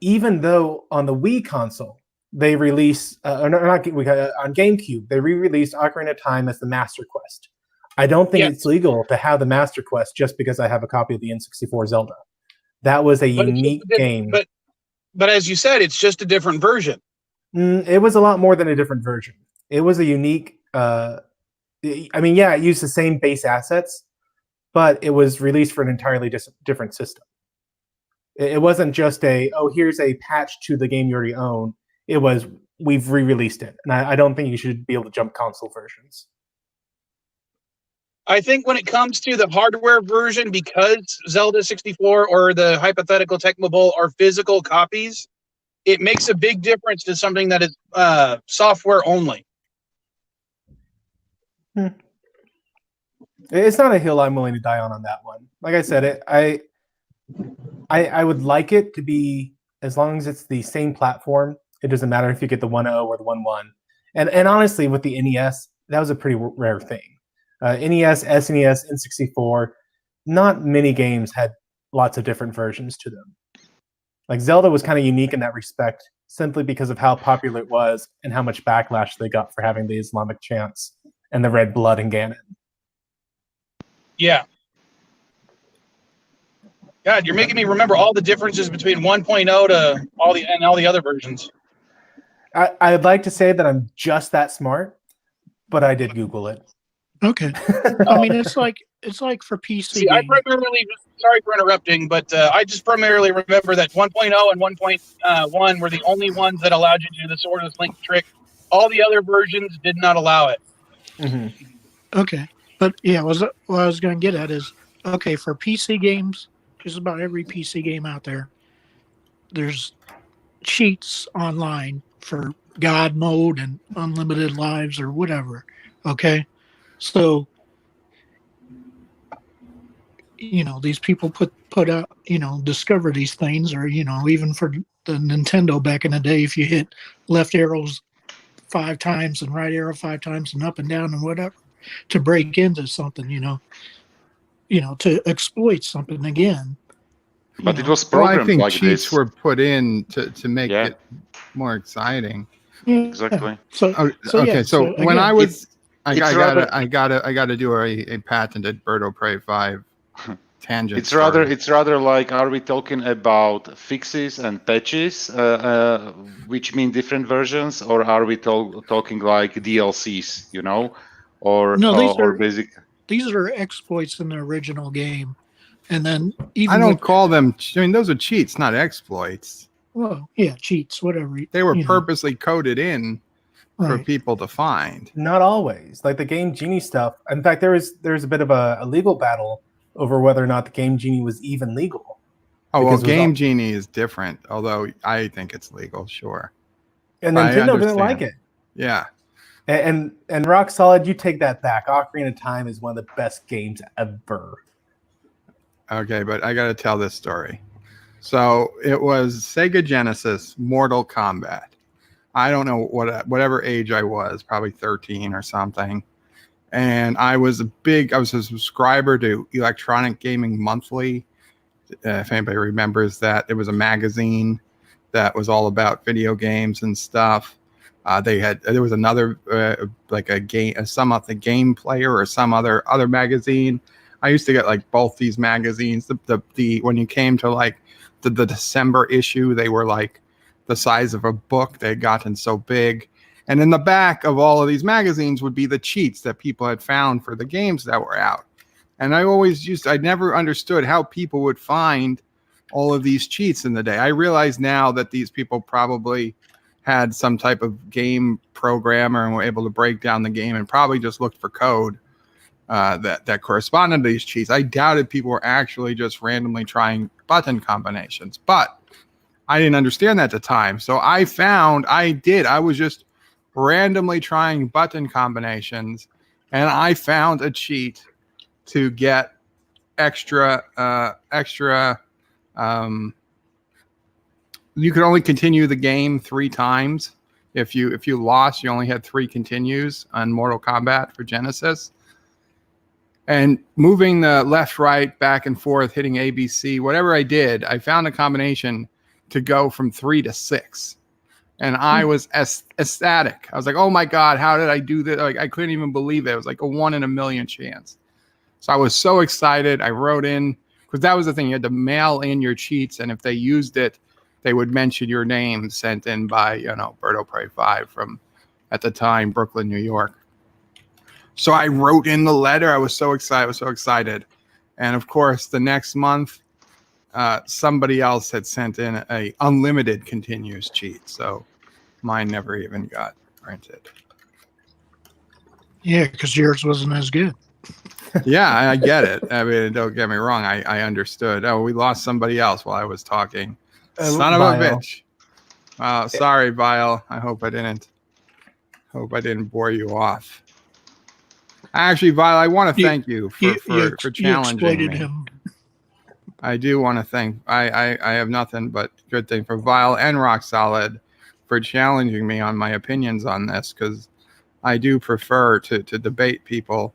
even though on the Wii console, they release, on GameCube, they re-released Ocarina of Time as the Master Quest. I don't think it's legal to have the Master Quest just because I have a copy of the N64 Zelda. That was a unique game. But as you said, it's just a different version. It was a lot more than a different version. It was a unique... it used the same base assets, but it was released for an entirely different system. It wasn't just here's a patch to the game you already own. It was, we've re-released it. And I don't think you should be able to jump console versions. I think when it comes to the hardware version, because Zelda 64 or the hypothetical Tecmo Bowl are physical copies, it makes a big difference to something that is software only. It's not a hill I'm willing to die on that one. Like I said, I would like it to be, as long as it's the same platform, it doesn't matter if you get the 1.0 or the 1.1. And honestly, with the NES, that was a pretty rare thing. NES, SNES, N64, not many games had lots of different versions to them. Like Zelda was kind of unique in that respect, simply because of how popular it was and how much backlash they got for having the Islamic chants and the red blood in Ganon. Yeah. God, you're making me remember all the differences between 1.0 to all the other versions. I'd like to say that I'm just that smart, but I did Google it. Okay. I mean, it's like for PC. See, I primarily, sorry for interrupting, but I just primarily remember that 1.0 and 1.1 were the only ones that allowed you to do the Swordless Link trick. All the other versions did not allow it. Mm-hmm. Okay. But yeah, what I was going to get at is, okay, for PC games, just about every PC game out there, there's cheats online for God mode and unlimited lives or whatever. Okay. So, these people put out, discover these things, or, even for the Nintendo back in the day, if you hit left arrows 5 times and right arrow 5 times and up and down and whatever, to break into something, to exploit something again. But it was programmed I think like cheats this. were put in to make it more exciting. Yeah. Exactly. So when again, I was I gotta do a patented Bird of Prey 5 tangent. It's rather like, are we talking about fixes and patches, which mean different versions, or are we talking like DLCs, you know, or No, or basic? These are exploits in the original game, and then even I don't call them. I mean, those are cheats, not exploits. well, yeah, cheats, whatever. They were you know. purposely coded in for Right. people to find. Not always. Like the Game Genie stuff. In fact, there's a bit of a legal battle over whether or not the Game Genie was even legal. Oh, well, Because it was Game all- Genie is different, although I think it's legal, sure. And I Nintendo didn't understand. like it. Yeah. And Rock Solid, you take that back. Ocarina of Time is one of the best games ever. Okay, but I got to tell this story. So it was Sega Genesis Mortal Kombat. I don't know whatever age I was, probably 13 or something. And I was a subscriber to Electronic Gaming Monthly. If anybody remembers that, it was a magazine that was all about video games and stuff. There was another like a game, some of the Game Player or some other magazine. I used to get like both these magazines. The when you came to like the December issue, they were like the size of a book. They had gotten so big. And in the back of all of these magazines would be the cheats that people had found for the games that were out. And I never understood how people would find all of these cheats in the day. I realize now that these people probably had some type of game programmer and were able to break down the game and probably just looked for code that corresponded to these cheats. I doubted people were actually just randomly trying button combinations, but I didn't understand that at the time. So I was just randomly trying button combinations, and I found a cheat to get extra. You could only continue the game 3 times. If you lost, you only had 3 continues on Mortal Kombat for Genesis. And moving the left, right, back and forth, hitting ABC, whatever I did, I found a combination to go from 3 to 6. And I was ecstatic. I was like, oh my God, how did I do that? Like, I couldn't even believe it. It was like a 1 in a million chance. So I was so excited. I wrote in, because that was the thing. You had to mail in your cheats. And if they used it, they would mention your name sent in by, Bird of Prey 5 from, at the time, Brooklyn, New York. So I wrote in the letter. I was so excited. And of course, the next month, somebody else had sent in a unlimited continuous cheat. So mine never even got printed. Yeah, because yours wasn't as good. Yeah, I get it. I mean, don't get me wrong. I understood. Oh, we lost somebody else while I was talking. Son of a bitch. Sorry, Vile. I hope I didn't bore you off. Actually, Vile, I want to thank you for challenging me. Him. I do want to thank. I have nothing but good thing for Vile and Rock Solid for challenging me on my opinions on this, because I do prefer to debate people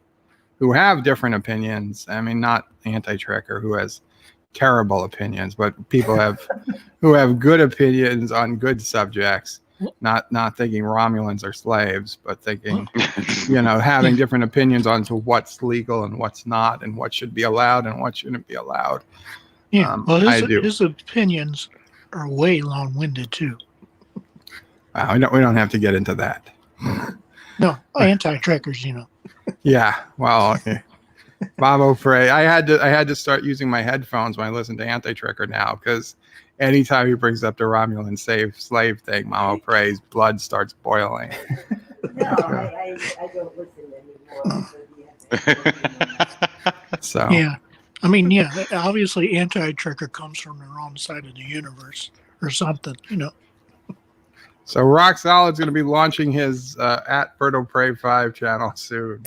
who have different opinions. I mean, not Anti-Trekker, who has terrible opinions, but people who have good opinions on good subjects. Not thinking Romulans are slaves, but thinking, having different opinions on to what's legal and what's not, and what should be allowed and what shouldn't be allowed. Yeah, well, his opinions are way long-winded too. We don't have to get into that. No, Anti-Trekkers, Yeah, well, okay. Bobo Prey. I had to start using my headphones when I listen to Anti-Trekker now, because anytime he brings up the Romulan slave thing, Mama Prey's blood starts boiling. No, I don't listen anymore. So yeah, I mean, yeah, obviously Anti-Trekker comes from the wrong side of the universe or something, So Rock Solid's going to be launching his at Bird of Prey 5 channel soon.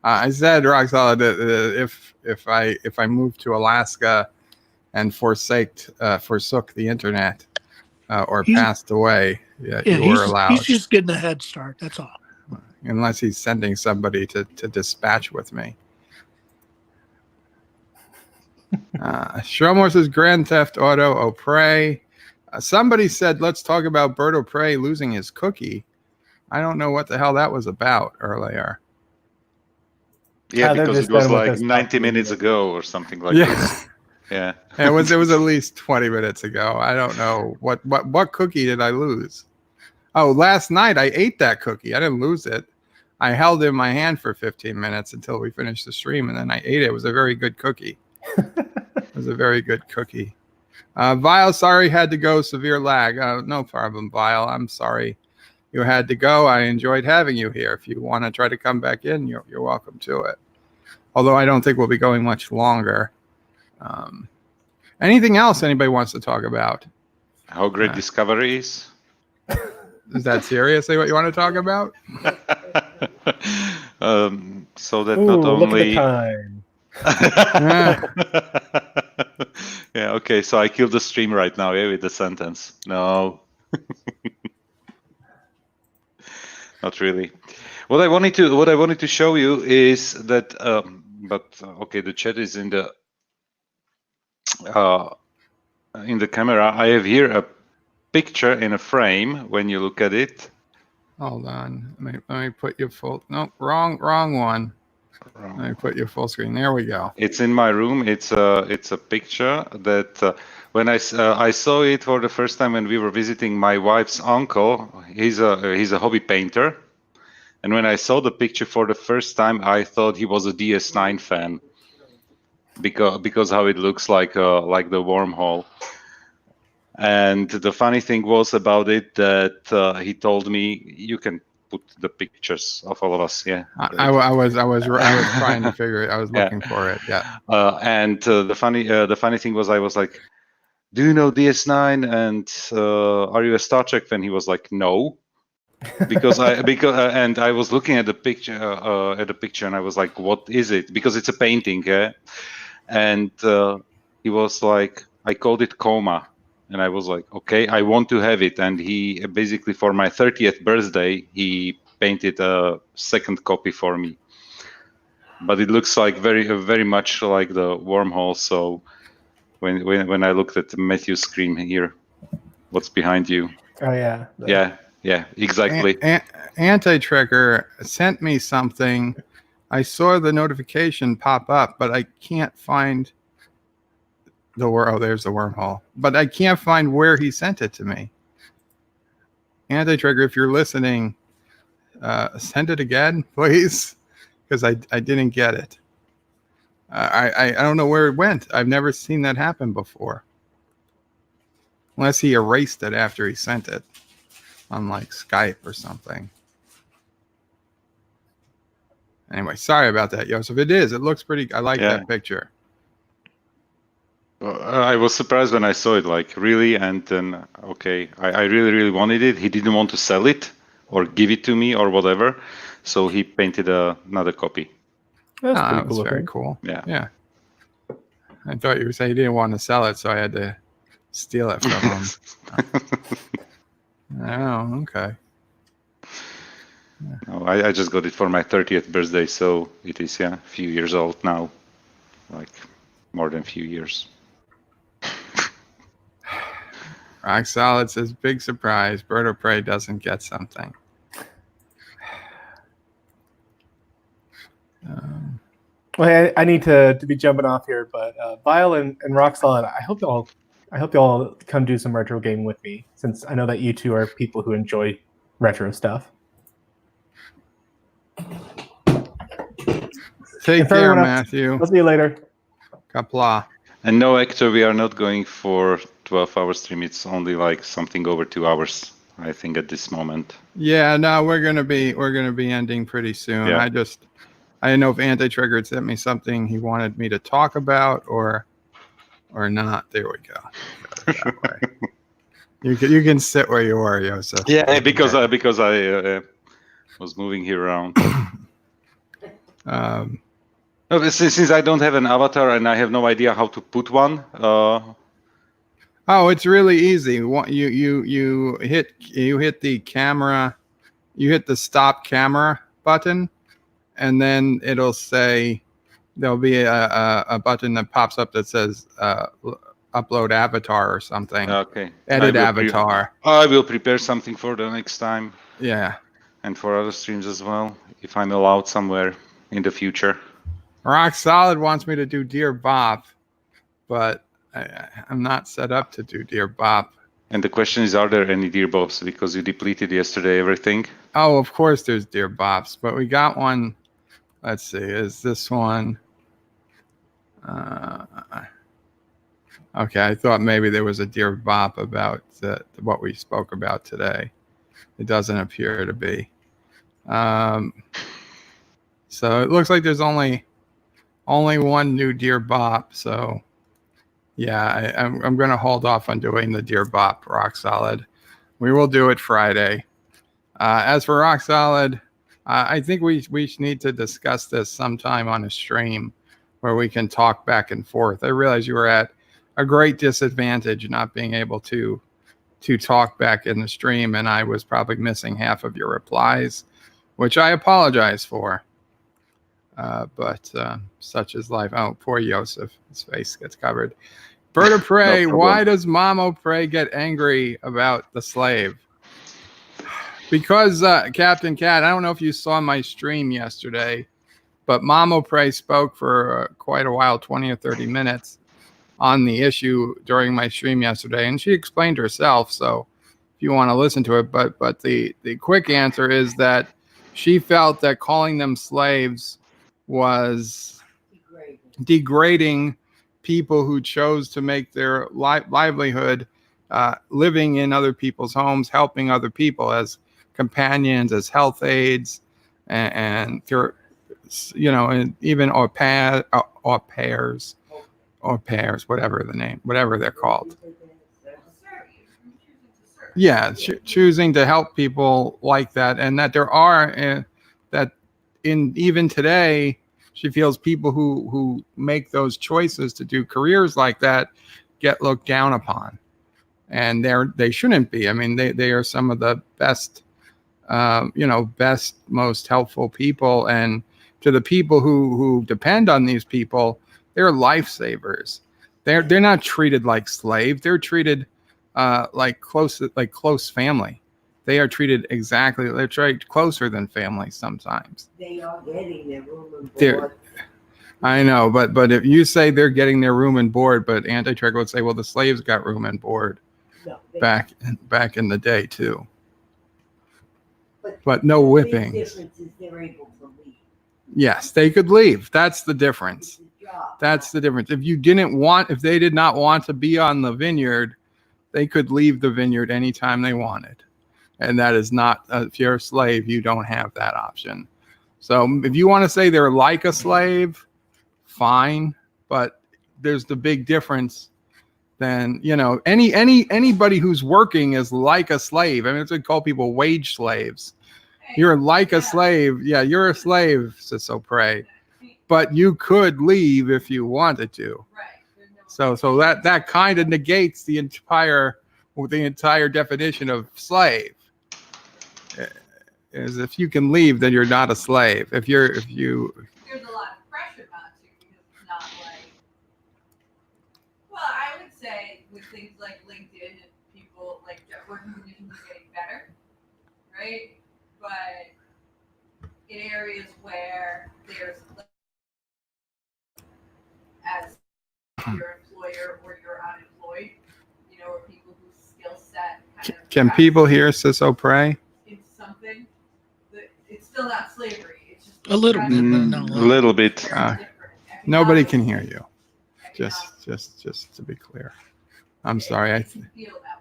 I said, Rock Solid, if I moved to Alaska and forsook the internet or passed away, you were allowed. He's just getting a head start. That's all. Unless he's sending somebody to dispatch with me. Shromor says Grand Theft Auto Prey. Somebody said, let's talk about Bird of Prey losing his cookie. I don't know what the hell that was about earlier. Yeah, they're because just it was done with like us 90 talking minutes video. ago or something like Yeah. this. Yeah. It was at least 20 minutes ago. I don't know what cookie did I lose? Oh, last night I ate that cookie. I didn't lose it. I held it in my hand for 15 minutes until we finished the stream, and then I ate it. It was a very good cookie. It was a very good cookie. Vile, sorry, had to go. Severe lag. No problem, Vile. I'm sorry you had to go. I enjoyed having you here. If you want to try to come back in, you're welcome to it. Although I don't think we'll be going much longer. Anything else anybody wants to talk about? How great Discovery is. Is that seriously what you want to talk about? So that Ooh, not look at the only. time. Yeah. Okay. So I killed the stream right now. Yeah, with the sentence. No. Not really. What I wanted to show you is that. Okay, the chat is in the camera. I have here a picture in a frame. When you look at it. Hold on. Let me put you full. No, wrong one. Let me put you full screen. There we go. It's in my room. It's a picture that when I saw it for the first time when we were visiting my wife's uncle. He's a hobby painter, and when I saw the picture for the first time, I thought he was a DS9 fan because how it looks like the wormhole. And the funny thing was about it that he told me you can put the pictures of all of us. Yeah, I was trying to figure it. I was looking for it. Yeah. And the funny thing was I was like, "Do you know DS9? And are you a Star Trek fan?" He was like, "No," and I was looking at the picture and I was like, "What is it?" Because it's a painting, yeah. And he was like, "I called it Coma." And I was like, okay, I want to have it. And he basically, for my 30th birthday, he painted a second copy for me. But it looks like very much like the wormhole. So when I looked at Matthew's screen here, what's behind you? Oh yeah. Yeah, exactly. Anti-Trigger sent me something. I saw the notification pop up, but I can't find there's the wormhole. But I can't find where he sent it to me. Anti-Trigger, if you're listening, send it again, please, because I didn't get it. I don't know where it went. I've never seen that happen before. Unless he erased it after he sent it on like Skype or something. Anyway, sorry about that, Joseph. It looks pretty. I like that picture. I was surprised when I saw it, like, really, and then, okay, I really wanted it. He didn't want to sell it or give it to me or whatever, so he painted another copy. That was very cool. Yeah. I thought you were saying he didn't want to sell it, so I had to steal it from him. Oh, okay. No, I just got it for my 30th birthday, so it is, a few years old now, like more than a few years. Rock Solid says, big surprise. Bird of Prey doesn't get something. Well, I need to be jumping off here, but Vile and Rock Solid, I hope y'all come do some retro game with me, since I know that you two are people who enjoy retro stuff. Take care, Matthew. I'll see you later. Qapla. And no, Hector, we are not going for 12-hour stream. It's only like something over 2 hours, I think, at this moment. Yeah, no, we're gonna be ending pretty soon. Yeah. I didn't know if Anti-Trigger had sent me something he wanted me to talk about or not. There we go. You can sit where you are, Joseph. Yeah, because I was moving here around. Since I don't have an avatar and I have no idea how to put one. Oh, it's really easy. You hit the camera, you hit the stop camera button, and then it'll say there'll be a button that pops up that says upload avatar or something. Okay. Edit avatar. I will prepare something for the next time. Yeah. And for other streams as well, if I'm allowed somewhere in the future. Rock Solid wants me to do Dear Bop, but I'm not set up to do Dear Bop. And the question is, are there any Dear Bops? Because you depleted yesterday everything. Oh, of course there's Dear Bops, but we got one. Let's see, is this one? Okay, I thought maybe there was a Dear Bop about what we spoke about today. It doesn't appear to be. So it looks like there's only one new Dear Bop. So yeah, I'm going to hold off on doing the Dear Bop, Rock Solid. We will do it Friday. As for Rock Solid, I think we need to discuss this sometime on a stream where we can talk back and forth. I realize you were at a great disadvantage not being able to talk back in the stream, and I was probably missing half of your replies, which I apologize for. But such is life. Oh, poor Yosef. His face gets covered. Bird of Prey, No why does Mamo Prey get angry about the slave? Because Captain Cat, I don't know if you saw my stream yesterday, but Mamo Prey spoke for quite a while, 20 or 30 minutes, on the issue during my stream yesterday, and she explained herself. So if you want to listen to it, but the quick answer is that she felt that calling them slaves was degrading people who chose to make their livelihood living in other people's homes, helping other people as companions, as health aides, and you know, and even au pairs, whatever they're called. Yeah, choosing to help people like that, and that there are that in even today, she feels people who make those choices to do careers like that get looked down upon, and they shouldn't be. I mean, they are some of the best, best, most helpful people, and to the people who depend on these people, they're lifesavers. They're not treated like slaves. They're treated like close family. They are treated exactly. They're treated closer than family sometimes. They are getting their room and They're- board. I know, but if you say they're getting their room and board, but Anti-Trigger would say, well, the slaves got room and board No, they- back in the day too. But the no big whippings. difference is they're able to leave. Yes, they could leave. That's the difference. It's a job. That's the difference. If they did not want to be on the vineyard, they could leave the vineyard anytime they wanted. And that is not, if you're a slave, you don't have that option. So if you want to say they're like a slave, fine. But there's the big difference. Then, anybody who's working is like a slave. I mean, it's what we call people wage slaves. You're like a slave. Yeah, you're a slave, so pray. But you could leave if you wanted to. So that kind of negates the entire definition of slave. Is if you can leave, then you're not a slave. If you There's a lot of pressure not to, because it's not like. Well, I would say with things like LinkedIn and people like working conditions are getting better, right? But in areas where there's as your employer or you're unemployed, or people whose skill set kind of can people hear Siso pray? into something that it's still not slavery. It's just A little bit, but not A a lot. little bit. different. Nobody can hear you. Economically, Just to be clear. I'm sorry. I feel that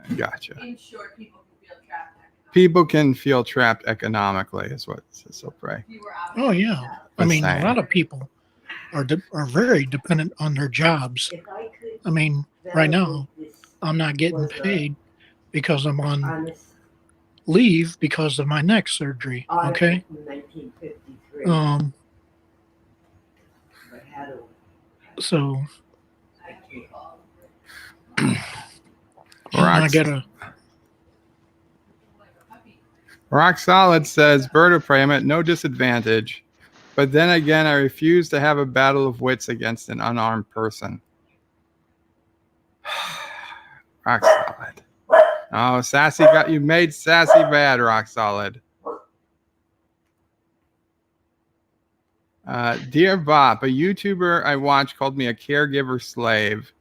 way. gotcha. In short, people can feel trapped. economically. People can feel trapped economically, is what Siso pray. If you were out Oh yeah, I Let's mean, say. a lot of people are very dependent on their jobs. If I could I mean, right now, validate this I'm not getting was, paid because I'm on honest leave because of my neck surgery. article Okay. from 1953, but how to So I can't recall. I Rock, gotta. Like a puppy. Rock Solid says, Bird of Prey, I'm at no disadvantage. But then again, I refuse to have a battle of wits against an unarmed person. Rock Solid. Oh, Sassy you made Sassy bad, Rock Solid. Dear Bop, a YouTuber I watch called me a caregiver slave,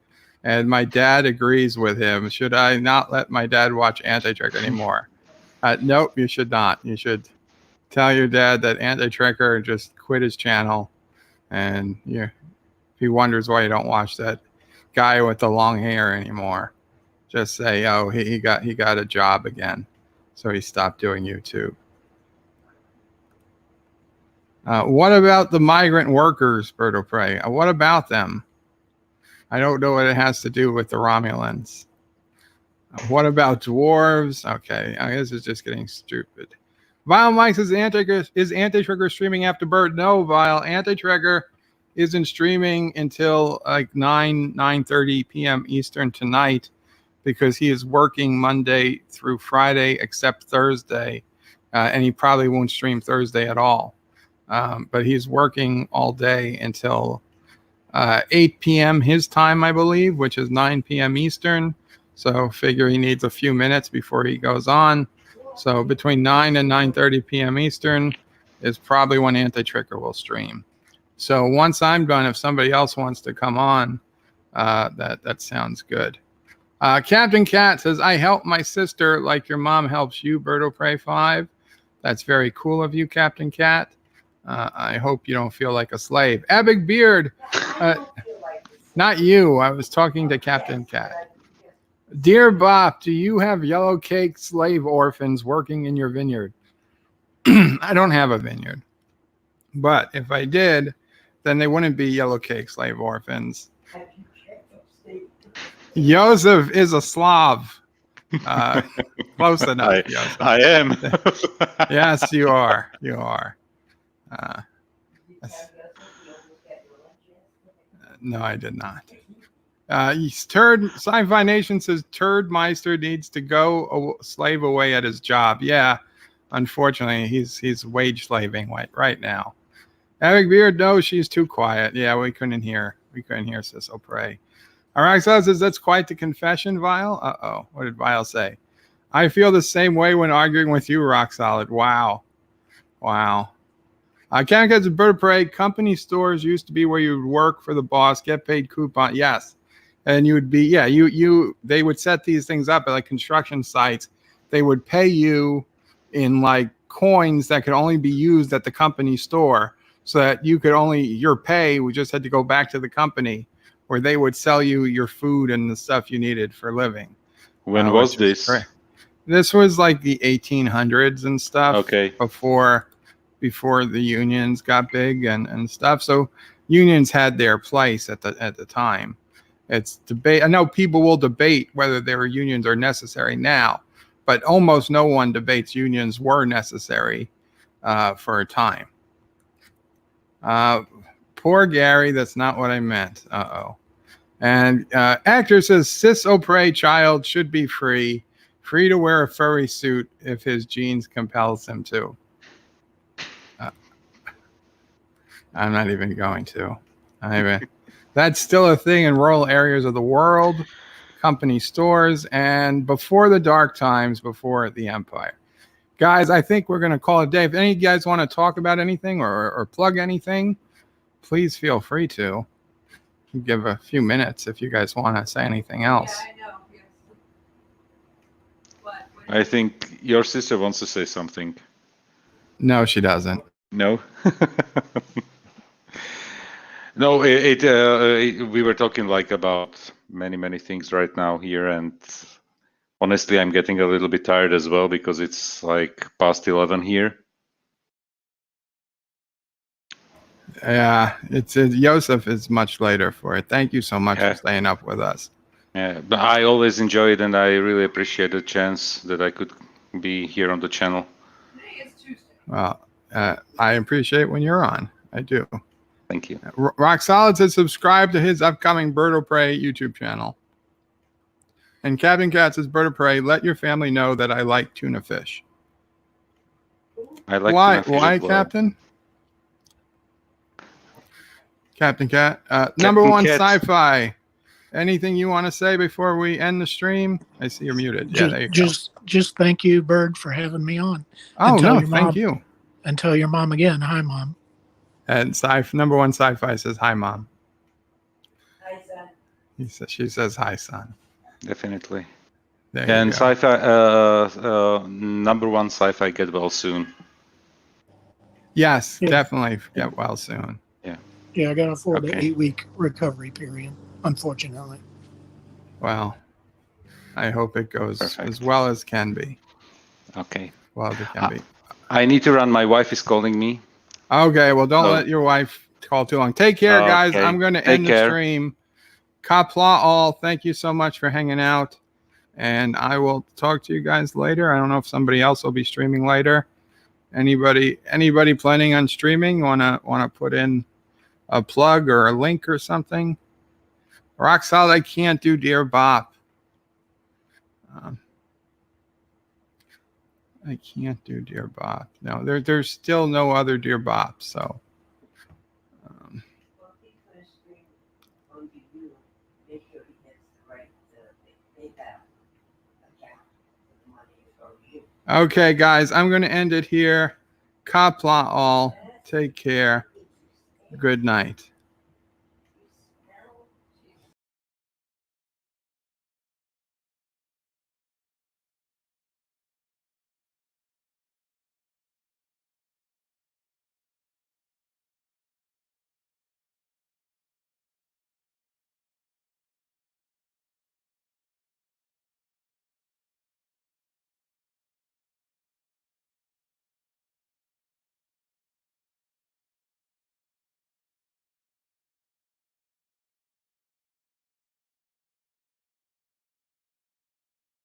and my dad agrees with him. Should I not let my dad watch Anti-Trick anymore? Nope, you should not. You should tell your dad that Anti-Tricker just quit his channel, and if he wonders why you don't watch that guy with the long hair anymore, just say, oh, he got a job again, so he stopped doing YouTube. What about the migrant workers, Bird of Prey? What about them? I don't know what it has to do with the Romulans. What about dwarves? Okay, this is just getting stupid. Vile Mike says, is Anti-Trigger streaming after Bird? No, Vile. Anti-Trigger isn't streaming until like 9:30 p.m. Eastern tonight because he is working Monday through Friday except Thursday, and he probably won't stream Thursday at all. But he's working all day until 8 p.m. his time, I believe, which is 9 p.m. Eastern. So figure he needs a few minutes before he goes on. So between 9 and 9:30 p.m. Eastern is probably when Anti-Tricker will stream. So once I'm done, if somebody else wants to come on, that sounds good. Captain Cat says, I help my sister like your mom helps you, Bird of Prey 5. That's very cool of you, Captain Cat. I hope you don't feel like a slave. Abig Beard, not you. I was talking to Captain Cat. Dear Bop, do you have yellow cake slave orphans working in your vineyard? I don't have a vineyard. But if I did, then they wouldn't be yellow cake slave orphans. Joseph is a Slav. Close enough. I am. Yes, you are. You are. No, I did not. Sci-Fi Nation says Turd Meister needs to go slave away at his job. Yeah, unfortunately, he's wage slaving right now. Eric Beard, no, she's too quiet. Yeah, we couldn't hear. Sis O'Prey. Araxel says that's quite the confession, Vile. Uh-oh, what did Vile say? I feel the same way when arguing with you, Rock Solid. Wow. Can't get the Bird of Prey. Company stores used to be where you would work for the boss, get paid coupon. Yes. And you would be, they would set these things up at like construction sites. They would pay you in like coins that could only be used at the company store, so that your pay we just had to go back to the company where they would sell you your food and the stuff you needed for living. When was this? This was like the 1800s and stuff. Okay. Before the unions got big and stuff. So unions had their place at the time. It's debate. I know people will debate whether their unions are necessary now, but almost no one debates unions were necessary for a time. Poor Gary, that's not what I meant. Uh-oh. And actor says, Sis O'Prey child should be free to wear a furry suit if his genes compels him to. I'm not even going to. That's still a thing in rural areas of the world, company stores, and before the dark times, before the Empire. Guys, I think we're going to call it a day. If any of you guys want to talk about anything or plug anything, please feel free to. Give a few minutes if you guys want to say anything else. Yeah, I know. Yes. What? I think your sister wants to say something. No, she doesn't. No? No, we were talking like about many things right now here, and honestly, I'm getting a little bit tired as well because it's like past 11 here. Yeah, Joseph is much later for it. Thank you so much for staying up with us. Yeah, but I always enjoy it, and I really appreciate the chance that I could be here on the channel. Today is Tuesday. Well, I appreciate when you're on. I do. Thank you. Rock Solid says subscribe to his upcoming Bird of Prey YouTube channel. And Captain Cat says, Bird of Prey, let your family know that I like tuna fish. I like why? tuna fish Why, as well. Captain? Captain Cat. Number one Cat. Sci-Fi. Anything you want to say before we end the stream? I see you're muted. Yeah, there you go. Just thank you, Bird, for having me on. Oh, no, Mom, thank you. And tell your mom again. Hi, Mom. And number one sci-fi says, "Hi, Mom." Hi, son. She says, "Hi, son." Definitely. There you And go. sci-fi, number one sci-fi, get well soon. Yes, Yeah. definitely get well soon. Yeah, I got a 4 to Okay. 8 week recovery period, unfortunately. Well, I hope it goes Perfect. as well as can be. Okay. Well as it can be. I need to run. My wife is calling me. Okay, well, don't So- let your wife call too long. Take care, guys. Okay. I'm going to Take end the care. stream. Qapla All, thank you so much for hanging out. And I will talk to you guys later. I don't know if somebody else will be streaming later. Anybody planning on streaming? Wanna put in a plug or a link or something? Rock Solid, I can't do Dear Bop. I can't do Dear Bop. No, there's still no other Dear Bop. So Well, if he's going to stream on YouTube, make sure he gets the right PayPal account for the money is from you. okay, guys, I'm going to end it here. Qapla All. Take care. Good night.